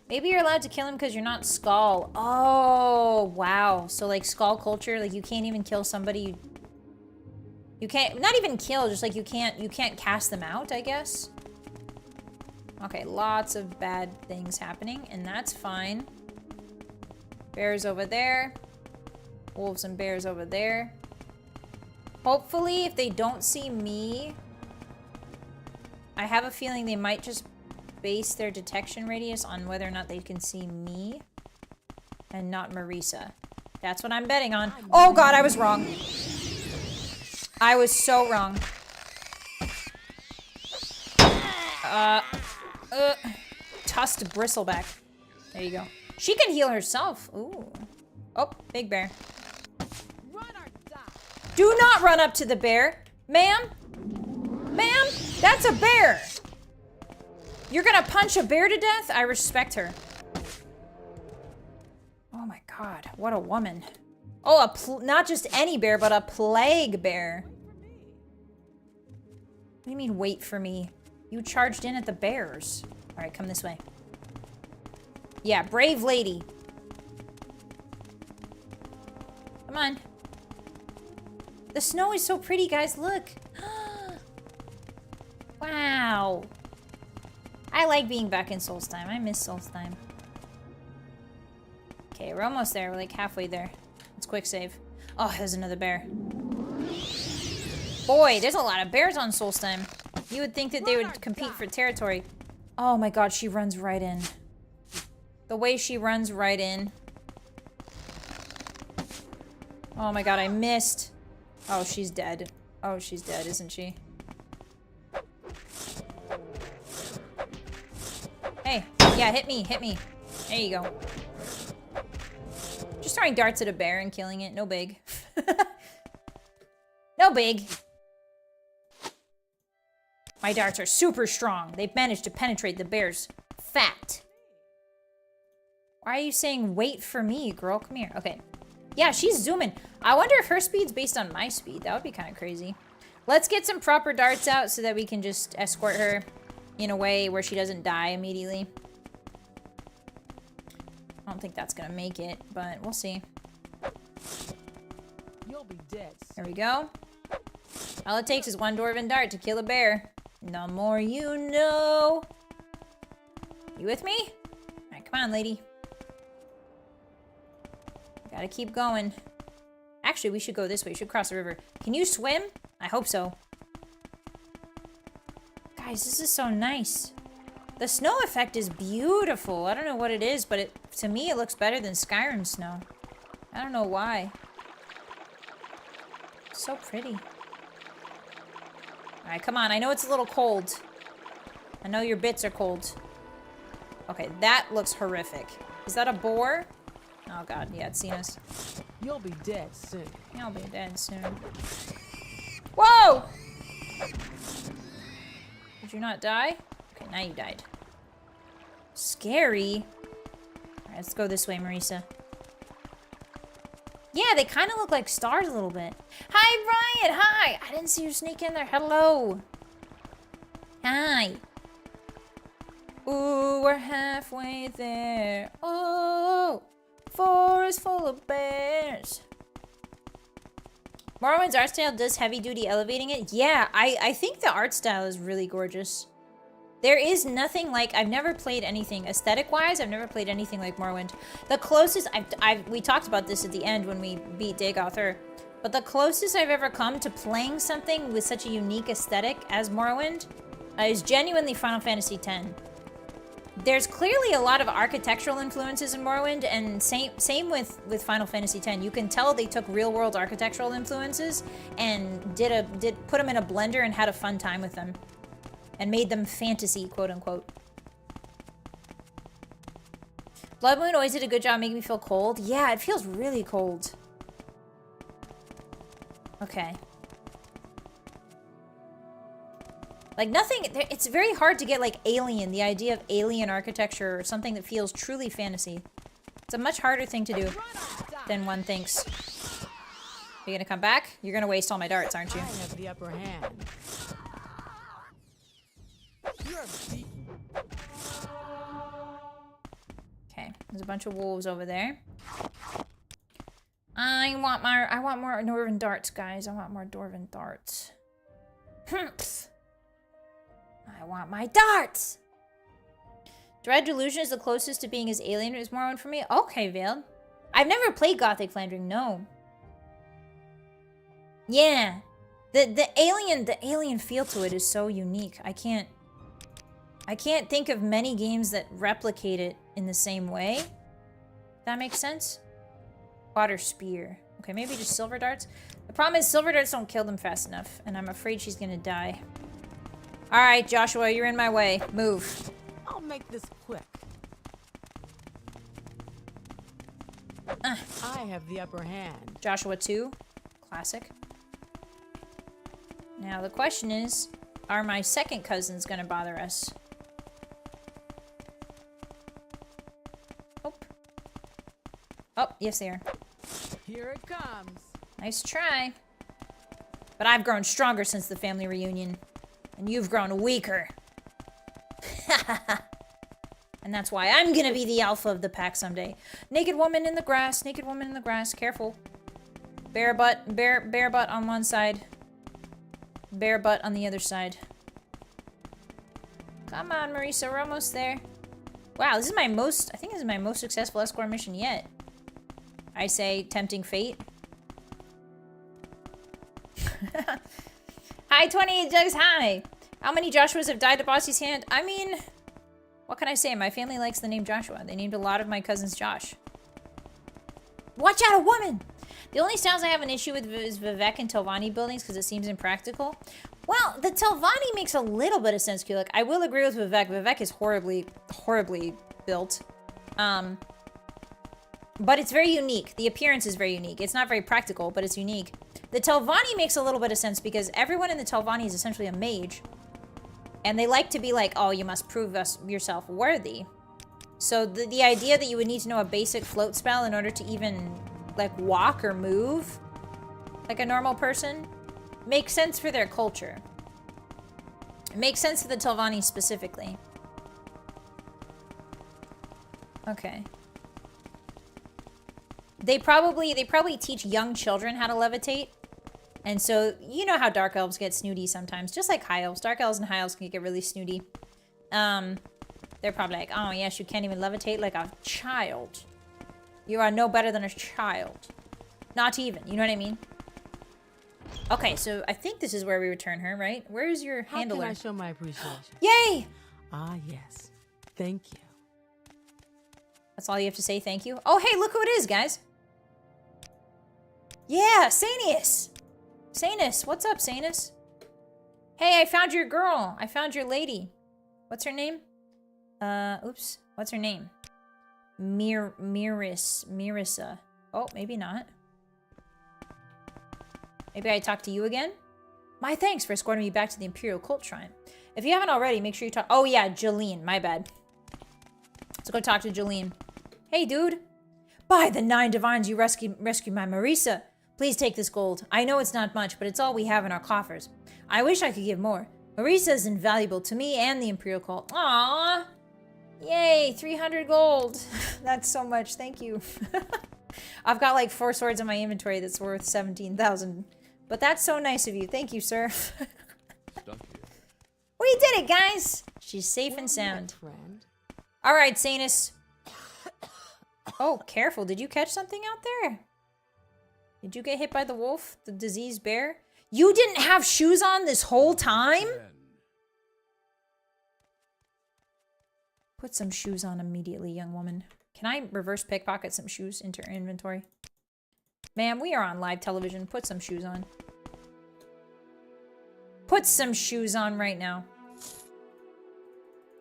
Maybe you're allowed to kill him because you're not Skull. Oh, wow. So, like, Skull culture, like, you can't even kill somebody. You can't, not even kill, just, like, you can't cast them out, I guess. Okay, lots of bad things happening, and that's fine. Bears over there. Wolves and bears over there. Hopefully, if they don't see me, I have a feeling they might just base their detection radius on whether or not they can see me and not Marisa. That's what I'm betting on. Oh god, I was wrong. I was so wrong. Tusked bristleback. There you go. She can heal herself. Ooh. Oh, big bear. Do not run up to the bear. Ma'am? Ma'am? That's a bear. You're gonna punch a bear to death? I respect her. Oh my god, what a woman. Oh, not just any bear, but a plague bear. What do you mean, wait for me? You charged in at the bears. All right, come this way. Yeah, brave lady. Come on. The snow is so pretty, guys. Look. Wow. I like being back in Solstheim. I miss Solstheim. Okay, we're almost there. We're like halfway there. Let's quick save. Oh, there's another bear. Boy, there's a lot of bears on Solstheim. You would think that they would compete for territory. Oh my god, she runs right in. The way she runs right in. Oh my god, I missed. Oh, she's dead. Oh, she's dead, isn't she? Hey, yeah, hit me, hit me. There you go. Just throwing darts at a bear and killing it, no big. No big. My darts are super strong. They've managed to penetrate the bear's fat. Why are you saying wait for me, girl? Come here. Okay. Yeah, she's zooming. I wonder if her speed's based on my speed. That would be kind of crazy. Let's get some proper darts out so that we can just escort her in a way where she doesn't die immediately. I don't think that's gonna make it, but we'll see. You'll be dead. There we go. All it takes is one dwarven dart to kill a bear. No more you know. You with me? Alright, come on, lady. Gotta keep going. Actually, we should go this way. We should cross the river. Can you swim? I hope so. Guys, this is so nice. The snow effect is beautiful. I don't know what it is, but to me it looks better than Skyrim snow. I don't know why. It's so pretty. Alright, come on. I know it's a little cold. I know your bits are cold. Okay, that looks horrific. Is that a boar? Oh god, yeah, it's seen us. You'll be dead soon. You'll be dead soon. Whoa! Did you not die? Okay, now you died. Scary. Alright, let's go this way, Marisa. Yeah, they kind of look like stars a little bit. Hi, Riot! Hi! I didn't see you sneak in there. Hello! Hi! Ooh, we're halfway there. Oh! Forest full of bears. Morrowind's art style does heavy-duty elevating it. Yeah, I think the art style is really gorgeous. There is nothing like, I've never played anything aesthetic-wise. I've never played anything like Morrowind. The closest we talked about this at the end when we beat Dagoth, but the closest I've ever come to playing something with such a unique aesthetic as Morrowind is genuinely Final Fantasy X. There's clearly a lot of architectural influences in Morrowind, and same with Final Fantasy X. You can tell they took real-world architectural influences and put them in a blender and had a fun time with them. And made them fantasy, quote-unquote. Bloodmoon always did a good job making me feel cold. Yeah, it feels really cold. Okay. Like nothing, it's very hard to get like alien, the idea of alien architecture or something that feels truly fantasy. It's a much harder thing to do than one thinks. Are you gonna come back? You're gonna waste all my darts, aren't you? I have the upper hand. Okay, there's a bunch of wolves over there. I want more dwarven darts, guys. I want more dwarven darts. I want my darts! Dread Delusion is the closest to being as alien as Morrowind for me. Okay, Vale. I've never played Gothic Flandering, no. Yeah. The alien feel to it is so unique. I can't I can't think of many games that replicate it in the same way. That makes sense? Water spear. Okay, maybe just silver darts. The problem is silver darts don't kill them fast enough, and I'm afraid she's gonna die. Alright, Joshua, you're in my way. Move. I'll make this quick. I have the upper hand. Joshua 2. Classic. Now, the question is, are my second cousins gonna bother us? Oh. Oh, yes they are. Here it comes. Nice try. But I've grown stronger since the family reunion. And you've grown weaker. And that's why I'm gonna be the alpha of the pack someday. Naked woman in the grass. Naked woman in the grass. Careful. Bare butt. Bare butt on one side. Bare butt on the other side. Come on, Marisa. We're almost there. Wow, this is my most... I think this is my most successful escort mission yet. I say tempting fate. Hi, 28 Jugs, hi! How many Joshuas have died to Bossy's hand? I mean, what can I say? My family likes the name Joshua. They named a lot of my cousins Josh. Watch out, a woman! The only styles I have an issue with is Vivek and Telvanni buildings because it seems impractical. Well, the Telvanni makes a little bit of sense, Kulik. I will agree with Vivek. Vivek is horribly, horribly built. But it's very unique. The appearance is very unique. It's not very practical, but it's unique. The Telvanni makes a little bit of sense because everyone in the Telvanni is essentially a mage. And they like to be like, oh, you must prove yourself worthy. So the idea that you would need to know a basic float spell in order to even, like, walk or move like a normal person makes sense for their culture. It makes sense for the Telvanni specifically. Okay. They probably teach young children how to levitate. And so, you know how dark elves get snooty sometimes. Just like high elves. Dark elves and high elves can get really snooty. They're probably like, oh yes, you can't even levitate like a child. You are no better than a child. Not even, you know what I mean? Okay, so I think this is where we return her, right? Where's your handler? How can I show my appreciation? Yay! Ah, yes. Thank you. That's all you have to say, thank you? Oh, hey, look who it is, guys. Yeah, Sanius. Sanus, what's up, Sanus? Hey, I found your girl. I found your lady. What's her name? Oops. What's her name? Mirissa. Oh, maybe not. Maybe I talk to you again? My thanks for escorting me back to the Imperial Cult Shrine. If you haven't already, make sure you talk- Oh yeah, Jolene, my bad. Let's go talk to Jolene. Hey, dude. By the 9 divines, you rescued my Marisa. Please take this gold. I know it's not much, but it's all we have in our coffers. I wish I could give more. Marisa is invaluable to me and the Imperial Cult. Aww. Yay, 300 gold. That's so much, thank you. I've got like 4 swords in my inventory that's worth 17,000. But that's so nice of you. Thank you, sir. We did it, guys. She's safe and sound. Friend. All right, Sanus. Oh, careful. Did you catch something out there? Did you get hit by the wolf? The diseased bear? You didn't have shoes on this whole time? Put some shoes on immediately, young woman. Can I reverse pickpocket some shoes into her inventory? Ma'am, we are on live television. Put some shoes on. Put some shoes on right now.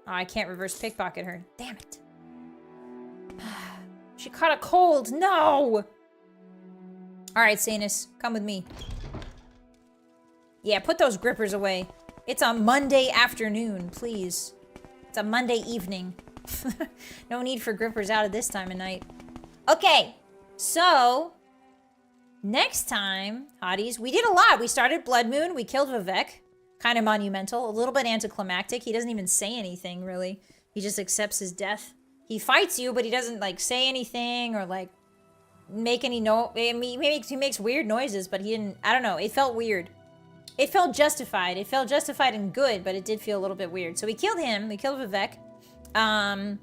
Oh, I can't reverse pickpocket her. Damn it. She caught a cold. No! Alright, Sanus. Come with me. Yeah, put those grippers away. It's a Monday afternoon, please. It's a Monday evening. No need for grippers out at this time of night. Okay, so next time, Hotties, we did a lot. We started Bloodmoon. We killed Vivek. Kind of monumental. A little bit anticlimactic. He doesn't even say anything, really. He just accepts his death. He fights you, but he doesn't, like, say anything or, like, make any I mean, he makes weird noises, but he didn't... I don't know. It felt weird. It felt justified. It felt justified and good, but it did feel a little bit weird. So we killed him. We killed Vivek. And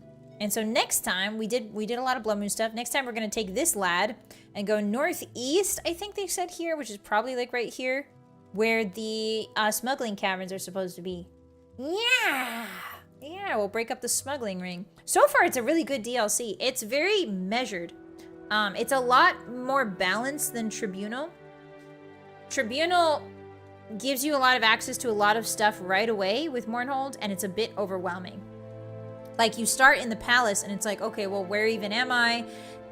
so next time, we did a lot of Bloodmoon stuff. Next time, we're going to take this lad and go northeast, I think they said here, which is probably, like, right here, where the smuggling caverns are supposed to be. Yeah! Yeah, we'll break up the smuggling ring. So far, it's a really good DLC. It's very measured. It's a lot more balanced than Tribunal. Tribunal gives you a lot of access to a lot of stuff right away with Mournhold, and it's a bit overwhelming. Like, you start in the palace, and it's like, okay, well, where even am I?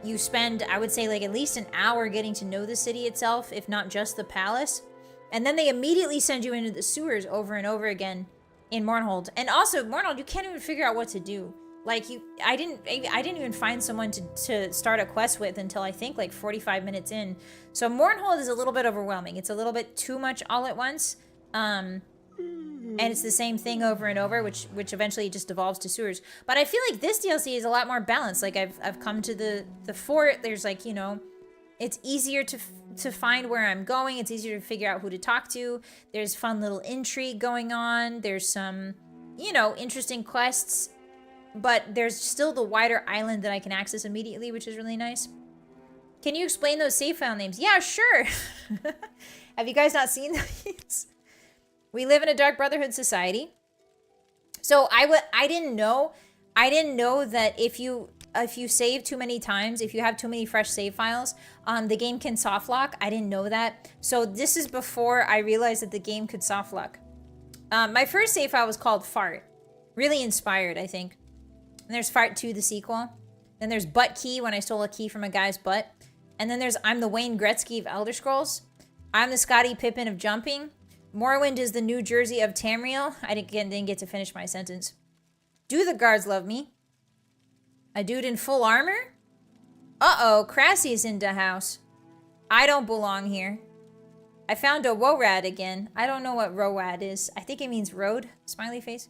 You spend, I would say, like, at least an hour getting to know the city itself, if not just the palace. And then they immediately send you into the sewers over and over again in Mournhold. And also, Mournhold, you can't even figure out what to do. Like, I didn't even find someone to start a quest with until I think like 45 minutes in. So Mournhold is a little bit overwhelming. It's a little bit too much all at once. And it's the same thing over and over, which eventually just devolves to sewers. But I feel like this DLC is a lot more balanced. Like, I've come to the fort. There's like, you know, it's easier to find where I'm going. It's easier to figure out who to talk to. There's fun little intrigue going on. There's some, you know, interesting quests. But there's still the wider island that I can access immediately, which is really nice. Can you explain those save file names? Yeah, sure. Have you guys not seen these? We live in a Dark Brotherhood society. So I didn't know that if you save too many times, if you have too many fresh save files, the game can soft lock. I didn't know that. So this is before I realized that the game could soft lock. My first save file was called Fart. Really inspired, I think. And there's Fart 2, the sequel. Then there's Butt Key, when I stole a key from a guy's butt. And then there's I'm the Wayne Gretzky of Elder Scrolls. I'm the Scottie Pippen of Jumping. Morrowind is the New Jersey of Tamriel. I didn't get to finish my sentence. Do the guards love me? A dude in full armor? Uh-oh, Crassy's in the house. I don't belong here. I found a WORAD again. I don't know what ROAD is. I think it means road. Smiley face.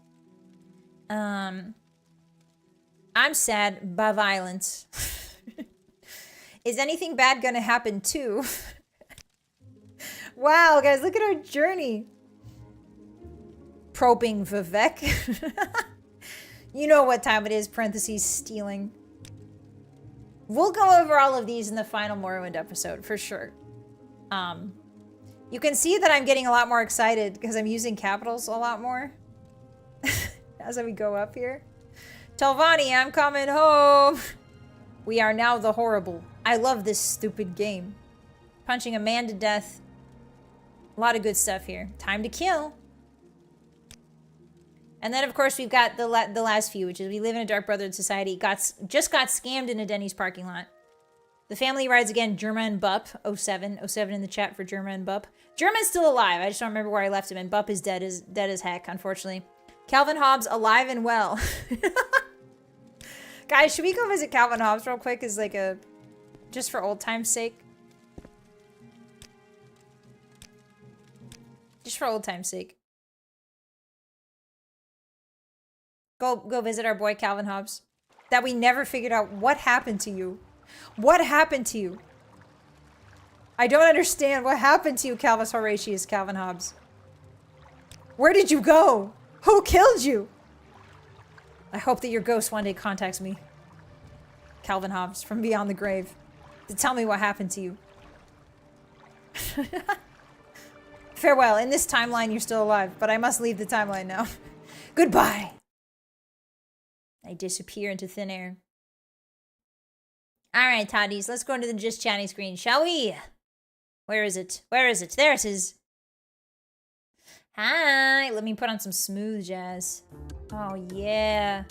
I'm sad by violence. Is anything bad gonna happen too? Wow, guys, look at our journey. Probing Vivek. You know what time it is, parentheses, stealing. We'll go over all of these in the final Morrowind episode, for sure. You can see that I'm getting a lot more excited because I'm using capitals a lot more as we go up here. Telvani, I'm coming home. We are now the horrible. I love this stupid game. Punching a man to death. A lot of good stuff here. Time to kill. And then, of course, we've got the last few, which is we live in a Dark Brotherhood society. Just got scammed in a Denny's parking lot. The family rides again. Germa and Bup. 07 in the chat for Germa and Bup. Germa's still alive. I just don't remember where I left him. And Bup is dead as heck, unfortunately. Calvin Hobbes alive and well. Guys, should we go visit Calvin Hobbes real quick as like a... just for old time's sake? Just for old time's sake. Go visit our boy Calvin Hobbes. That we never figured out what happened to you. What happened to you? I don't understand what happened to you, Calvus Horatius Calvin Hobbes. Where did you go? Who killed you? I hope that your ghost one day contacts me. Calvin Hobbes from beyond the grave. To tell me what happened to you. Farewell. In this timeline, you're still alive, but I must leave the timeline now. Goodbye. I disappear into thin air. Alright, Hotties, let's go into the just chatting screen, shall we? Where is it? Where is it? There it is. Hi, let me put on some smooth jazz. Oh yeah.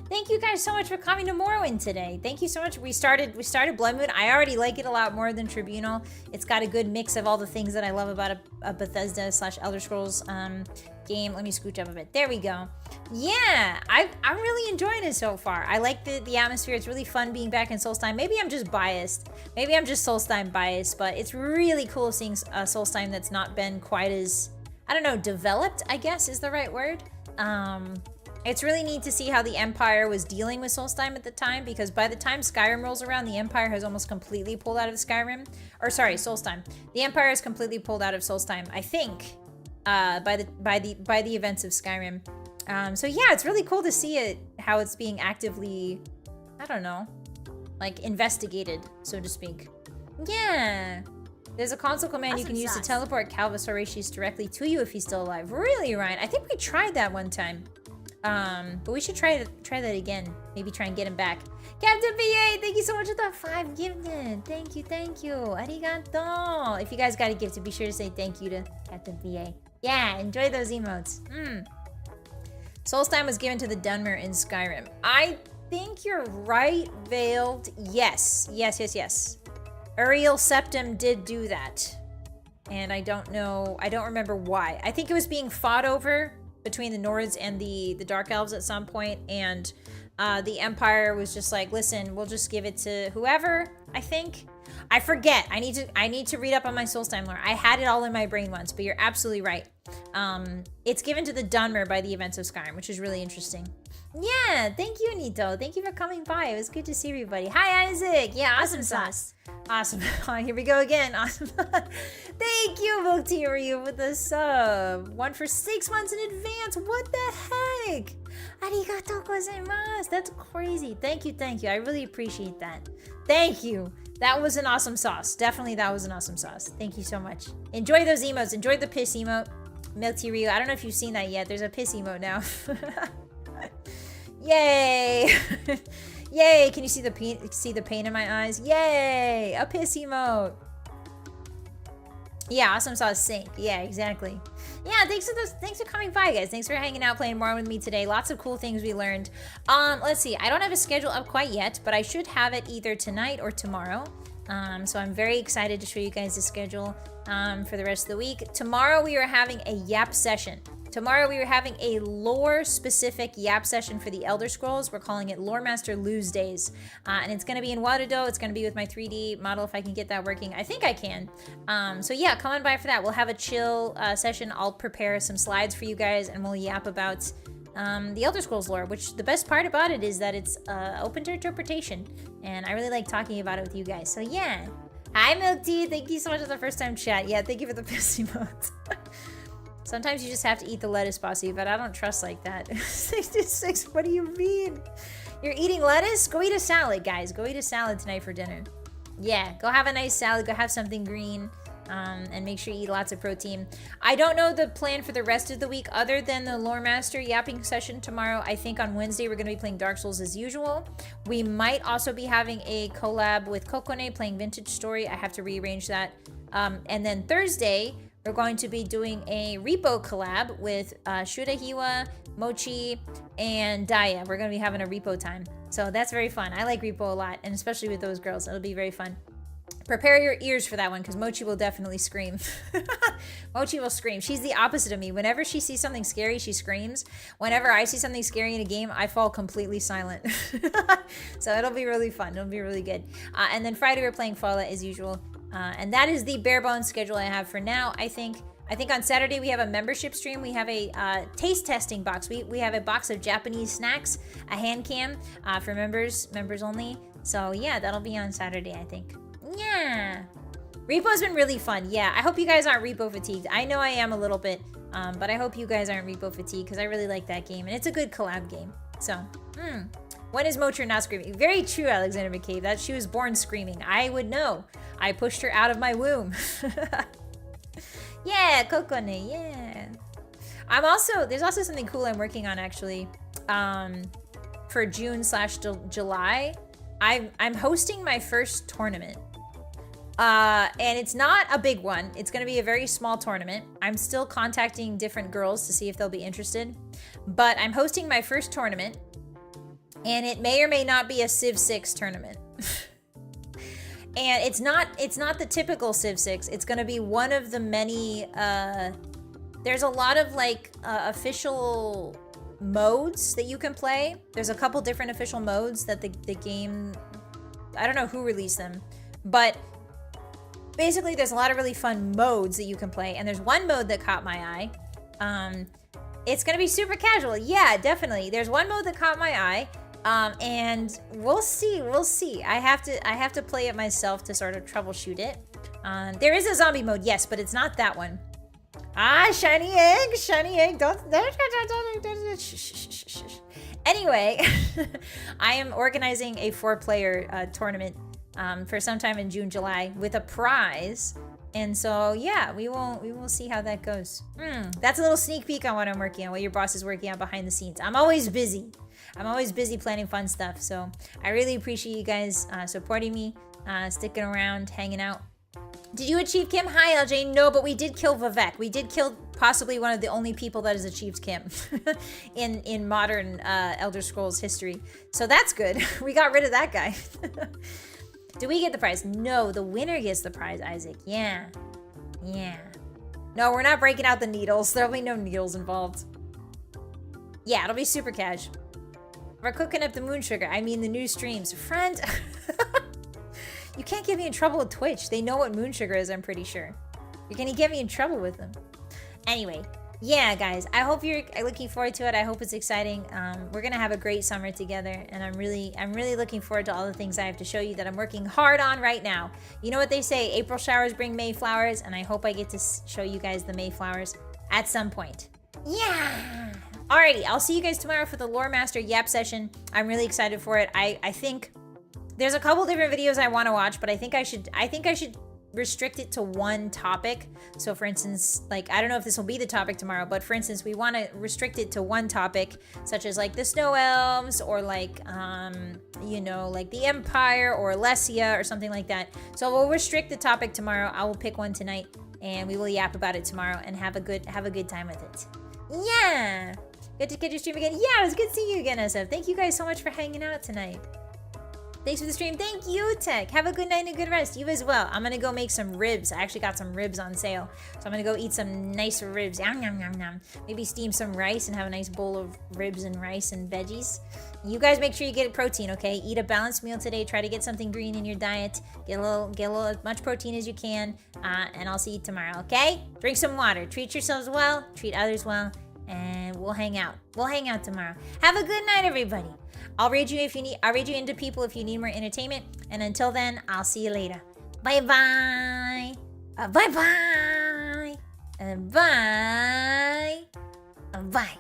Thank you guys so much for coming to Morrowind today. Thank you so much. We started Bloodmoon. I already like it a lot more than Tribunal. It's got a good mix of all the things that I love about a Bethesda / Elder Scrolls game. Let me scooch up a bit. There we go. Yeah, I'm really enjoying it so far. I like the atmosphere. It's really fun being back in Solstheim. Maybe I'm just biased. Maybe I'm just Solstheim biased, but it's really cool seeing Solstheim that's not been quite as, I don't know, developed, I guess is the right word. It's really neat to see how the Empire was dealing with Solstheim at the time, because by the time Skyrim rolls around, the Empire has almost completely pulled out of Skyrim. Or sorry, Solstheim. The Empire is completely pulled out of Solstheim, I think, by the events of Skyrim. So yeah, it's really cool to see it, how it's being actively, I don't know, like investigated, so to speak. Yeah. There's a console command you can use to teleport Calvus Horatius directly to you if he's still alive. Really, Ryan? I think we tried that one time. But we should try that again. Maybe try and get him back. Captain VA, thank you so much for the 5 gifted. Thank you. Arigato. If you guys got a gift, be sure to say thank you to Captain VA. Yeah, enjoy those emotes. Solstheim was given to the Dunmer in Skyrim. I think you're right, Veiled. Yes. Uriel Septim did do that. And I don't remember why. I think it was being fought over between the Nords and the Dark Elves at some point, and the Empire was just like, listen, we'll just give it to whoever, I think. I forget. I need to read up on my Solstheim lore. I had it all in my brain once, but you're absolutely right. It's given to the Dunmer by the events of Skyrim, which is really interesting. Yeah, thank you, Nito. Thank you for coming by. It was good to see everybody. Hi, Isaac. Yeah, awesome sauce. Awesome. Here we go again. Awesome. Thank you, Milk Tea Ryu, with the sub. 1 for 6 months in advance. What the heck? Arigatou gozaimasu. That's crazy. Thank you. I really appreciate that. Thank you. That was an awesome sauce. Definitely, that was an awesome sauce. Thank you so much. Enjoy those emotes. Enjoy the piss emote. Milk Tea Ryu. I don't know if you've seen that yet. There's a piss emote now. Yay! Yay! Can you see the pain in my eyes? Yay! A piss emote. Yeah, awesome sauce sync. Yeah, exactly. Yeah, thanks for coming by, guys. Thanks for hanging out, playing more with me today. Lots of cool things we learned. Let's see. I don't have a schedule up quite yet, but I should have it either tonight or tomorrow. So I'm very excited to show you guys the schedule for the rest of the week. Tomorrow we are having a Yap session. Tomorrow we are having a lore-specific Yap session for the Elder Scrolls. We're calling it Lore Master Lose Days. And it's going to be in Warudo. It's going to be with my 3D model if I can get that working. I think I can. So yeah, come on by for that. We'll have a chill session. I'll prepare some slides for you guys and we'll yap about the Elder Scrolls lore, which the best part about it is that it's open to interpretation. And I really like talking about it with you guys. So yeah. Hi, Milk Tea. Thank you so much for the first time chat. Yeah, thank you for the piss emotes. Sometimes you just have to eat the lettuce, Bossy, but I don't trust like that. 66, what do you mean? You're eating lettuce? Go eat a salad, guys. Go eat a salad tonight for dinner. Yeah, go have a nice salad. Go have something green. And make sure you eat lots of protein. I don't know the plan for the rest of the week other than the Lore Master yapping session tomorrow. I think on Wednesday we're going to be playing Dark Souls as usual. We might also be having a collab with Kokone playing Vintage Story. I have to rearrange that. And then Thursday, we're going to be doing a Repo collab with Shurahiwa, Mochi, and Daya. We're going to be having a Repo time. So that's very fun. I like Repo a lot, and especially with those girls. It'll be very fun. Prepare your ears for that one, because Mochi will definitely scream. Mochi will scream. She's the opposite of me. Whenever she sees something scary, she screams. Whenever I see something scary in a game, I fall completely silent. So it'll be really fun. It'll be really good. And then Friday, we're playing Fallout as usual. And that is the bare bones schedule I have for now. I think on Saturday we have a membership stream. We have a taste testing box. We have a box of Japanese snacks, a hand cam for members only. So yeah, that'll be on Saturday, I think. Yeah. Repo's been really fun. Yeah, I hope you guys aren't Repo fatigued. I know I am a little bit, but I hope you guys aren't Repo fatigued because I really like that game. And it's a good collab game. So, when is Mocher not screaming? Very true, Alexander McCabe. That she was born screaming. I would know. I pushed her out of my womb. Yeah, Kokone, yeah. There's also something cool I'm working on actually. For June/July. I'm hosting my first tournament. And it's not a big one. It's going to be a very small tournament. I'm still contacting different girls to see if they'll be interested. But I'm hosting my first tournament. And it may or may not be a Civ 6 tournament. And it's not the typical Civ 6. It's going to be one of the many... there's a lot of official modes that you can play. There's a couple different official modes that the game... I don't know who released them. But... basically, there's a lot of really fun modes that you can play, and there's one mode that caught my eye. It's gonna be super casual. Yeah, definitely. There's one mode that caught my eye, and we'll see. I have to play it myself to sort of troubleshoot it. There is a zombie mode, yes, but it's not that one. Shiny egg. Don't. Anyway, I am organizing a 4-player tournament. For sometime in June, July, with a prize And so yeah, we will see how that goes. That's a little sneak peek on what I'm working on, what your boss is working on behind the scenes. I'm always busy. I'm always busy planning fun stuff. So I really appreciate you guys supporting me, sticking around, hanging out. Did you achieve Kim? Hi, LJ. No, but we did kill Vivek. We did kill possibly one of the only people that has achieved Kim in modern Elder Scrolls history. So that's good. We got rid of that guy. Do we get the prize? No, the winner gets the prize, Isaac. Yeah. Yeah. No, we're not breaking out the needles. There'll be no needles involved. Yeah, it'll be super cash. We're cooking up the moon sugar. I mean the new streams. Friend. You can't get me in trouble with Twitch. They know what moon sugar is, I'm pretty sure. You're gonna get me in trouble with them. Anyway, yeah, guys. I hope you're looking forward to it. I hope it's exciting. We're gonna have a great summer together, and I'm really looking forward to all the things I have to show you that I'm working hard on right now. You know what they say? April showers bring May flowers, and I hope I get to show you guys the May flowers at some point. Yeah. Alrighty, I'll see you guys tomorrow for the Lore Master Yap session. I'm really excited for it. I think there's a couple different videos I want to watch, but I think I should restrict it to one topic. So for instance, like, I don't know if this will be the topic tomorrow, but for instance, we want to restrict it to one topic, such as like the snow elves, or like you know, like the Empire or Alessia or something like that. So we'll restrict the topic tomorrow. I will pick one tonight, and we will yap about it tomorrow and have a good time with it. Yeah. Good to get your stream again. Yeah, it was good seeing you again, SF. Thank you guys so much for hanging out tonight. Thanks for the stream. Thank you, Tech. Have a good night and a good rest. You as well. I'm gonna go make some ribs. I actually got some ribs on sale, so I'm gonna go eat some nice ribs. Yum, yum, yum, yum. Maybe steam some rice and have a nice bowl of ribs and rice and veggies. You guys make sure you get protein, okay? Eat a balanced meal today. Try to get something green in your diet. Get a little as much protein as you can, and I'll see you tomorrow, okay? Drink some water. Treat yourselves well. Treat others well, and we'll hang out. We'll hang out tomorrow. Have a good night, everybody. I'll raid you if you need. I'll raid you into people if you need more entertainment. And until then, I'll see you later. Bye bye. Bye bye. Bye. Bye.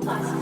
Class.